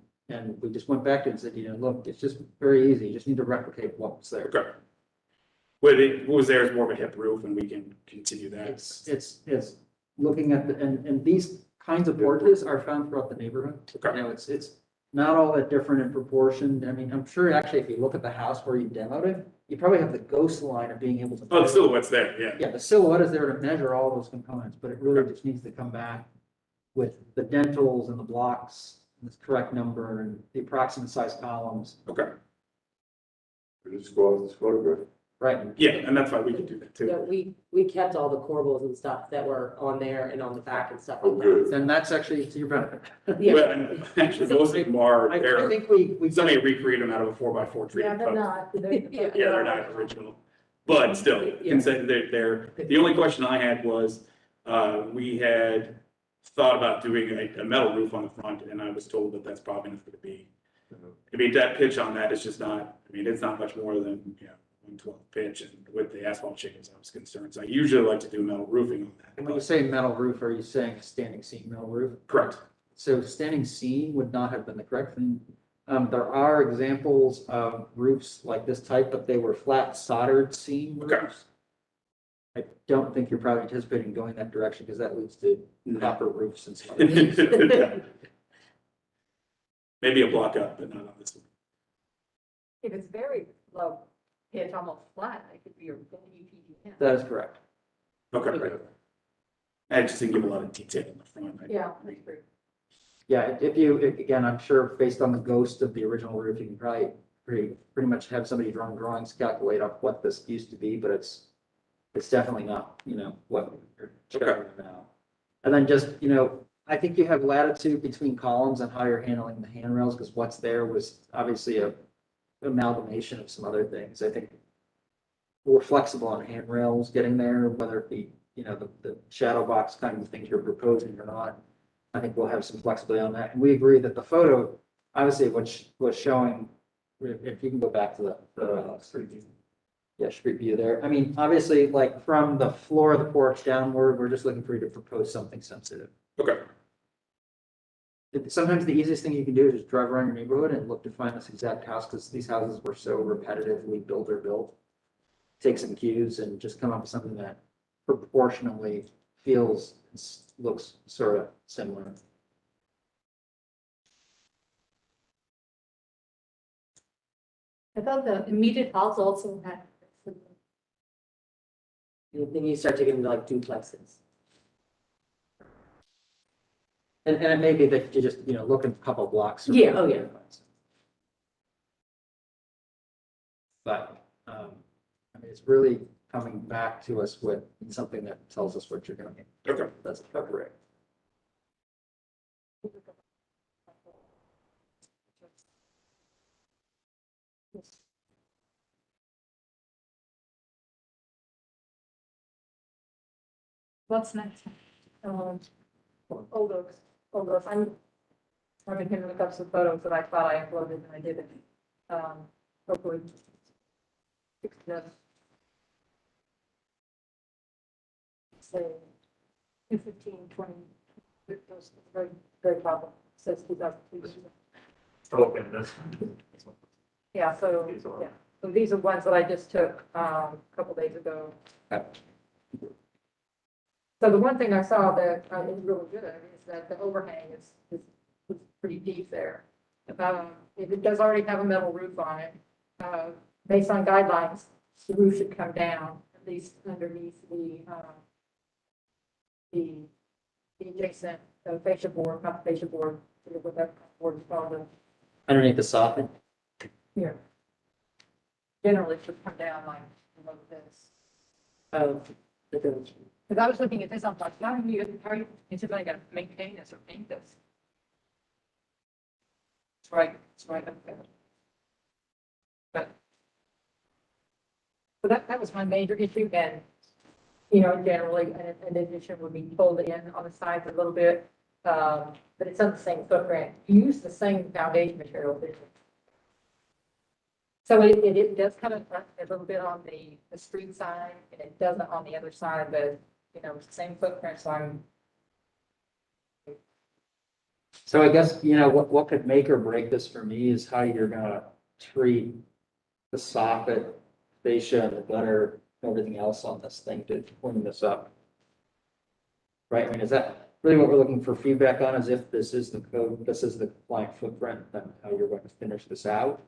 we just went back to it and said, you know, look, it's just very easy, you just need to replicate what was there. Okay. What was there is more of a hip roof, and we can continue that. It's looking at, and these kinds of porches are found throughout the neighborhood. Okay. You know, it's not all that different in proportion. I mean, I'm sure actually if you look at the house where you demoed it, you probably have the ghost line of being able to. Oh, the silhouette's there, yeah. Yeah, the silhouette is there to measure all those components, but it really just needs to come back with the dentals and the blocks, and the correct number and the approximate size columns. Okay. We just go off this photograph. Right. Yeah, and that's fine, we can do that yeah, too. we kept all the corbels and stuff that were on there and on the back and stuff Oh, like good. And that's actually to your benefit. that. Yeah, Well, and actually, most of them are, I they're, think we. somebody recreated them out of a 4x4 treated Yeah, they're post. not. Yeah. Yeah, they're not original, but still, Yeah. consider they're, the only question I had was, we had thought about doing a metal roof on the front, and I was told that that's probably not gonna be. I mean, that pitch on that is just not, I mean, it's not much more than, 112 pitch, and with the asphalt shingles, I was concerned, so I usually like to do metal roofing on that. And when you say metal roof, are you saying standing seam metal roof? Correct. So standing seam would not have been the correct thing. There are examples of roofs like this type, but they were flat soldered seam Okay. roofs. I don't think you're probably anticipating going that direction because that leads to copper roofs and stuff. Maybe a block up, but not on this one. If it's very low pitch, almost flat, it could be a UPVM. That is correct. Okay, great. I just didn't give a lot of detail in the front. Yeah, that's great. Yeah, again, I'm sure based on the ghost of the original roof, you can probably pretty much have somebody drawing drawings calculate off what this used to be, but it's definitely not, what we're showing now. And then just, I think you have latitude between columns and how you're handling the handrails, because what's there was obviously a amalgamation of some other things. I think we're flexible on handrails getting there, whether it be, the shadow box kind of things you're proposing or not. I think we'll have some flexibility on that. And we agree that the photo, obviously, which was showing, if you can go back to the street view. Yeah, street view there. I mean, obviously, like from the floor of the porch downward, we're just looking for you to propose something sensitive. Okay. Sometimes the easiest thing you can do is just drive around your neighborhood and look to find this exact house, because these houses were so repetitively built or built. Take some cues and just come up with something that proportionally looks sort of similar. I thought the immediate house also had. And then you start to get into like duplexes. And it may be that you just, look at a couple blocks. Yeah, oh, yeah. But, I mean, it's really coming back to us with something that tells us what you're gonna get. Okay. That's correct. What's next? Old Oaks. I've been here to look up some photos that I thought I uploaded and I didn't. Hopefully. Fix this. Say, 215-20. Those very, very top. Says 2002. Open this. Yeah, so, yeah, So these are ones that I just took, a couple days ago. So the one thing I saw that is really good is that the overhang is pretty deep there. If it does already have a metal roof on it, based on guidelines, the roof should come down at least underneath the adjacent fascia board, not fascia board, what that board is called, Underneath the soffit? here. Generally, it should come down like this. Because I was looking at this, I'm like, how are you considering going to maintain this or paint this? It's right up there. But that was my major issue, and, generally, an addition would be pulled in on the sides a little bit, but it's on the same footprint. You use the same foundation material. So it does kind of a little bit on the street side, and it doesn't on the other side, but, it's the same footprint, So I guess, what could make or break this for me is how you're gonna treat the soffit, fascia, and the gutter, everything else on this thing to clean this up. Right, I mean, is that really what we're looking for feedback on, is if this is the code, this is the compliant footprint, then how you're going to finish this out?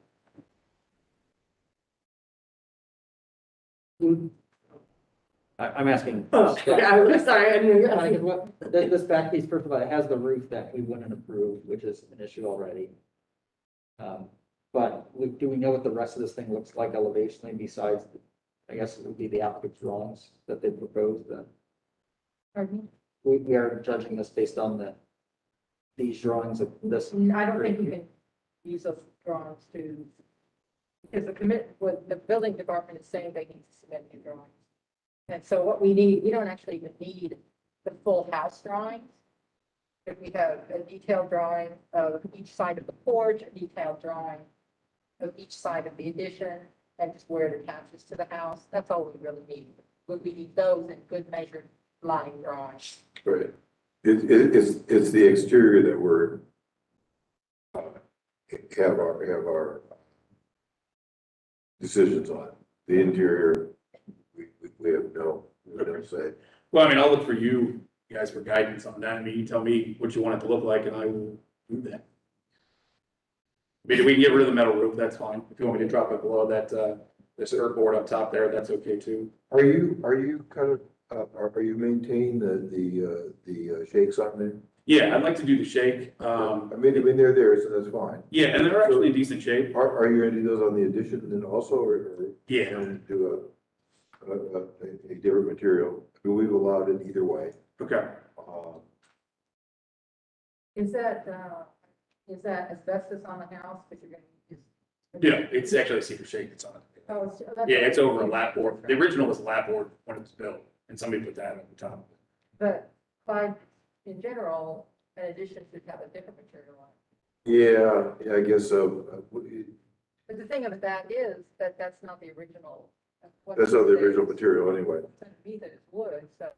I'm asking. Oh, okay, I'm sorry, I didn't. Like, this back piece, first of all, it has the roof that we wouldn't approve, which is an issue already. But do we know what the rest of this thing looks like elevationally besides, I guess it would be the applicant's drawings that they proposed then? Pardon We are judging this based on these drawings of this. me? I don't think you can use those drawings to, because what the building department is saying they need to submit new drawings. And so what we need, we don't actually even need the full house drawings. If we have a detailed drawing of each side of the porch, a detailed drawing of each side of the addition, and just where it attaches to the house, that's all we really need. We need those in good measured line drawings. Right. It's the exterior that we're have our decisions on. The interior, we have no say. Well, I mean, I'll look for you guys for guidance on that. I mean, you tell me what you want it to look like and I will do that. I mean, we can get rid of the metal roof, that's fine. If you want me to drop it below that, this earth board up top there, that's okay too. Are you kind of, are you maintaining the shakes on there? Yeah, I'd like to do the shake. I mean, they're there, so that's fine. Yeah, and they're actually in decent shape. Are you gonna do those on the addition then also, or? Yeah. Do a different material? I mean, we've allowed it either way. Okay. Is that asbestos on the house? Because you're gonna Yeah, it's actually a cedar shake that's on it. Oh, Yeah, it's over a lap board. The original was a lap board when it was built, and somebody put that on the top. But in general, an addition should have a different material on it. Yeah, I guess so. But the thing of that is that that's not the original. That's not the original material anyway. Underneath it is wood, so.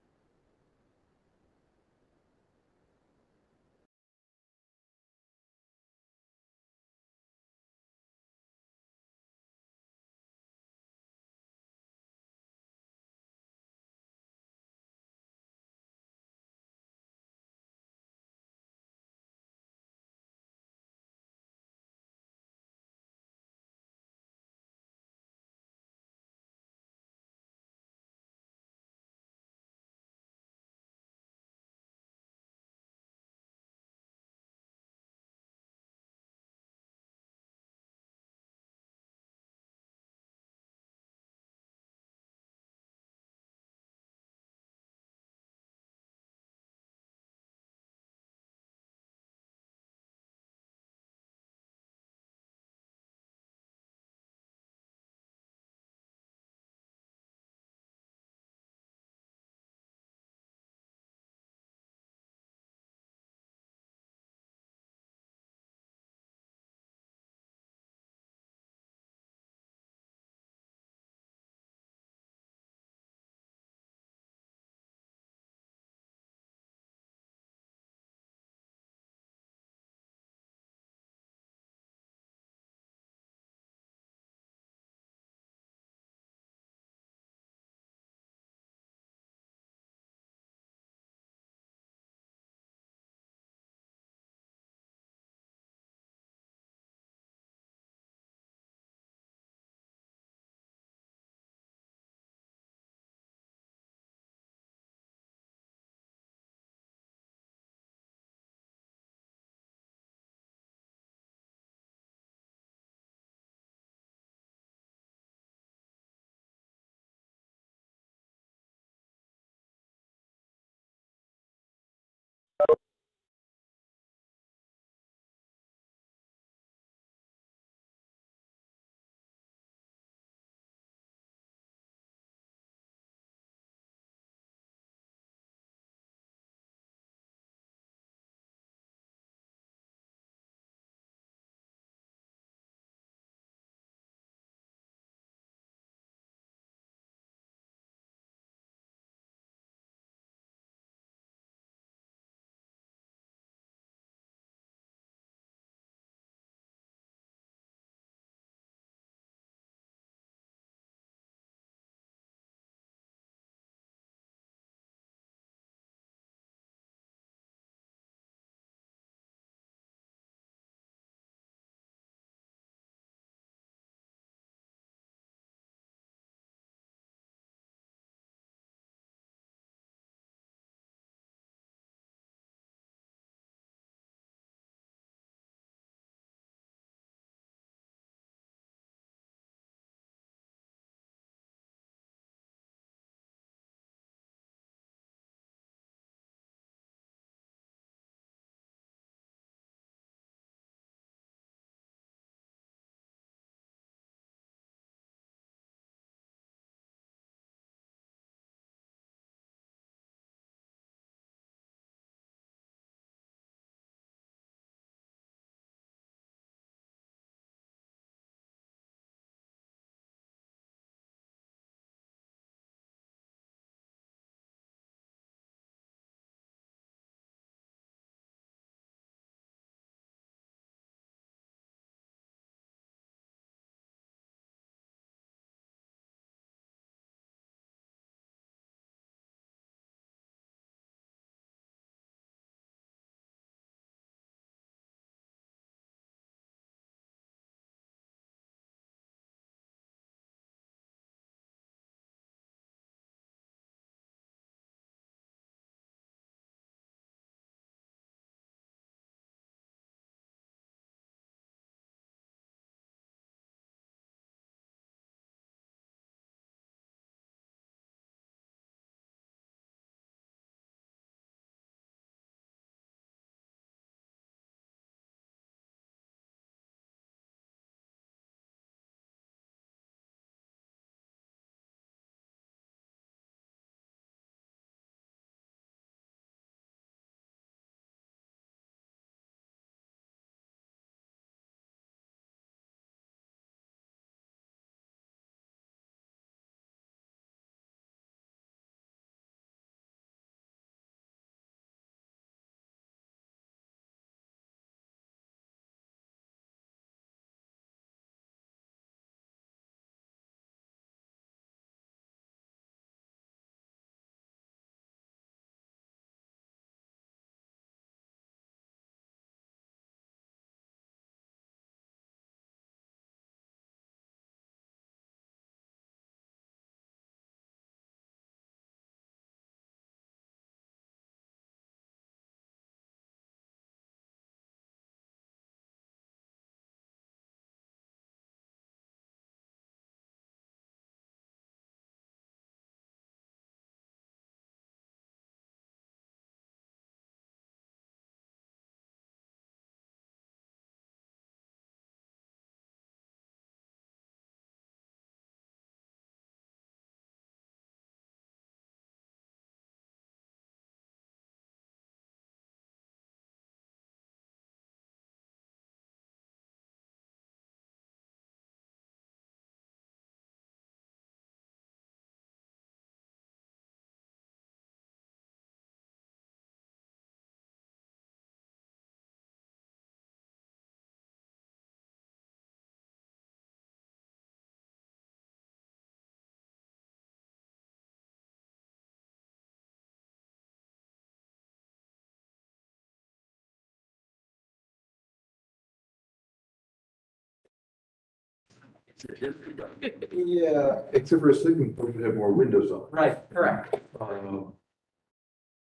Yeah, except for a sleeping porch would have more windows on Right, correct. it.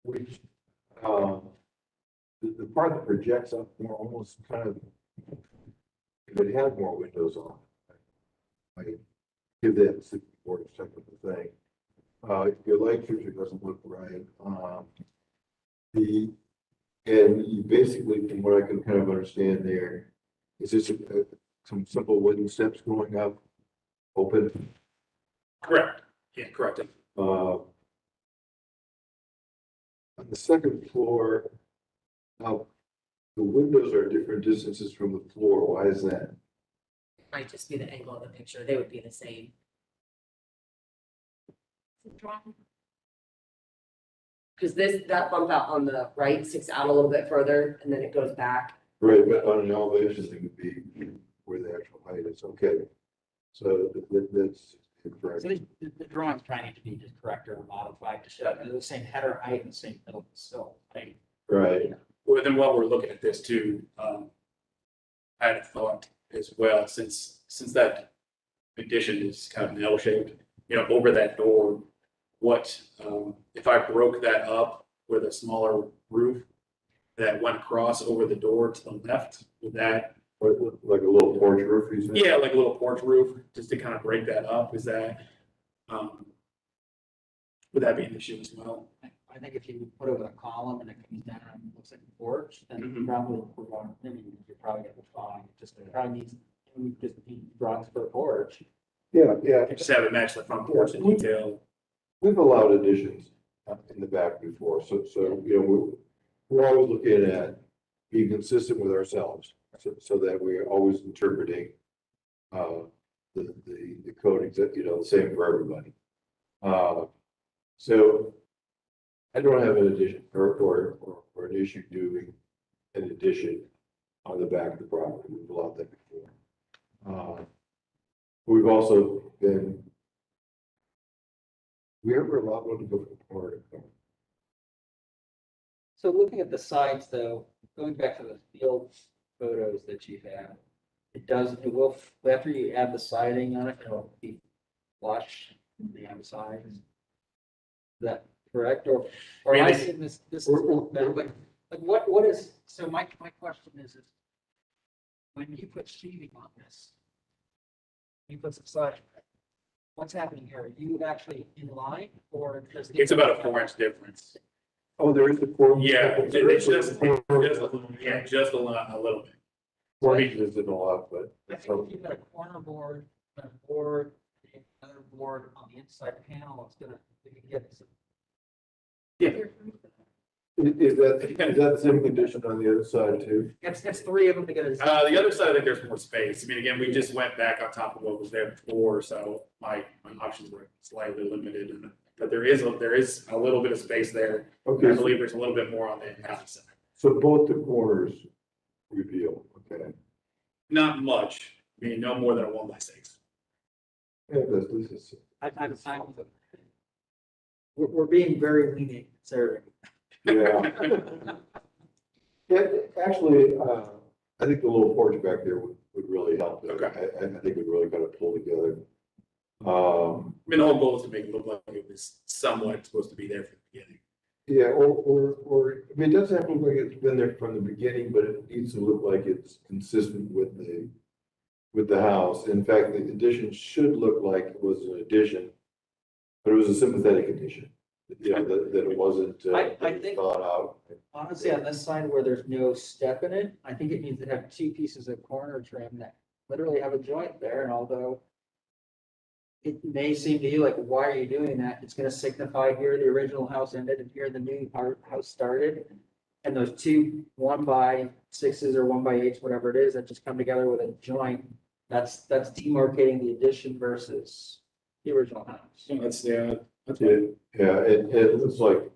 Which, the part that projects up more almost kind of, if it had more windows on it, I give that sleeping porch type of a thing. Your light fixture doesn't look right. And you basically, from what I can kind of understand there, is this some simple wooden steps going up, open? Correct. Yeah, correct. On the second floor, now, the windows are different distances from the floor. Why is that? Might just be the angle of the picture. They would be the same. Because that bump out on the right sticks out a little bit further and then it goes back. Right, but on an elevation, it would be where the actual height is. Okay. So that's correct. So the drawings probably need to be just corrected or modified to show the same header height and the same middle sill height. Right. Well, then while we're looking at this too, I had a thought as well, since that addition is kind of an L shaped, over that door, what, if I broke that up with a smaller roof that went across over the door to the left, would that? Like a little porch roof, you said? Yeah, like a little porch roof, just to kind of break that up, is that, would that be an issue as well? I think if you put it with a column and it comes down and looks like a porch, then you probably, you're probably gonna be fine. Just probably needs, we just need drawings for a porch. Yeah. Just have it match the front porch in detail. We've allowed additions in the back before, so, we're always looking at being consistent with ourselves, so that we're always interpreting the code, the same for everybody. So I don't have an addition or an issue doing an addition on the back of the property. We've allowed that before. We've also been, we ever allowed one to go forward? So looking at the sides though, going back to the field photos that you have, it will, after you add the siding on it, it'll be flush on the outside. Is that correct? Or am I seeing this is better, but like what is, so my question is when you put sheathing on this, you put some siding, what's happening here? Are you actually in line or just? It's about a 4-inch difference. Oh, there is a four. Yeah, it's just a little bit. Four inches isn't a lot, but. I think if you've got a corner board, a board, another board on the inside panel, it's gonna, you can get some. Is that the same condition on the other side too? It's three of them together. The other side, I think there's more space. I mean, again, we just went back on top of what was there before, so my options were slightly limited. But there is a little bit of space there. Okay. I believe there's a little bit more on the outside. So both the corners reveal, okay? Not much. I mean, no more than a 1x6. Yeah, this is. We're being very lenient, sir. Yeah. Yeah, actually, I think the little porch back there would really help. Okay. I think it would really kind of pull together. I mean, the whole goal is to make it look like it was somewhat supposed to be there from the beginning. Yeah, or, I mean, it doesn't have to look like it's been there from the beginning, but it needs to look like it's consistent with the house. In fact, the addition should look like it was an addition, but it was a sympathetic addition. Yeah, that it wasn't I think- thought out. Honestly, on this side where there's no step in it, I think it needs to have two pieces of corner trim that literally have a joint there, and although it may seem to you like, why are you doing that? It's gonna signify here the original house ended and here the new house started. And those two 1x6s or 1x8s, whatever it is, that just come together with a joint, that's demarcating the addition versus the original house. That's Yeah, it looks like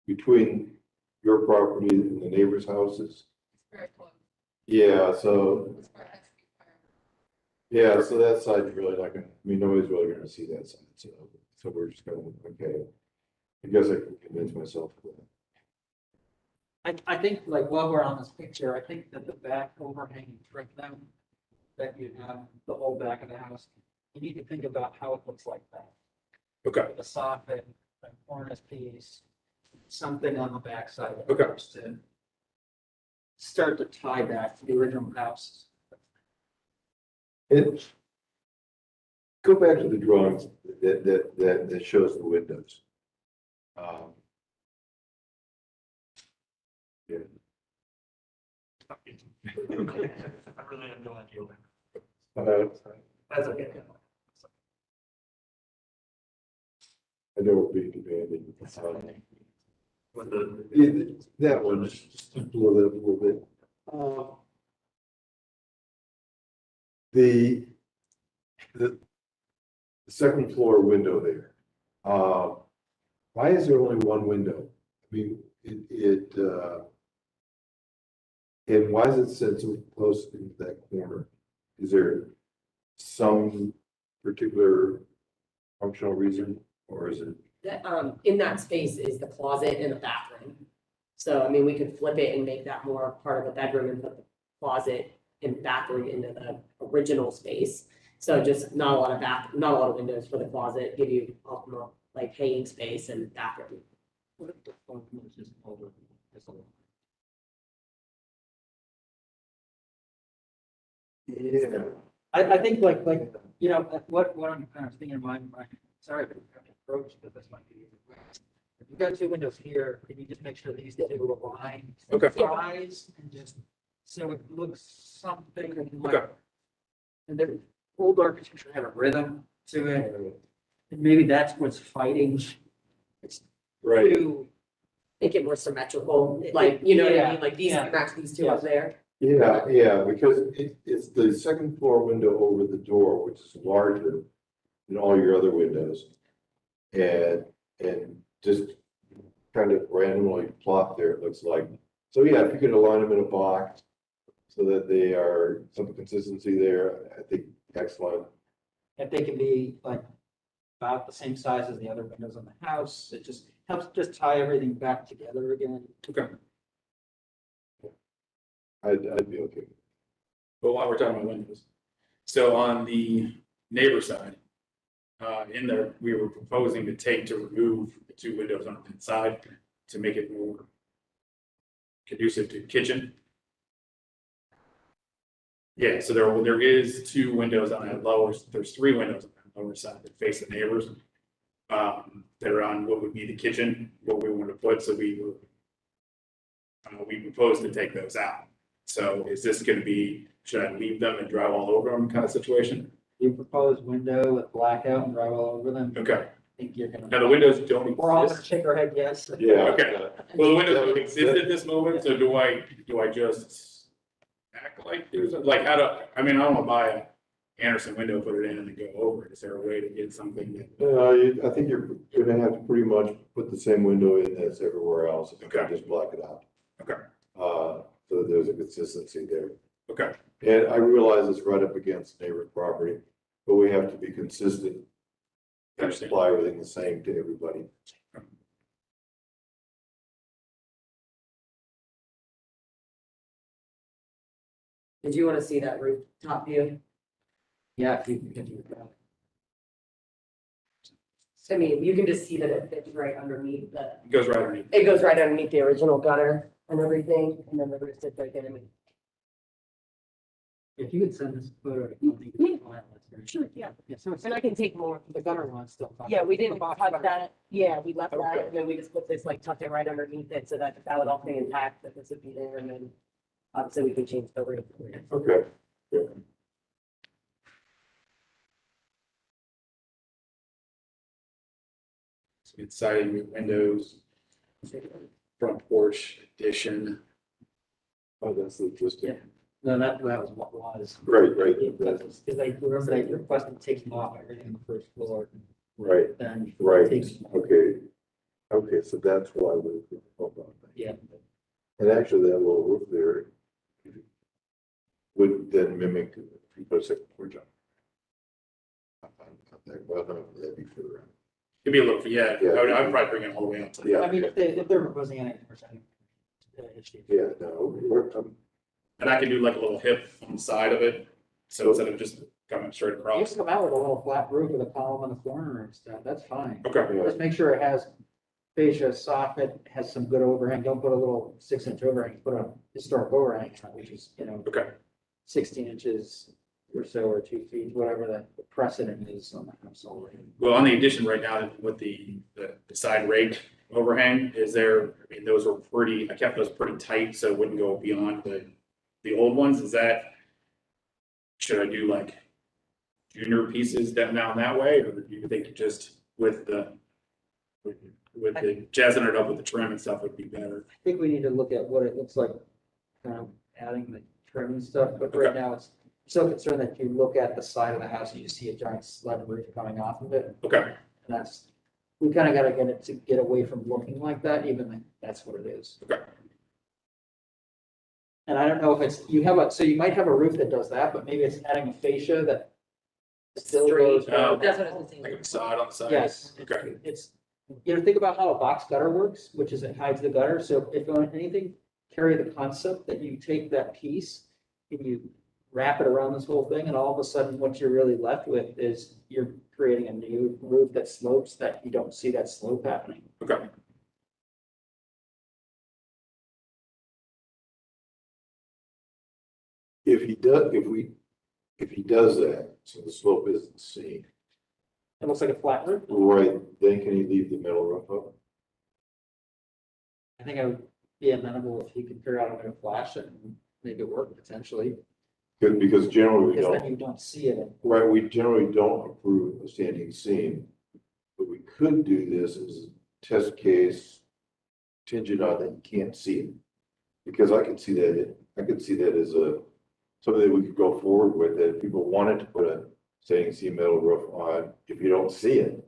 between your property and the neighbor's houses. Very close. Yeah, so, yeah, so that side's really not gonna, I mean, nobody's really gonna see that side, so we're just gonna, okay. I guess I can convince myself of that. I think like while we're on this picture, I think that the back overhanging trim down that you have the whole back of the house, you need to think about how it looks like that. Okay, The soffit, the cornice piece, something on the backside of Okay. the house to start to tie back to the original house. It, go back to the drawings that shows the windows. Yeah. I really have no idea. That's okay. I know we're being demanding. With the, Yeah, that one, just to blow that up a little bit. The second floor window there. Why is there only one window? I mean, and why is it set so close into that corner? Is there some particular functional reason, or is it? That, in that space is the closet and the bathroom. So, I mean, we could flip it and make that more part of a bedroom and put the closet and bathroom into the original space. So just not a lot of windows for the closet, give you optimal, like hanging space and bathroom. Yeah. I think you know, what I'm kind of thinking in my mind, sorry, but approach, but this might be. If you've got two windows here, can you just make sure these two align? Okay. Size and just, so it looks something like. Okay. And the old architecture had a rhythm to it, and maybe that's what's fighting. Right. To- Make it more symmetrical, like, you know what I Yeah, mean, like these yeah. match these two up there. Yeah, because it's the second floor window over the door, which is larger than all your other windows. And just kind of randomly plot there, it looks like. So yeah, if you could align them in a box so that they are some consistency there, I think excellent. If they can be like about the same size as the other windows on the house, it just helps just tie everything back together again. okay. I'd be okay. But while we're talking about windows, so on the neighbor side, in there, we were proposing to remove the two windows on the inside to make it more conducive to kitchen. Yeah, so there is two windows on that there's three windows on that lower side that face the neighbors. That are on what would be the kitchen, what we want to put, so we proposed to take those out. So is this gonna be, should I leave them and drive all over them kind of situation? You propose window with blackout and drive all over them. Okay, I think you're gonna. now the windows don't We're all gonna exist. shake our head yes. Yeah. Okay. Well, the windows don't exist at this moment, so do I just act like there's, like, I mean, I don't wanna buy a Anderson window, put it in and then go over it. Is there a way to get something that? I think you're gonna have to pretty much put the same window in as everywhere else. If you Okay. just block it out. Okay. So there's a consistency there. Okay, And I realize it's right up against neighbor property, but we have to be consistent. And Understand. supply everything the same to everybody. Did you wanna see that rooftop view? Yeah, if you can do that. I mean, you can just see that it fits right underneath it goes right underneath. it goes right underneath the original gutter and everything, and then the roof sits right there. I mean, If you could send this photo. I think it's fine. That's very- Sure, yeah. Yeah, so it's, And I can take more. the gutter one's still. fine. Yeah, we didn't The box touch gutter. that. Yeah, we left that, Okay. and then we just put this, like, tucked it right underneath it, so that would all stay intact, that this would be there, and then obviously we can change the roof. Okay. Yeah. So it's siding with windows, front porch addition. Oh, that's interesting. Yeah. No, that was what was. Right. Because they remember they requested taking off everything on the first floor, Right, then. right. taking- Okay, so that's why we. Yeah. And actually, that little roof there would then mimic, if you put a second porch on. Well, no, that'd be further out. It'd be a little, yeah, I'd probably bring it all the way up to. Yeah. I mean, if they're proposing anything, we're saying. Yeah, no, we're, And I can do like a little hip on the side of it So instead of just coming straight You across. can come out with a little flat roof with a column on the corner and stuff, that's fine. Okay, Just make sure it has fascia soffit, has some good overhang, don't put a little 6-inch overhang, put a historic overhang, on it, which is, 16 inches or so, or 2 feet, whatever the precedent is on the house already. well, on the addition right now with the side rake overhang, I mean, those are pretty, I kept those pretty tight, so it wouldn't go beyond the old ones. Should I do like junior pieces down that way, or do you think just with the jazzing it up with the trim and stuff would be better? I think we need to look at what it looks like, kind of adding the trim and stuff, but right now it's so concerned that you look at the side of the house and you see a giant sled roof coming off of it. Okay, And we kind of got to get it to get away from looking like that, even though that's what it is. okay. And I don't know if so you might have a roof that does that, but maybe it's adding a fascia that still goes. Straight. Oh. That's what I was Like saying. a facade on the side? Yes. Okay, It's, think about how a box gutter works, which is it hides the gutter. So if on anything, carry the concept that you take that piece and you wrap it around this whole thing, and all of a sudden what you're really left with is you're creating a new roof that slopes that you don't see that slope happening. okay. If he does that, so the slope isn't seen, It looks like a flat roof. right, then can he leave the metal roof up? I think I would be amenable if you could figure out a way to flash it and make it work potentially, Because generally we because then don't, you don't see it. right, we generally don't approve a standing seam. But we could do this as a test case contingent on that you can't see it. Because I could see that as something that we could go forward with, that if people wanted to put a standing seam metal roof on, if you don't see it.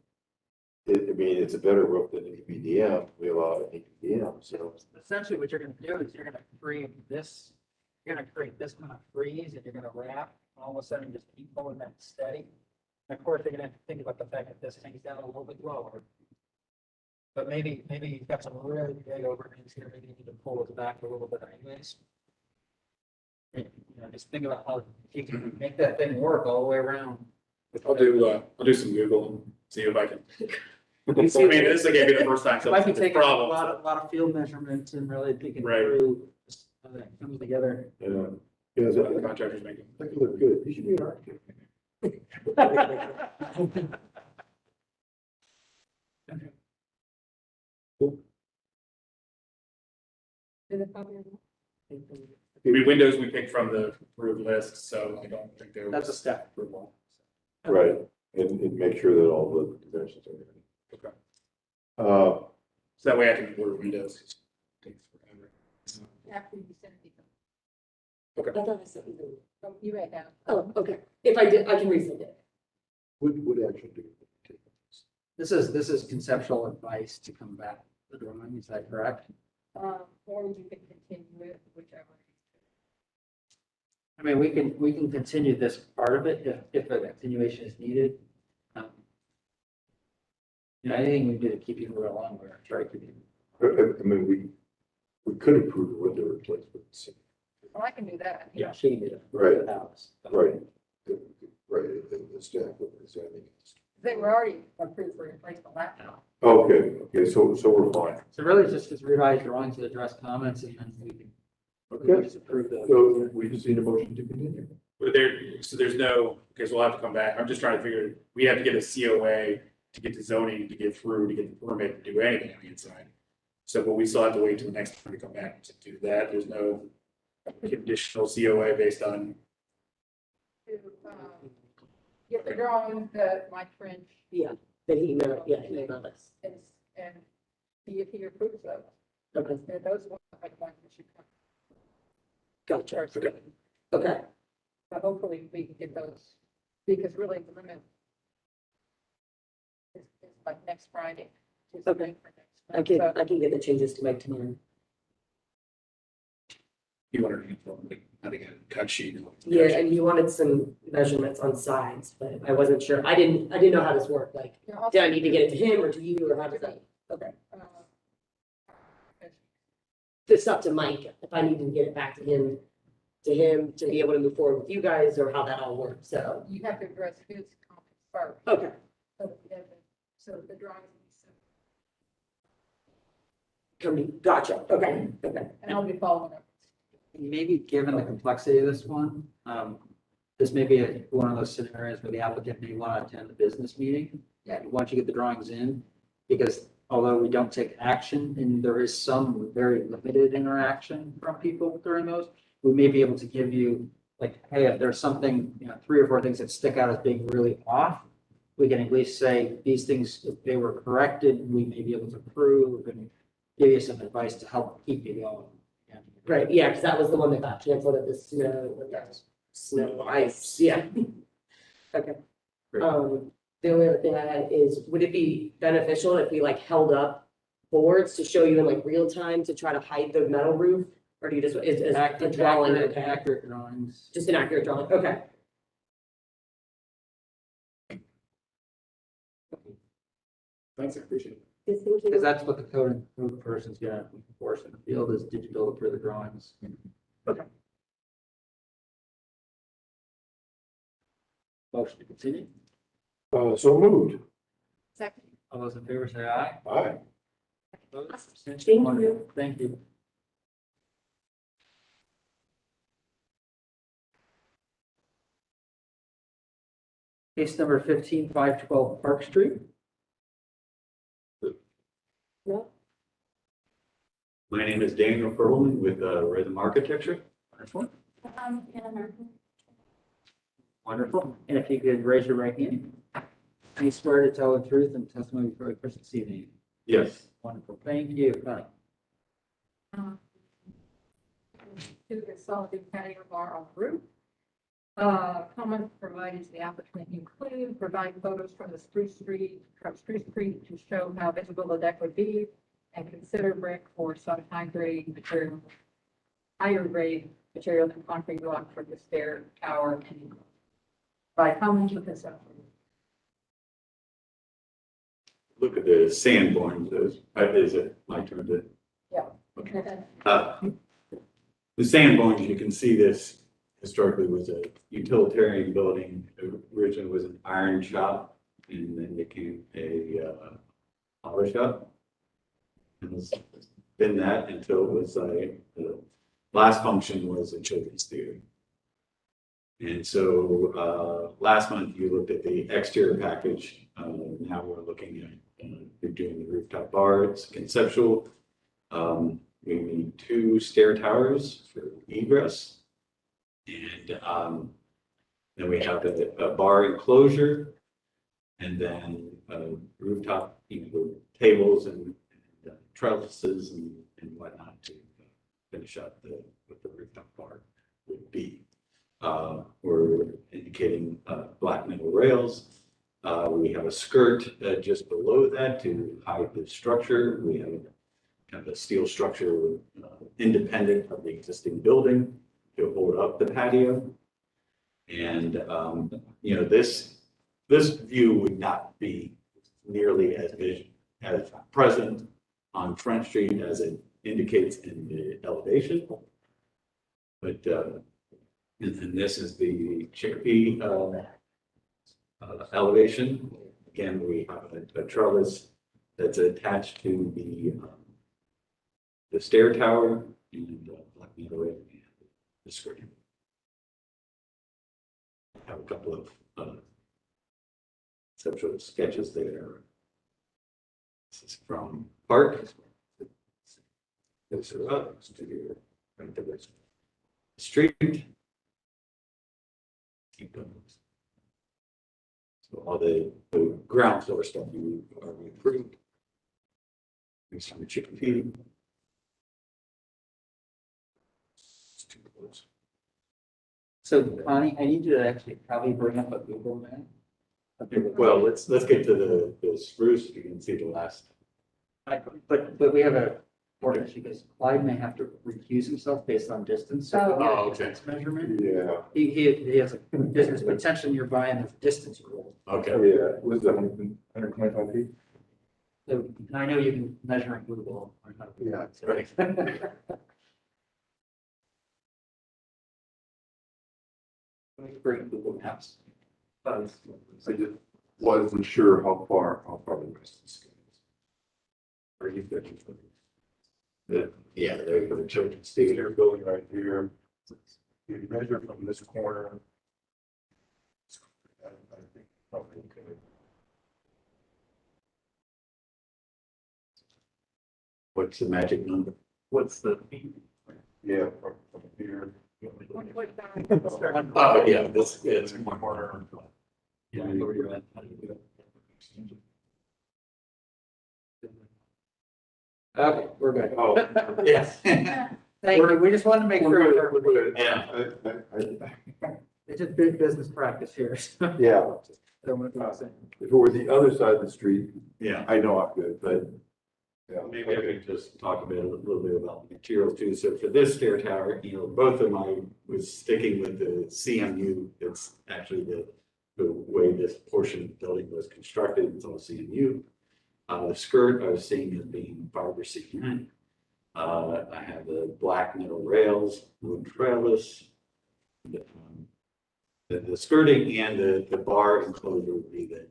It's a better roof than an EPDM, we allow an EPDM, so. Essentially, what you're gonna do is you're gonna create this kind of freeze, and you're gonna wrap, and all of a sudden just keep pulling that steady. And of course, they're gonna have to think about the fact that this hangs down a little bit lower. But maybe you've got some really big overhangs here, maybe you need to pull it back a little bit anyways. Just think about how you can make that thing work all the way around. I'll do some Google and see if I can. I mean, this is gonna be the first time, It so might be it's a taking a problem. lot of field measurements and really thinking Right. through how that comes together. Yeah, That's what the that contractor's making. could look good, you should be an architect. I mean, windows we picked from the approved list, so I don't think there That's a was. step approval. Right, and make sure that all the dimensions are there. Okay. Uh, So that way I can order windows. 'Cause it takes forever. After you send it, I thought I sent you. you may have. Oh, okay. If I did, I can resend it. would actually do. This is conceptual advice to come back to the drawing, is that correct? Or you can continue it, whichever. I mean, we can continue this part of it if a continuation is needed. Anything we do to keep you moving along, we're trying to keep you. I mean, we could approve a window replacement. Well, I can do that. Yeah, she can do it. Right. The house. Right. Right, the staff, is there anything else? They were already approved for replacement laptop. Okay, so we're fine. So really, it's just revised drawings to address comments, and then we can Okay, just approve those. so we just need a motion to continue. But there's no, okay, so we'll have to come back. I'm just trying to figure, we have to get a COA to get the zoning, to get through, to get the permit, to do anything on the inside. So, but we still have to wait till the next time to come back to do that. There's no conditional COA based on, To get the drawings that Mike French Yeah, but he emailed us. and see if he approves those. Okay, And those ones are the ones that should come gotcha. first. Okay. Okay, So hopefully we can get those, because really the limit is like next Friday. to Okay. submit for next month. I can get the changes to Mike tomorrow. you wanted to get, like, I think a cut sheet. Yeah, and you wanted some measurements on sides, but I wasn't sure. I didn't know how this worked. Like, So, yeah, do I need to get it to him or to you, or how does that? Okay, uh, it's up to Mike if I need to get it back to him to him to be able to move forward with you guys or how that all works, so. You have to address his comments first. Okay. So the drawings. Gotcha, okay, okay. And I'll be following up. Maybe given the complexity of this one, this may be one of those scenarios where the applicant may want to attend the business meeting. Yeah, once you get the drawings in, because although we don't take action and there is some very limited interaction from people during those, we may be able to give you like, hey, if there's something, 3 or 4 things that stick out as being really off, we can at least say these things, if they were corrected, we may be able to prove and give you some advice to help keep you going. Yeah. Right, yeah, because that was the one that got canceled at the snow, with that snow, ice, yeah. Okay. Great. The only other thing I had is, would it be beneficial if we like held up boards to show you in like real time to try to hide the metal roof? Or do you just, is a drawing, okay? Accurate drawings. Just an accurate drawing, okay. Thanks, I appreciate it. Yes, thank Because you. that's what the code person's gonna enforce in the field is digital for the drawings. Okay. Motion to continue. So moved. Second. All those in favor say aye. Aye. Opposed? Abstentions? Thank you. Wonderful. Thank you. Case number 15512 Park Street. My name is Daniel Perlman with Rhythm Architecture. Wonderful. Wonderful. And if you could raise your right hand. You swear to tell the truth and testimony before the person this evening. Yes. Wonderful. Thank you. Connie. To the solid patio bar on the roof. Comments provided to the applicant include provide photos from Spruce Street to show how visible the deck would be, and consider brick for some higher grade material than concrete block for the stair tower. And by comments with this. Look at the Sanborns. Is it my turn to? Yeah. Okay. The Sanborns, you can see this historically was a utilitarian building. It originally was an iron shop and then became a auto shop. And it's been that until it was the last function was a children's theater. And so last month you looked at the exterior package. Now we're looking at we're doing the rooftop bar. It's conceptual. We need 2 stair towers for egress. And then we have a bar enclosure and then rooftop, tables and trellises and whatnot to finish up what the rooftop bar would be. We're indicating black metal rails. We have a skirt just below that to hide the structure. We have kind of a steel structure independent of the existing building to hold up the patio. And, this view would not be nearly as present on Front Street as it indicates in the elevation. But, and this is the Chicopee elevation. Again, we have a trellis that's attached to the stair tower and black metal rail and the screen. I have a couple of conceptual sketches there. This is from Park. This is to right there. Street. Keep going. So all the ground floor stuff you are approved. Thanks from the Chicopee. It's too close. So Connie, I need you to actually probably bring up a Google map. Well, let's get to the spruce. You can see the last. But we have a ordinance because Clyde may have to recuse himself based on distance. So we get a Oh, okay. distance measurement. Yeah. He has a business potential nearby and there's distance rule. Okay. Yeah, was it 125 feet? So I know you can measure in Google. Yeah. Right. Bring the little house. I just wasn't sure how far the rest of the scale is. Are you thinking? Yeah, they're the children's theater building right here. You measure from this corner. I think probably okay. What's the magic number? What's the? Yeah, from here. Oh, yeah, this is. One corner. Yeah, I know where you're at. Okay, we're good. Oh, yes. Thank you. We just wanted to make sure. We're good. Yeah. It's just big business practice here. so Yeah, don't want to do the if it were the other side of the street, Yeah. I know I'm good, but. Yeah. Maybe I could just talk a little bit about the materials too. So for this stair tower, both of my was sticking with the CMU. It's actually the way this portion of the building was constructed. It's all CMU. The skirt I was seeing as being fiber cement. I have the black metal rails, wood trellis. The skirting and the bar enclosure would be that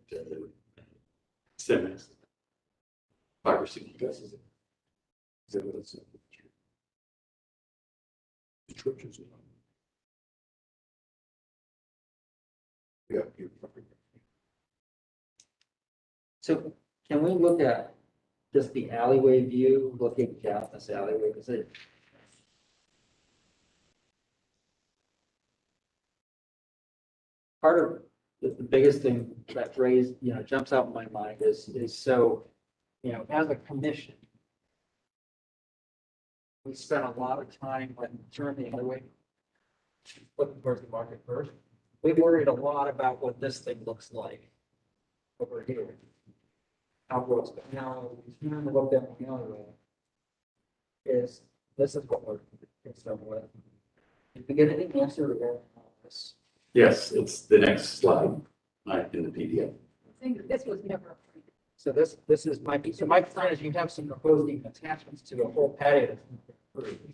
cement. Fiber cement. Yeah. So can we look at just the alleyway view, looking down this alleyway? Because it. Part of the biggest thing that jumps out in my mind is so, as a commission, we spent a lot of time when turn the other way, looking towards the market first. We worried a lot about what this thing looks like over here. How it goes, but now we turn to look down the other way. This is what we're concerned with. Did we get any answer to this? Yes, it's the next slide in the PDF. I think this was never approved. So this is my plan is you have some proposed attachments to a whole patio. That's approved.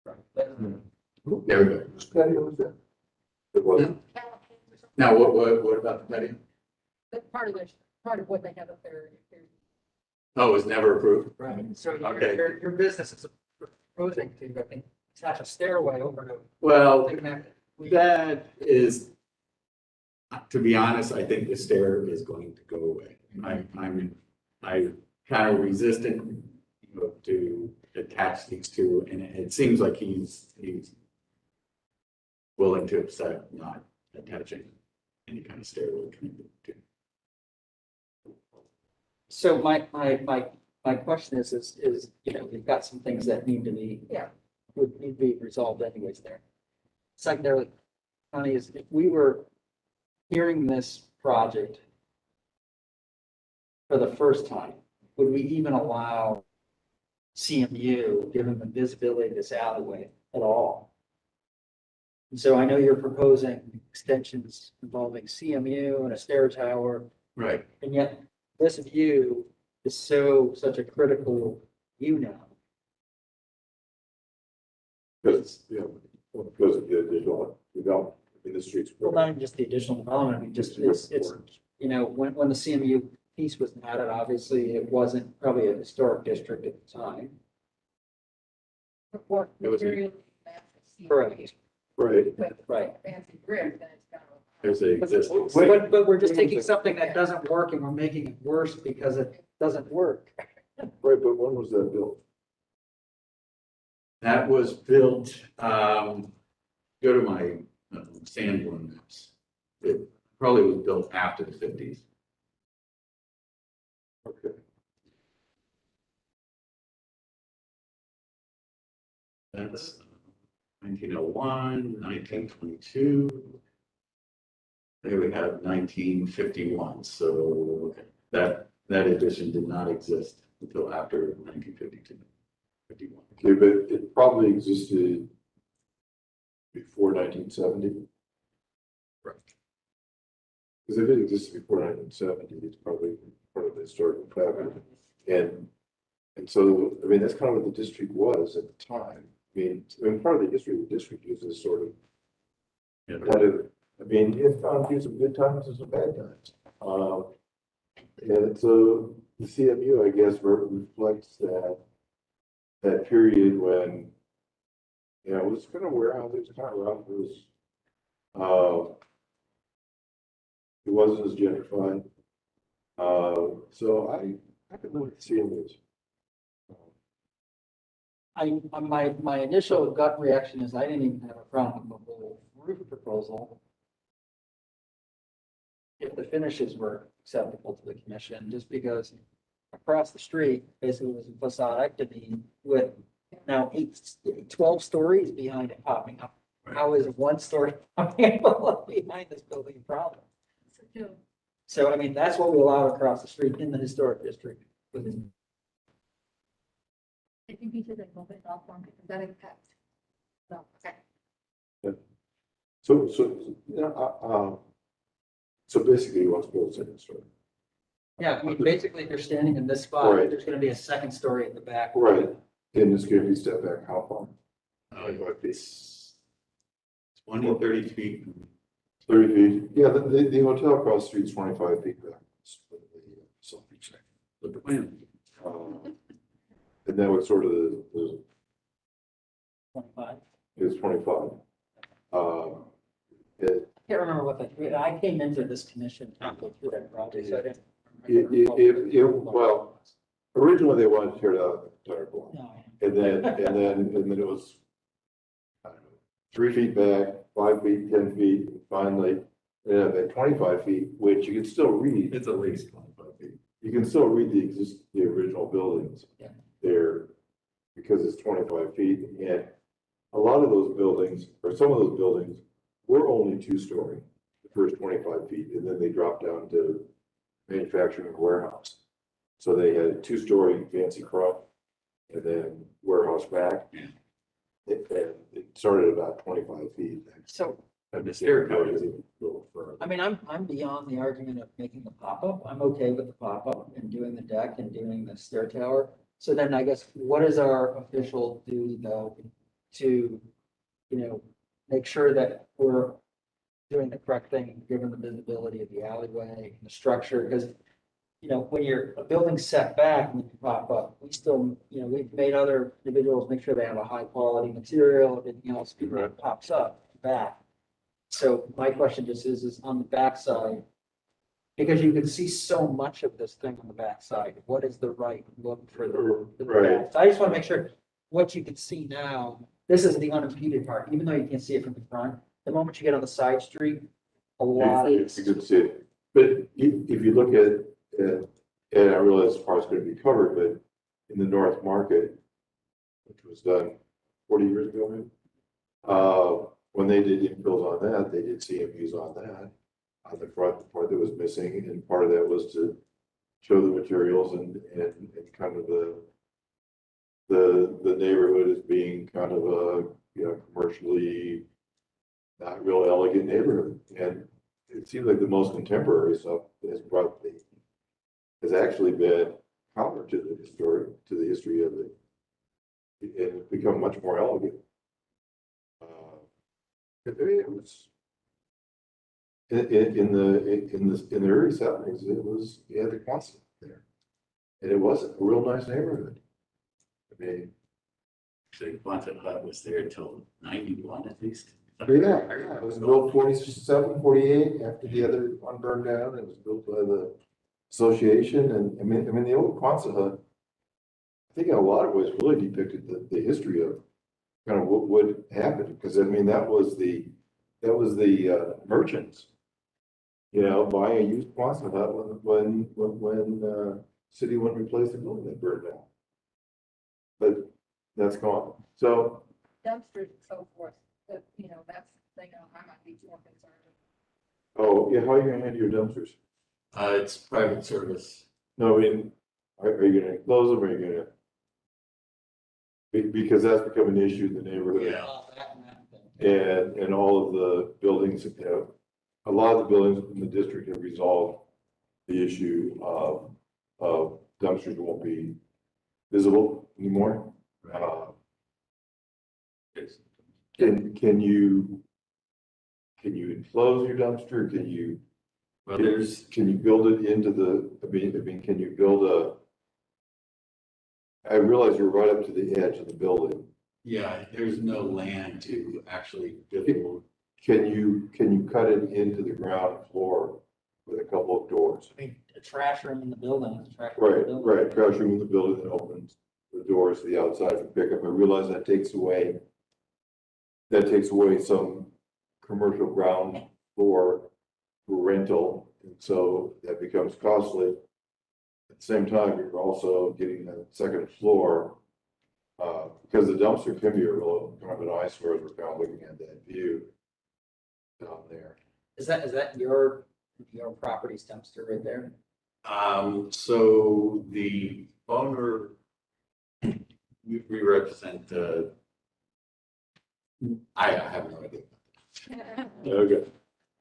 Right. There we go. Whose patio is that? It wasn't. Now, what about the patio? That's part of what they have up there. Oh, it was never approved? Right, so Okay. your business is proposing to, I think, attach a stairway over to. Well, connect. that is, to be honest, I think the stair is going to go away. I kind of resistant, to attach these two, and it seems like he's willing to accept not attaching any kind of stairway connected to. So my question is, we've got some things that need to be, would need to be resolved anyways there. Secondarily, Connie, is if we were hearing this project for the first time, would we even allow CMU, given the visibility of this alleyway at all? And so I know you're proposing extensions involving CMU and a stair tower, Right. and yet this view is such a critical view now. Because, because of the additional development in the streets. Well, not even just the additional development, I mean, just it's, when the CMU piece was added, obviously, it wasn't probably a historic district at the time. What It was- material? Correct. Right. Right. Fancy brick, then it's got. There's a existing. But we're just taking something that doesn't work and we're making it worse because it doesn't work. Right, but when was that built? That was built, go to my Sanborn maps. It probably was built after the 50s. Okay. That's 1901, 1922. There we have 1951, so that addition did not exist until after 1952, 51. Okay, but it probably existed before 1970. Right. Because if it existed before 1970, it's probably part of the historical fabric. And so, I mean, that's kind of what the district was at the time. mean, part of the history of the district is this sort of, kind of, I mean, it's found through some good times and some bad times. And so the CMU, I guess, reflects that period when, you know, it was kind of warehouse, it was kind of rough, it wasn't as gentrified. So I could live with the CMUs. My initial gut reaction is I didn't even have a problem with the whole roof proposal. If the finishes were acceptable to the commission, just because across the street basically was a facade with now 12 stories behind it popping up. How is one story popping up behind this building a problem? So, I mean, that's what we allow across the street in the historic district. I think we should remove it off one because that impacts. So, okay. So basically what's built second story. Yeah, I mean, basically, if you're standing in this spot, Right. there's gonna be a second story at the back. Right. And it's gonna be step back, how far? It's 20 or 30 feet. 30 feet. Yeah, the hotel across the street is 25 feet back. With the plan. And that was sort of the 25. is 25. It, I can't remember what I came into this commission halfway through that project, so I didn't. well, originally they wanted to tear down the entire block. No, And then it was, I don't know, 3 feet back, 5 feet, 10 feet, finally, at 25 feet, which you can still read. It's at least 25 feet. You can still read the original buildings. Yeah. There, because it's 25 feet, and a lot of those buildings, or some of those buildings, were only 2-story, the first 25 feet, and then they dropped down to manufacturing and warehouse. So they had a 2-story fancy front, and then warehouse back. It started about 25 feet. So, And the stair is even a little further. I mean, I'm beyond the argument of making the pop-up. I'm okay with the pop-up and doing the deck and doing the stair tower. So then I guess what is our official duty though to, make sure that we're doing the correct thing, given the visibility of the alleyway, the structure, because when you're a building set back and you pop up, we still, we've made other individuals make sure they have a high quality material, everything else that pops up back. So my question just is on the backside, because you can see so much of this thing on the backside, what is the right look for the Right. back? So I just want to make sure what you can see now, this is the unimpeded part, even though you can't see it from the front. The moment you get on the side street, a lot You of. can see it, but if you look at, and I realize this part's gonna be covered, but in the North Market, which was done 40 years ago, maybe, when they did infills on that, they did CMUs on that, on the front, the part that was missing, and part of that was to show the materials and kind of the neighborhood as being kind of a, commercially not real elegant neighborhood. And it seems like the most contemporary stuff has actually been counter to the history of it. And it's become much more elegant. It was in the early 70s, you had the concept there. And it was a real nice neighborhood. I mean, Actually, Quonset Hut was there until 91 at least. yeah, it was built 47, 48 after the other one burned down. It was built by the association, and I mean the old Quonset Hut, I think in a lot of ways really depicted the history of kind of what would happen, because I mean that was the merchants, buying a used Quonset Hut when city wouldn't replace the building that burned down. But that's gone. So Dumpsters and so forth, that's the thing I might be more concerned with. oh yeah, how are you gonna handle your dumpsters? It's private service. No, I mean, are you gonna close them, or are you gonna? Because that's become an issue in the neighborhood. And all of the buildings, a lot of the buildings in the district have resolved the issue of dumpsters won't be visible anymore. Can you enclose your dumpster? Well, Can you build it into the, can you build I realize you're right up to the edge of the building. yeah, there's no land to actually build. Can you cut it into the ground floor with a couple of doors? I mean, a trash room in the building. is a trash room in Right, the building. right, trash room in the building that opens the doors to the outside for pickup. I realize that takes away some commercial ground floor for rental, and so that becomes costly. At the same time, you're also getting the second floor, because the dumpster can be a real kind of an eyesore as we're kind of looking at that view down there. Is that your property's dumpster right there? So the owner, we represent, I have no idea. Okay.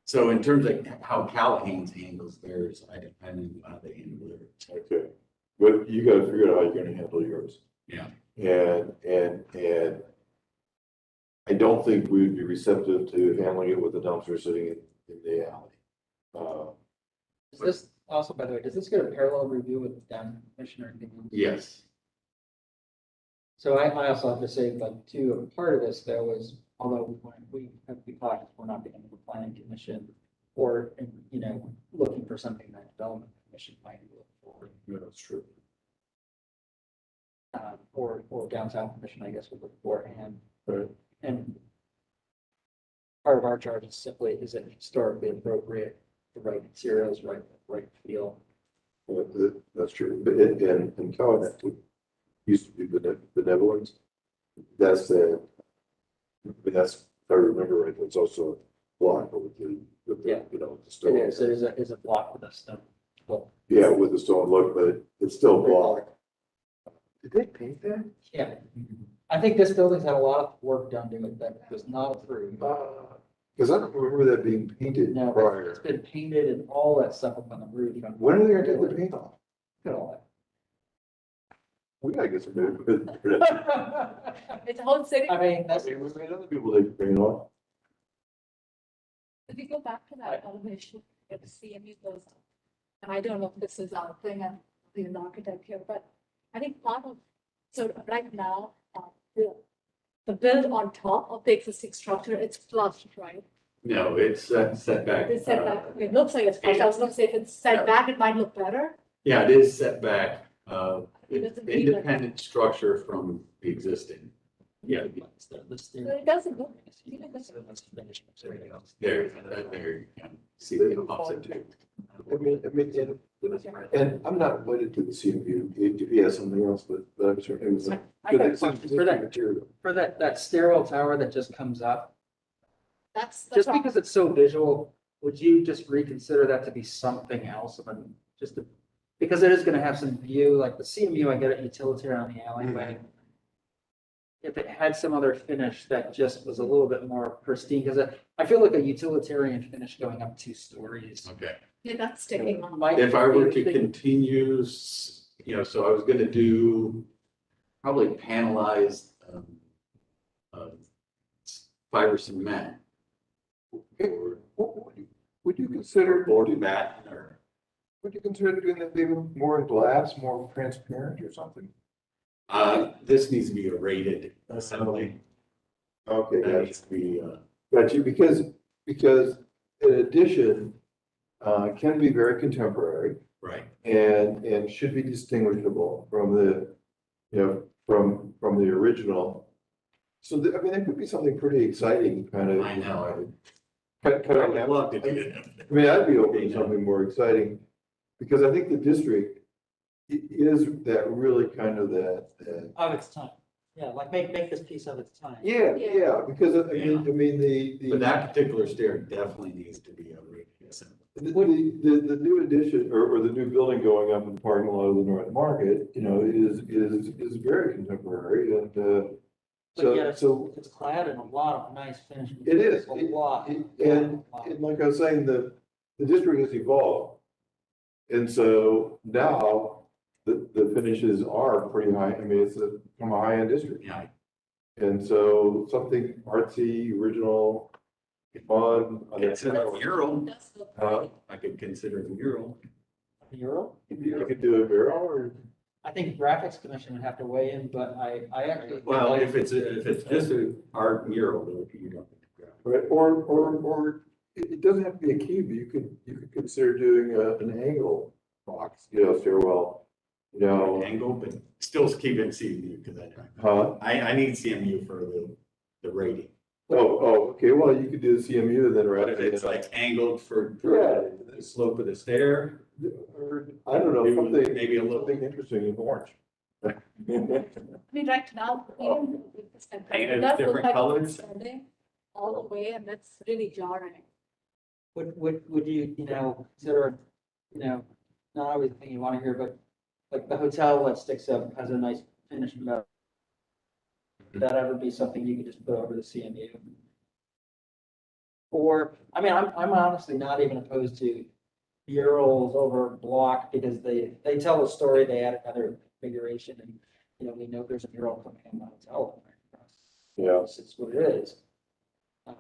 So in terms of how Callahan's handles theirs, I don't know how they handle theirs. Okay, but you gotta figure out how you're gonna handle yours. Yeah. And I don't think we would be receptive to handling it with the dumpster sitting in the alley. Is this also, by the way, does this get a parallel review with the dam commission or anything? Yes. So I also have to say, like, too, a part of this though is, although we have to be cautious, we're not being the planning commission or, looking for something that development commission might be looking for. Yeah, that's true. Or downtown commission, I guess, would look for, Right. and part of our charge is simply, is it historically appropriate, the right materials, right feel? That's true, but in Callahan, it used to be benevolence. That's if I remember right, it's also block with the, Yeah. the stone. It is a block with a stone. Well, Yeah, with the stone look, but it's still block. Did they paint that? yeah. I think this building's had a lot of work done to it that was not approved. Because I don't remember that being painted No, it's prior. been painted and all that stuff up on the roof. When are they gonna take the paint off? Look at all We gotta get some. that. It's a whole city. I mean, that's, We made other people take the paint off. If you go back to that elevation, you get the CMU goes up. And I don't know if this is our thing and the architect here, but I think part of, so right now, the build on top of the existing structure, it's flush, right? No, it's set back. It's set back. It looks like it's flush. I was gonna say if it's set back, it might look better. Yeah, it is set back, It doesn't feel like- independent structure from the existing. Yeah, So it doesn't look. there, there, you can see the offset too. And I'm not wedded to the CMU, if he has something else, but I'm sure it was. I got a question for that. Material. For that stairwell tower that just comes up, That's the just problem. because it's so visual, would you just reconsider that to be something else? Because it is gonna have some view, like the CMU, I get it, utilitarian on the alleyway. If it had some other finish that just was a little bit more pristine, because I feel like a utilitarian finish going up 2 stories. Okay. Yeah, that's sticking on. might If I were be to a thing. continue, so I was gonna do probably panelized, fiber cement. Or Would you consider, board mat or, would you consider doing that maybe more in glass, more transparent or something? this needs to be a rated assembly. Okay, That gotcha. needs to be, Got you, because in addition, can be very contemporary right. and should be distinguishable from from the original. So, I mean, that could be something pretty exciting, kind of. I know, Kind I of, would love to do that. I mean, I'd be open to something more exciting, because I think the district is that really kind of that. Of its time. Yeah, like make this piece of its time. Yeah, because I mean, But that particular stair definitely needs to be a rated assembly. the new addition or the new building going up in the parking lot of the North Market, is very contemporary and, But yet so it's clad in a lot of nice finish. it is. A lot. And like I was saying, the district has evolved. And so now the finishes are pretty high. I mean, it's from a high-end district. Yeah, And so something artsy, original, fun. Consider a mural. Huh? I could consider a mural. Mural? You could do a mural or, I think graphics commission would have to weigh in, but I actually. Well, if it's just an art mural, then you don't. right, or it doesn't have to be a cube. You could consider doing an angle box, stairwell, Angle, but still keep it CMU because huh? I need CMU for the rating. Okay, well, you could do the CMU and then But write if it it's in. like angled for Yeah. the slope of the stair, Or, I don't know, something, maybe a little. something interesting in orange. I mean, right now, even Painted it does look different like it's colors. extending all the way, and that's really jarring. Would you, consider, not always the thing you want to hear, but like the hotel that sticks up has a nice finished metal. Would that ever be something you could just put over the CMU? Or, I mean, I'm honestly not even opposed to murals over block because they tell a story, they add another configuration and, we know there's a mural coming in the hotel. Yeah. It's what it is. To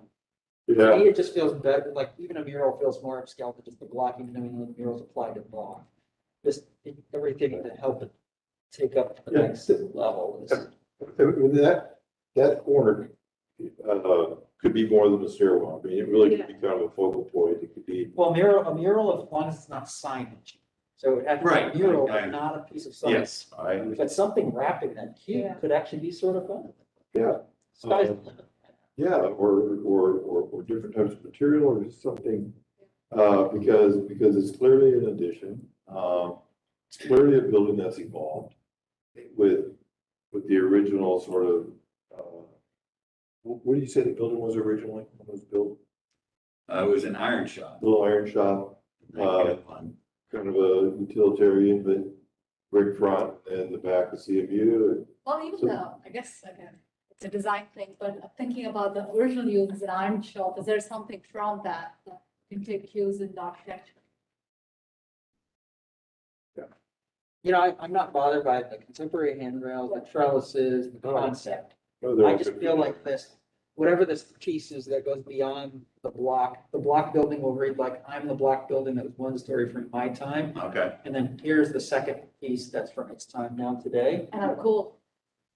Yeah, me, it just feels better, like even a mural feels more upscale than just the blocking, knowing the murals applied to block. Just everything to help it take up to the Yeah. next level. is- and that corner, could be more than a stairwell. I mean, it really could be kind of a focal point. It could be, Well, a mural, as long as it's not signage. So it has to be Right, a mural, right, but not a piece of signage. Yes, I But something wrapping that cube Yeah. could actually be sort of fun. yeah, Sky's the limit. yeah, or different types of material or just something. Because it's clearly an addition. It's clearly a building that's evolved with the original sort of, what did you say the building was originally, when it was built? it was an iron shop. Little iron shop, kind of a utilitarian, but brick front and the back of CMU. Well, even So- though, I guess, again, it's a design thing, but thinking about the original use as an iron shop, is there something from that can take cues in the architecture? I'm not bothered by the contemporary handrails, the trellises, the concept. Oh, there I was just a- feel like this, whatever this piece is that goes beyond the block building will read like, I'm the block building that was one story from my time. Okay. And then here's the second piece that's from its time now today. Cool.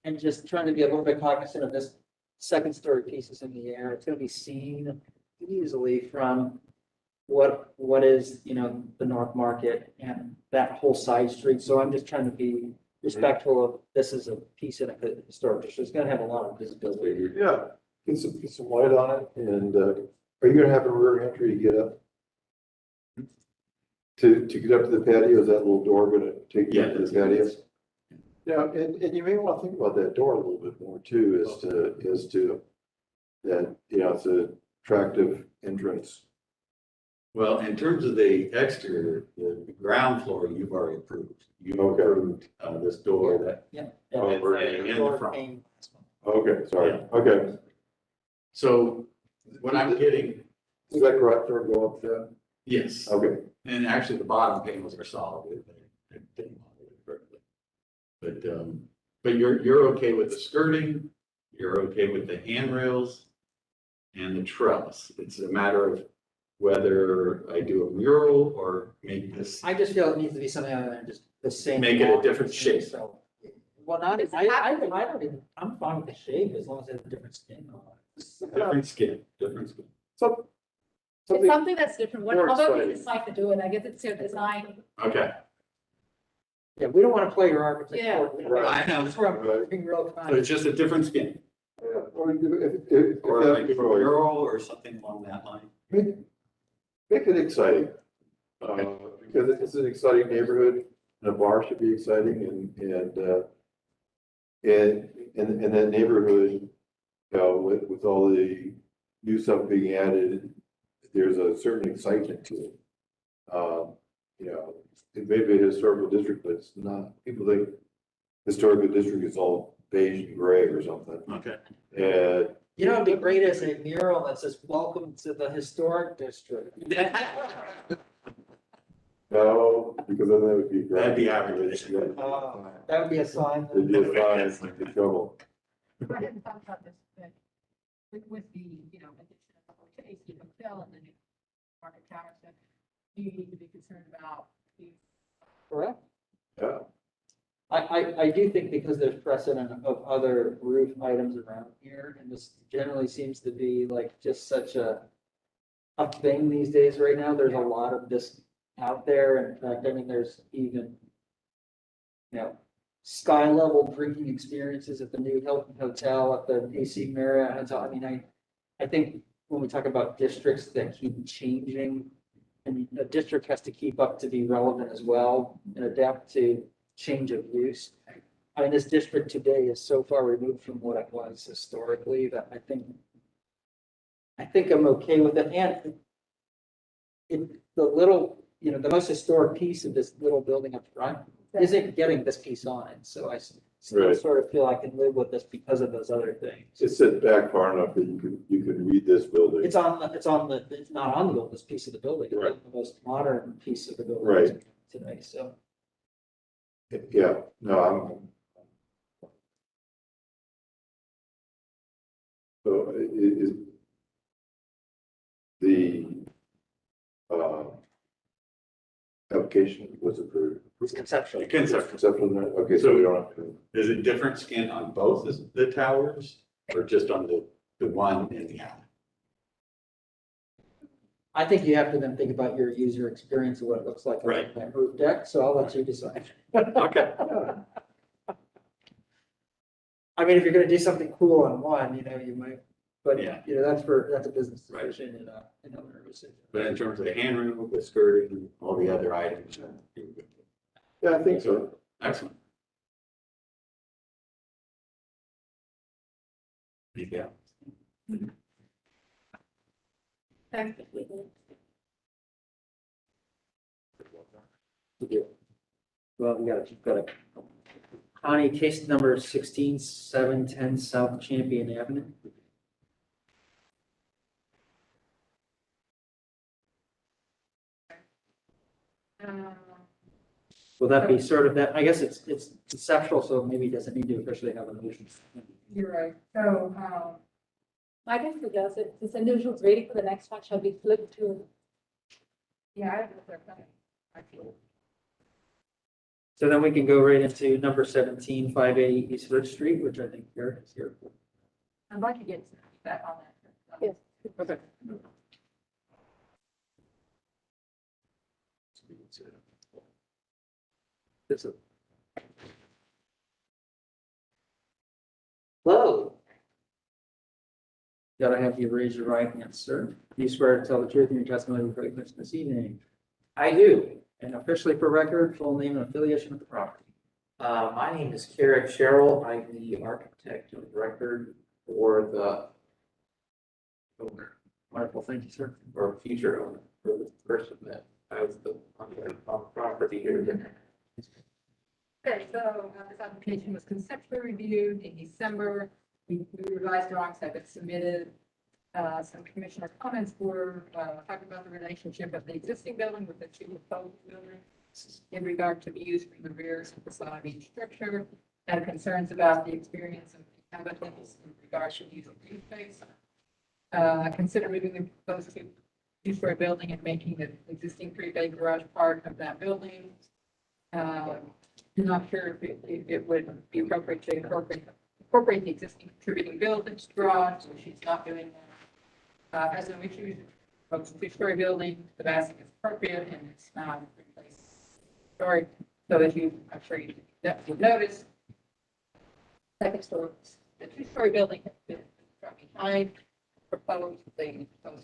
And just trying to be a little bit cognizant of this second story pieces in the air. It's gonna be seen easily from what is, the North Market and that whole side street. So I'm just trying to be respectful of, this is a piece in a historic district. It's gonna have a lot of visibility. Yeah, get some light on it, and, are you gonna have a rear entry to get up? To get up to the patio, is that little door gonna take you up to the patio? Yeah, and you may wanna think about that door a little bit more too, as to that, it's an attractive entrance. Well, in terms of the exterior, the ground floor, you've already approved. You've Okay. approved, this door that. Yeah. Over And in door the front. came- Okay, sorry, Yeah. okay. So what I'm getting, Does that garage door go up there? yes, Okay, and actually the bottom panels are solid. They're mounted correctly. But you're okay with the skirting, you're okay with the handrails and the trellis. It's a matter of whether I do a mural or make this. I just feel it needs to be something other than just the same. Make it a block, different the same, shape. So, well, not, Does it I have to don't even, I'm fine with the shape as long as it's a different skin. on it. Different skin, different skin. so, It's something, something that's different, More however you exciting. decide to do it, I guess it's your design. Okay. Yeah, we don't want to play your architect. Yeah. court. We don't- Right. I know. That's where Right. I'm being real So kind. it's just a different skin, yeah, or if or that's like a the choice. mural or something along that line. Make it exciting, because it's an exciting neighborhood, and a bar should be exciting, and that neighborhood, with all the new stuff being added, there's a certain excitement to it. It may be a historical district, but it's not, people think historical district is all beige and gray or something, Okay. and It'd be great as a mural that says, welcome to the historic district. no, because then that would be. That'd be advertising. That would be a sign. It'd be a sign, it's like the trouble. go ahead and talk about this, but with the, you know, addition of the AC hotel and the new market tower stuff, do you need to be concerned about the Correct. Yeah. I do think because there's precedent of other roof items around here, and this generally seems to be like just such a thing these days right now. There's a lot of this out there. In fact, I mean, there's even, you know, sky level drinking experiences at the new Hilton Hotel, at the AC Marriott Hotel. I mean, I think when we talk about districts that keep changing, and a district has to keep up to be relevant as well and adapt to change of use. I mean, this district today is so far removed from what it was historically that I think I'm okay with it. And the little, you know, the most historic piece of this little building up front isn't getting this piece on it. So I still Right. sort of feel I can live with this because of those other things. It's set back far enough that you could read this building. It's not on the oldest piece of the building. It's Right. on the most modern piece of the building Right. today, so. Yeah, no, so is the, application was approved? It's conceptual. Conceptual, okay, so we don't have to. Is it different skin on both the towers or just on the one in the alley? I think you have to then think about your user experience of what it looks like on Right. that roof deck, so I'll let you decide. Okay. I mean, if you're gonna do something cool on one, you know, you might, but, Yeah. you know, that's a business decision and an owner decision. But in terms of the handrail, the skirting, and all the other items. Yeah, I think so. Excellent. Yeah. Well, we've got a county case number 16-710 South Champion Avenue. Will that be sort of that, I guess it's conceptual, so maybe it doesn't need to officially have a motion. You're right. So, I can suggest it, this individual's waiting for the next one shall be flipped to. yeah, I don't know if they're coming. Actually, So then we can go right into number 17, 580 East Third Street, which I think Eric is here for. I'd like to get some feedback on that. Yes. Okay. This is. Hello. Gotta have you raise your right hand, sir. Do you swear to tell the truth in your testimony before you finish this evening? I do. And officially for record, full name and affiliation with the property. My name is Carrick Sherrill. I'm the architect of record for the owner, Wonderful, thank you, sir. or future owner, for the person that has the on the property here. Okay, so this application was conceptually reviewed in December. We revised drawings have been submitted. Some commissioner comments were talking about the relationship of the existing building with the two proposed buildings in regard to views from the rear and facade of each structure, and concerns about the experience of the inhabitants in regard to use of green space. Consider moving the proposed two-story building and making the existing three-bay garage part of that building. Not sure if it would be appropriate to incorporate the existing contributing buildings garage, so she's not doing that. Has no issues, proposed two-story building, the massing is appropriate and it's not replaced. Sorry, so as you, I'm sure you definitely noticed. Second story, the two-story building has been from behind, the proposed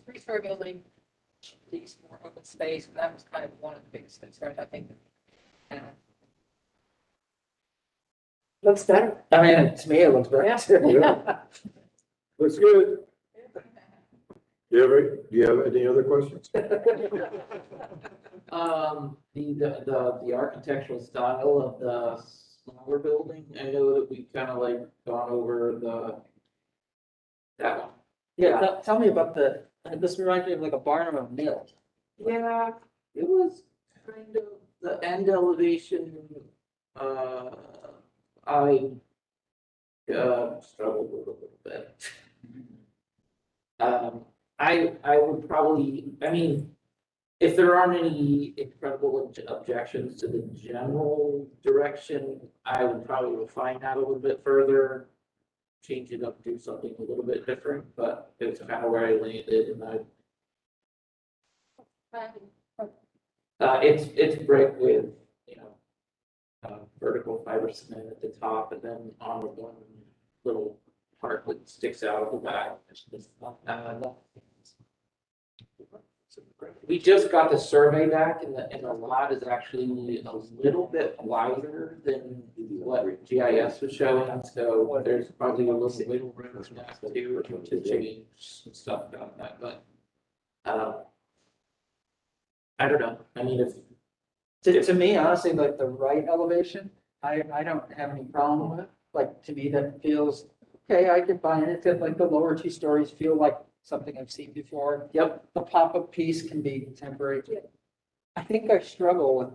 three-story building, leaves more open space, and that was kind of one of the biggest concerns, I think. Looks better. I mean, to me, it looks better. Yeah. Looks good. Do you have any other questions? The architectural style of the smaller building, I know that we kind of like gone over that one. Yeah, tell me about this reminds me of like a barn of a mill. Yeah, it was kind of the end elevation, I struggled with a little bit. I would probably, I mean, if there aren't any incredible objections to the general direction, I would probably refine that a little bit further. Change it up, do something a little bit different, but it's kind of where I landed and it's brick with, you know, vertical fiber cement at the top and then on the one little part that sticks out of the back. We just got the survey back and the lot is actually a little bit wider than what GIS was showing, so there's probably a little wiggle room to change some stuff about that, but I don't know, I mean, To me, honestly, like the right elevation, I don't have any problem with it. Like, to me, that feels, okay, I can buy it. If like the lower two stories feel like something I've seen before. Yep, the pop-up piece can be temporary. I think I struggle with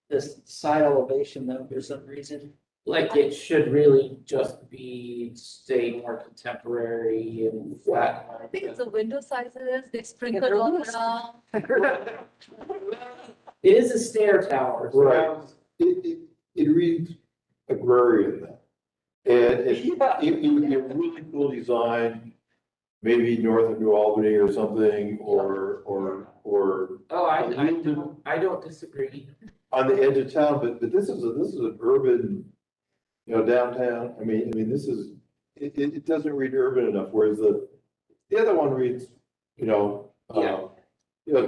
this side elevation though, for some reason. like it should really just be stay more contemporary and flat. I think it's the window sizes, they sprinkle all around. It is a stair tower. So Right. It reads agrarian then. And it really cool design, maybe north of New Albany or something, or Oh, I don't disagree. on the edge of town, but this is an urban, you know, downtown. I mean, it doesn't read urban enough, whereas the other one reads, you know,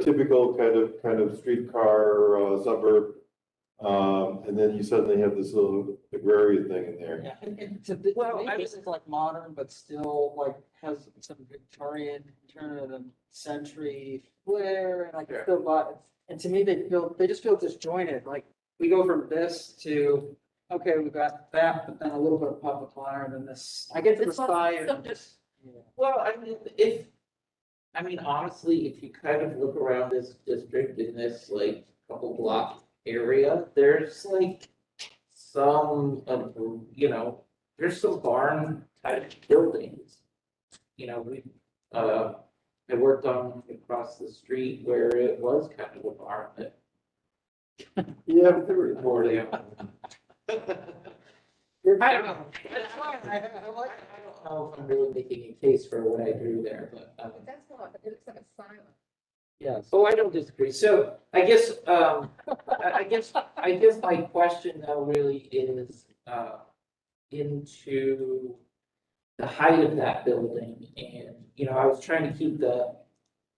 typical kind of streetcar suburb. And then you suddenly have this little agrarian thing in there. Yeah, and to me, this is like modern, but still like has some Victorian turn of the century flair, and I feel lot. And to me, they just feel disjointed. Like we go from this to, okay, we've got that, but then a little bit of pop-up liner, and then this. I get to the side and just. Well, I mean, honestly, if you kind of look around this district in this like couple block area, there's like some, you know, there's some barn type buildings. You know, I worked on across the street where it was kind of a barn that. Yeah, but they were more. I don't know. I don't know if I'm really making a case for what I drew there, but. That's not, it looks like a silent. Yes. Oh, I don't disagree. So I guess, I guess my question though really is, into the height of that building. And, you know, I was trying to keep the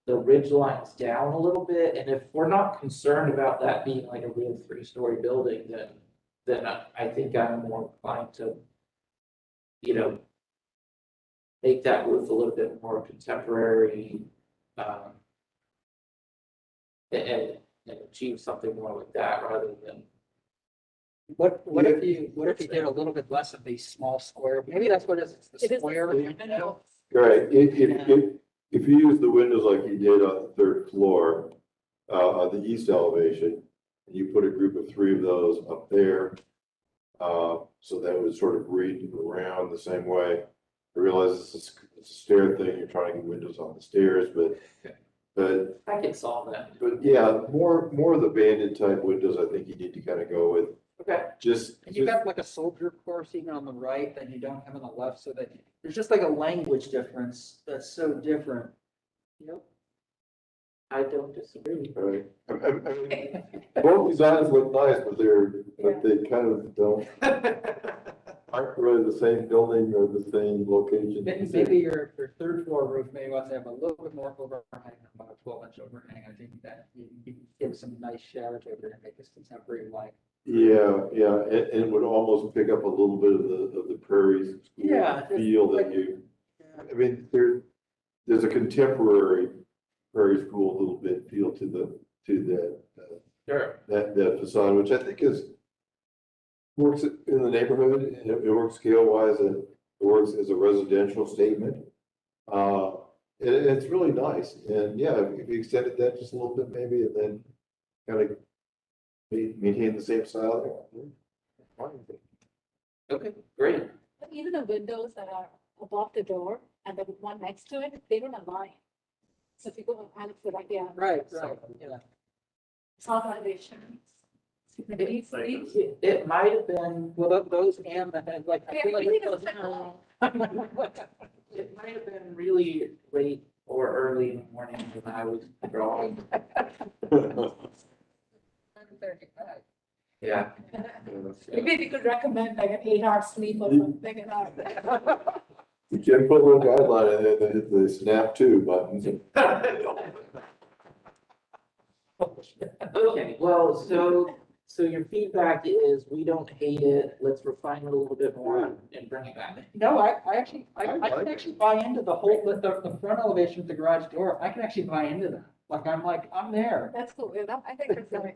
ridge lines down a little bit. And if we're not concerned about that being like a real 3-story building, then I think I'm more inclined to, you know, make that roof a little bit more contemporary, and achieve something more like that rather than. What if you did a little bit less of these small square, maybe that's what it is, it's the square. Right, if you use the windows like you did on the third floor, on the east elevation, and you put a group of 3 of those up there, so that would sort of read around the same way. I realize it's a stair thing, you're trying to get windows on the stairs, but I can solve that. But yeah, more of the banded type windows, I think you need to kind of go with. Okay. And you got like a soldier course even on the right that you don't have on the left, so that there's just like a language difference that's so different. Yep. I don't disagree. Right. I mean, both designs look nice, but they kind of don't, aren't really the same building or the same location. Maybe your third floor roof may want to have a little bit more overhang, about a 12-inch overhang. I think that you give some nice shadow to it and make this contemporary like. Yeah, and it would almost pick up a little bit of the prairie school feel that you. I mean, there's a contemporary prairie school a little bit feel to that facade, which I think works in the neighborhood. It works scale wise, and it works as a residential statement. It's really nice, and yeah, if you extended that just a little bit maybe, and then kind of maintain the same style. Okay, great. But even the windows that are above the door and the one next to it, they don't align. So if you go and look for that, yeah. Right, yeah. Elevation. It might have been, Well, those and the head, like, I feel like. it might have been really late or early in the morning when I was drawing. Yeah. Maybe we could recommend like an 8-hour sleep or something. And You can put a little guideline in there, the snap to button. Okay, well, so your feedback is, we don't hate it, let's refine it a little bit more and bring it back. No, I can actually buy into the whole, the front elevation of the garage door. I can actually buy into that. I'm there. That's cool. Yeah, I think it's nice.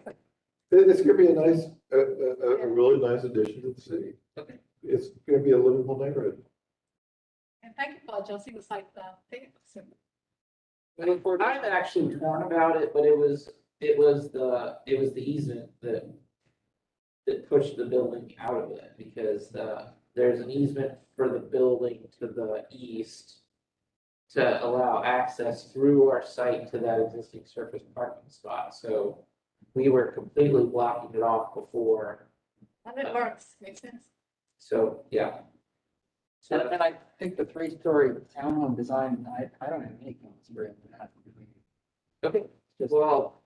It's gonna be a nice, a really nice addition to the city. Okay. It's gonna be a livable neighborhood. And thank you for adjusting the site plan. Thank you. I'm actually torn about it, but it was the easement that pushed the building out of it, because there's an easement for the building to the east to allow access through our site to that existing surface parking spot, so we were completely blocking it off before, And it works. Makes sense. so, yeah. So, And I think the 3-story townhome design, I don't have any comments for that. okay, well,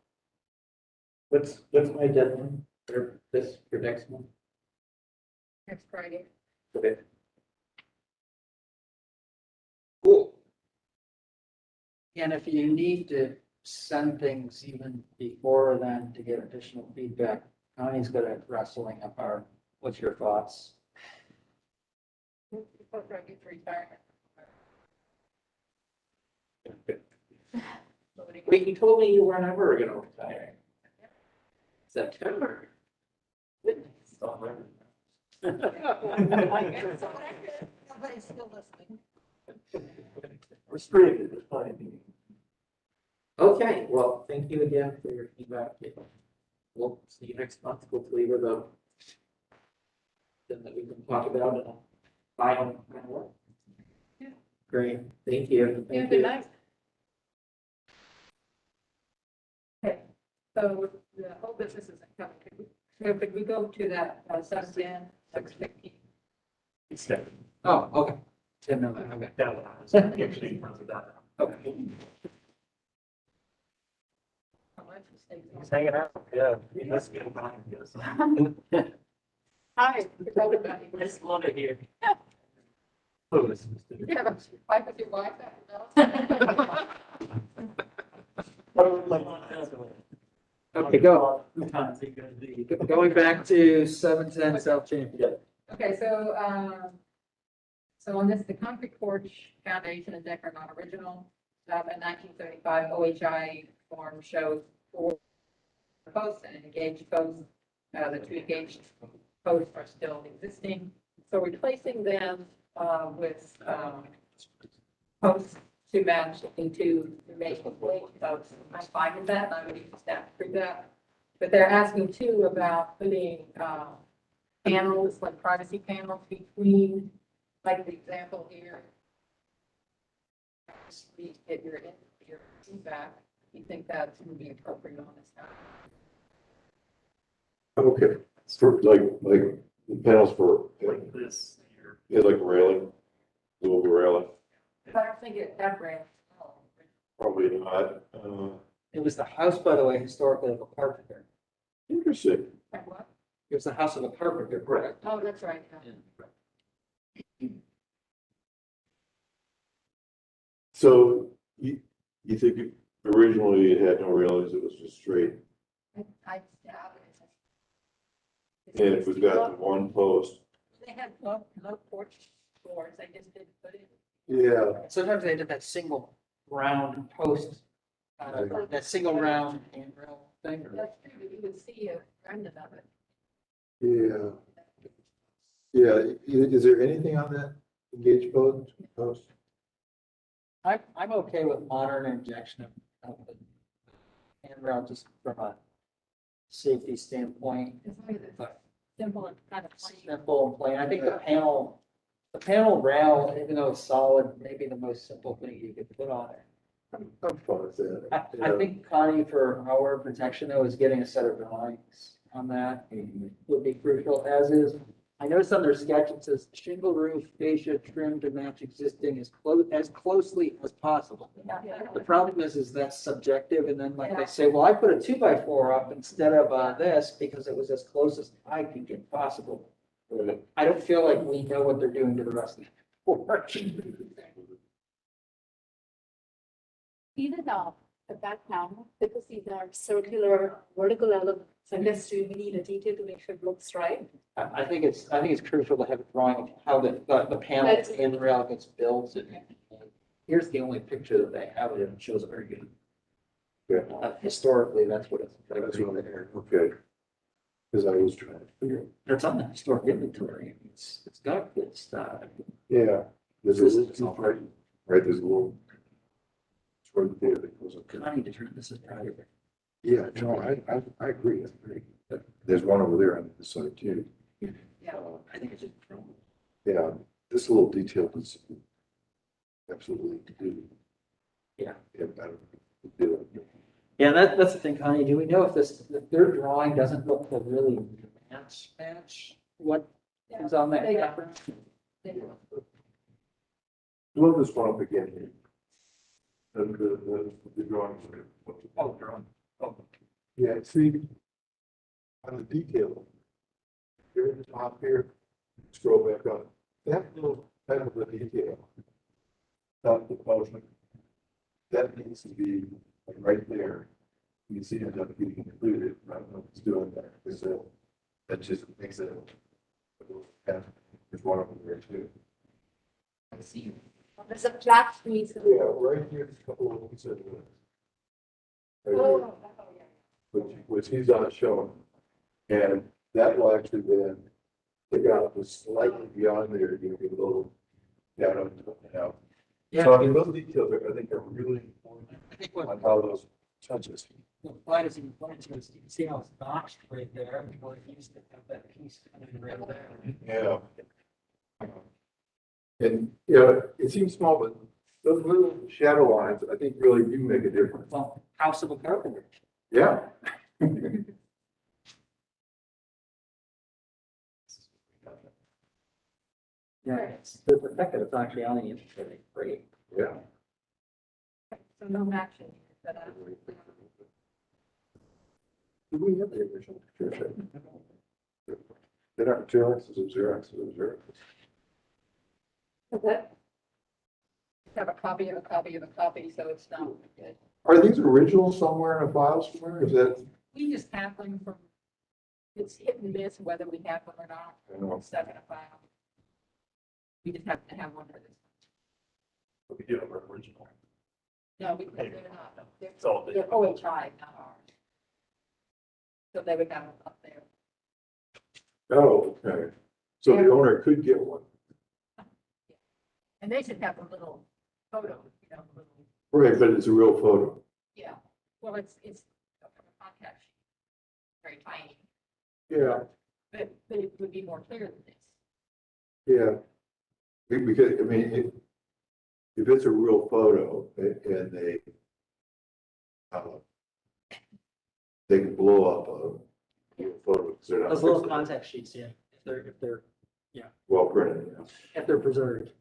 what's my deadline for next month? Next Friday. Okay. Cool. And if you need to send things even before then to get additional feedback, Connie's good at wrestling up what's your thoughts? Before I get to retirement. Wait, you told me you were never gonna retire. September. Goodness. Nobody's still listening. Restricted, it's fine. Okay, well, thank you again for your feedback. We'll see you next month, hopefully with a thing that we can talk about in a final work. Yeah. Great, thank you. Yeah, Thank good you. night. Okay, so the whole business is coming. Could we go to that 710, 615? Oh, okay. Didn't know that, okay. Okay. He's hanging out, yeah. Hi, everybody. I just love it here. You have a fight with your wife? Okay, go. Going back to 710 South Champion. Okay, so on this, the concrete porch foundation and deck are not original. A 1975 OHI form shows 4 posts and an engaged post. The 2 engaged posts are still existing. So replacing them with posts to match into remaining posts. I'm fine with that. I would even staff through that. But they're asking too about putting panels, like privacy panels between, like the example here. Please get your feedback. You think that's going to be appropriate on this house? Okay, for like the panels for, Like this here. yeah, like railing, little railing, But I don't think that brand. probably not. It was the house, by the way, historically of a carpenter. Interesting. Like what? It was the house of a carpenter, correct? Oh, that's right. So you think originally it had no railings, it was just straight, I doubt it. and if we've got the one post, They had no porch doors. They just didn't put it. yeah. Sometimes they did that single round post, that single round handrail thing. That's true, but you would see a remnant of it. Yeah. Yeah, is there anything on that engaged post? I'm okay with modern injection of the handrail just from a safety standpoint. As long as it's simple and kind of plain. Simple and plain. I think the The panel rail, even though it's solid, maybe the most simple thing you could put on it. I'm fine with that. I think Connie, for our protection though, is getting a set of drawings on that would be crucial, as is. I noticed on their sketch, it says shingle roof fascia trimmed to match existing as closely as possible. The problem is that's subjective, and then like they say, well, I put a 2x4 up instead of this because it was as close as I could get possible. I don't feel like we know what they're doing to the rest of the board. Even now, at that time, because these are circular vertical elements, so I guess we need a detail to make sure it looks right. I think it's crucial to have a drawing of how the panel and the rail gets built. And here's the only picture that they have, and it shows a very good. Yeah. Historically, that's what it's. That's really okay. Because I was trying to figure. It's on the historic inventory. It's got good stuff. Yeah, there's a little, right, there's a little. Sort of there that goes up. I need to turn this as private. Yeah, no, I agree. I agree. There's one over there on this side too. Yeah, I think it's just. Yeah, this little detail is absolutely to do. Yeah. Yeah, I don't do it. Yeah, that's the thing, Connie. Do we know if their drawing doesn't look to really match what is on that paper? Blow this one up again here. The drawings. Oh, drawing. Oh. Yeah, see, on the detail, here at the top here, scroll back up, that little kind of the detail. Not the motion. That needs to be like right there. You see it not being included, I don't know what's doing that, because that just makes it. There's one over there too. I see. There's a flat piece. Yeah, right here, a couple of them said. Right here, which he's not showing. And that will actually then take out the slightly beyond there, you know, get a little down on. Yeah. So I mean, those details are, I think are really important I think what on how those touches. Clyde is important to is you can see how it's notched right there. Well, it used to have that piece kind of right there. Yeah. And, you know, it seems small, but those little shadow lines, I think really do make a difference. Well, house of a carpenter. Yeah. Yeah, it's the fact that it's actually on the internet is great. Yeah. So no matching, but, Do we have the original picture? They're not Xeroxes of Xeroxes of Xerox. Okay. Have a copy of a copy of a copy, so it's not good. Are these original somewhere in a file somewhere? Is that? We just have them from, it's hit and miss whether we have one or not. I know. It's stuck in a file. We just have to have one for this. We do have our original. No, because they're not, It's all they're OHI, not ours. So they would have them up there. Oh, okay. So the owner could get one. And they should have a little photo, you know, little, Right, but it's a real photo. yeah. Well, it's a contact sheet, very tiny, Yeah, but it would be more clear than this. yeah. Because, I mean, if it's a real photo and they can blow up a real photo. 'Cause they're not Those little fixed. contact sheets, yeah, if they're Well printed, yeah. if they're preserved.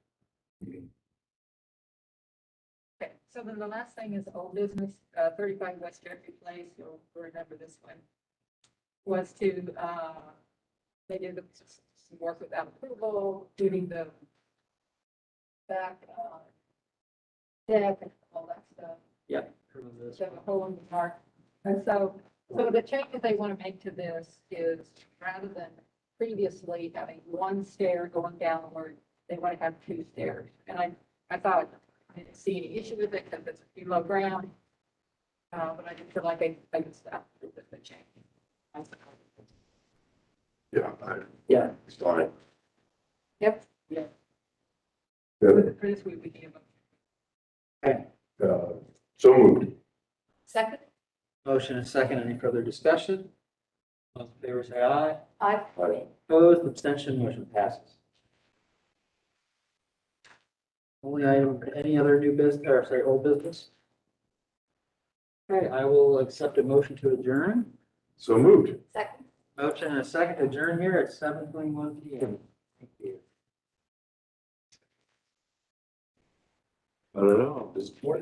Okay, so then the last thing is old business, 35 West Jeffrey Place, you'll remember this one, was to, they did some work without approval, doing the back, deck and all that stuff. Yeah. So the hole in the park. And so the change that they want to make to this is rather than previously having one stair going downward, they want to have two stairs. And I thought, I didn't see any issue with it because it's below ground. But I didn't feel like I could stop with the change. Yeah. Yeah. It's fine. Yep. Yeah. Good. For this, we would give them. Okay. So moved. Second, Motion and second. Any further discussion? All in favor, say aye. I, Opposed, abstention, motion passes. Only item, any other new business, or sorry, old business? Okay, I will accept a motion to adjourn. So moved. Second. Motion and a second to adjourn here at 7:21 PM. Thank you. I don't know, this morning.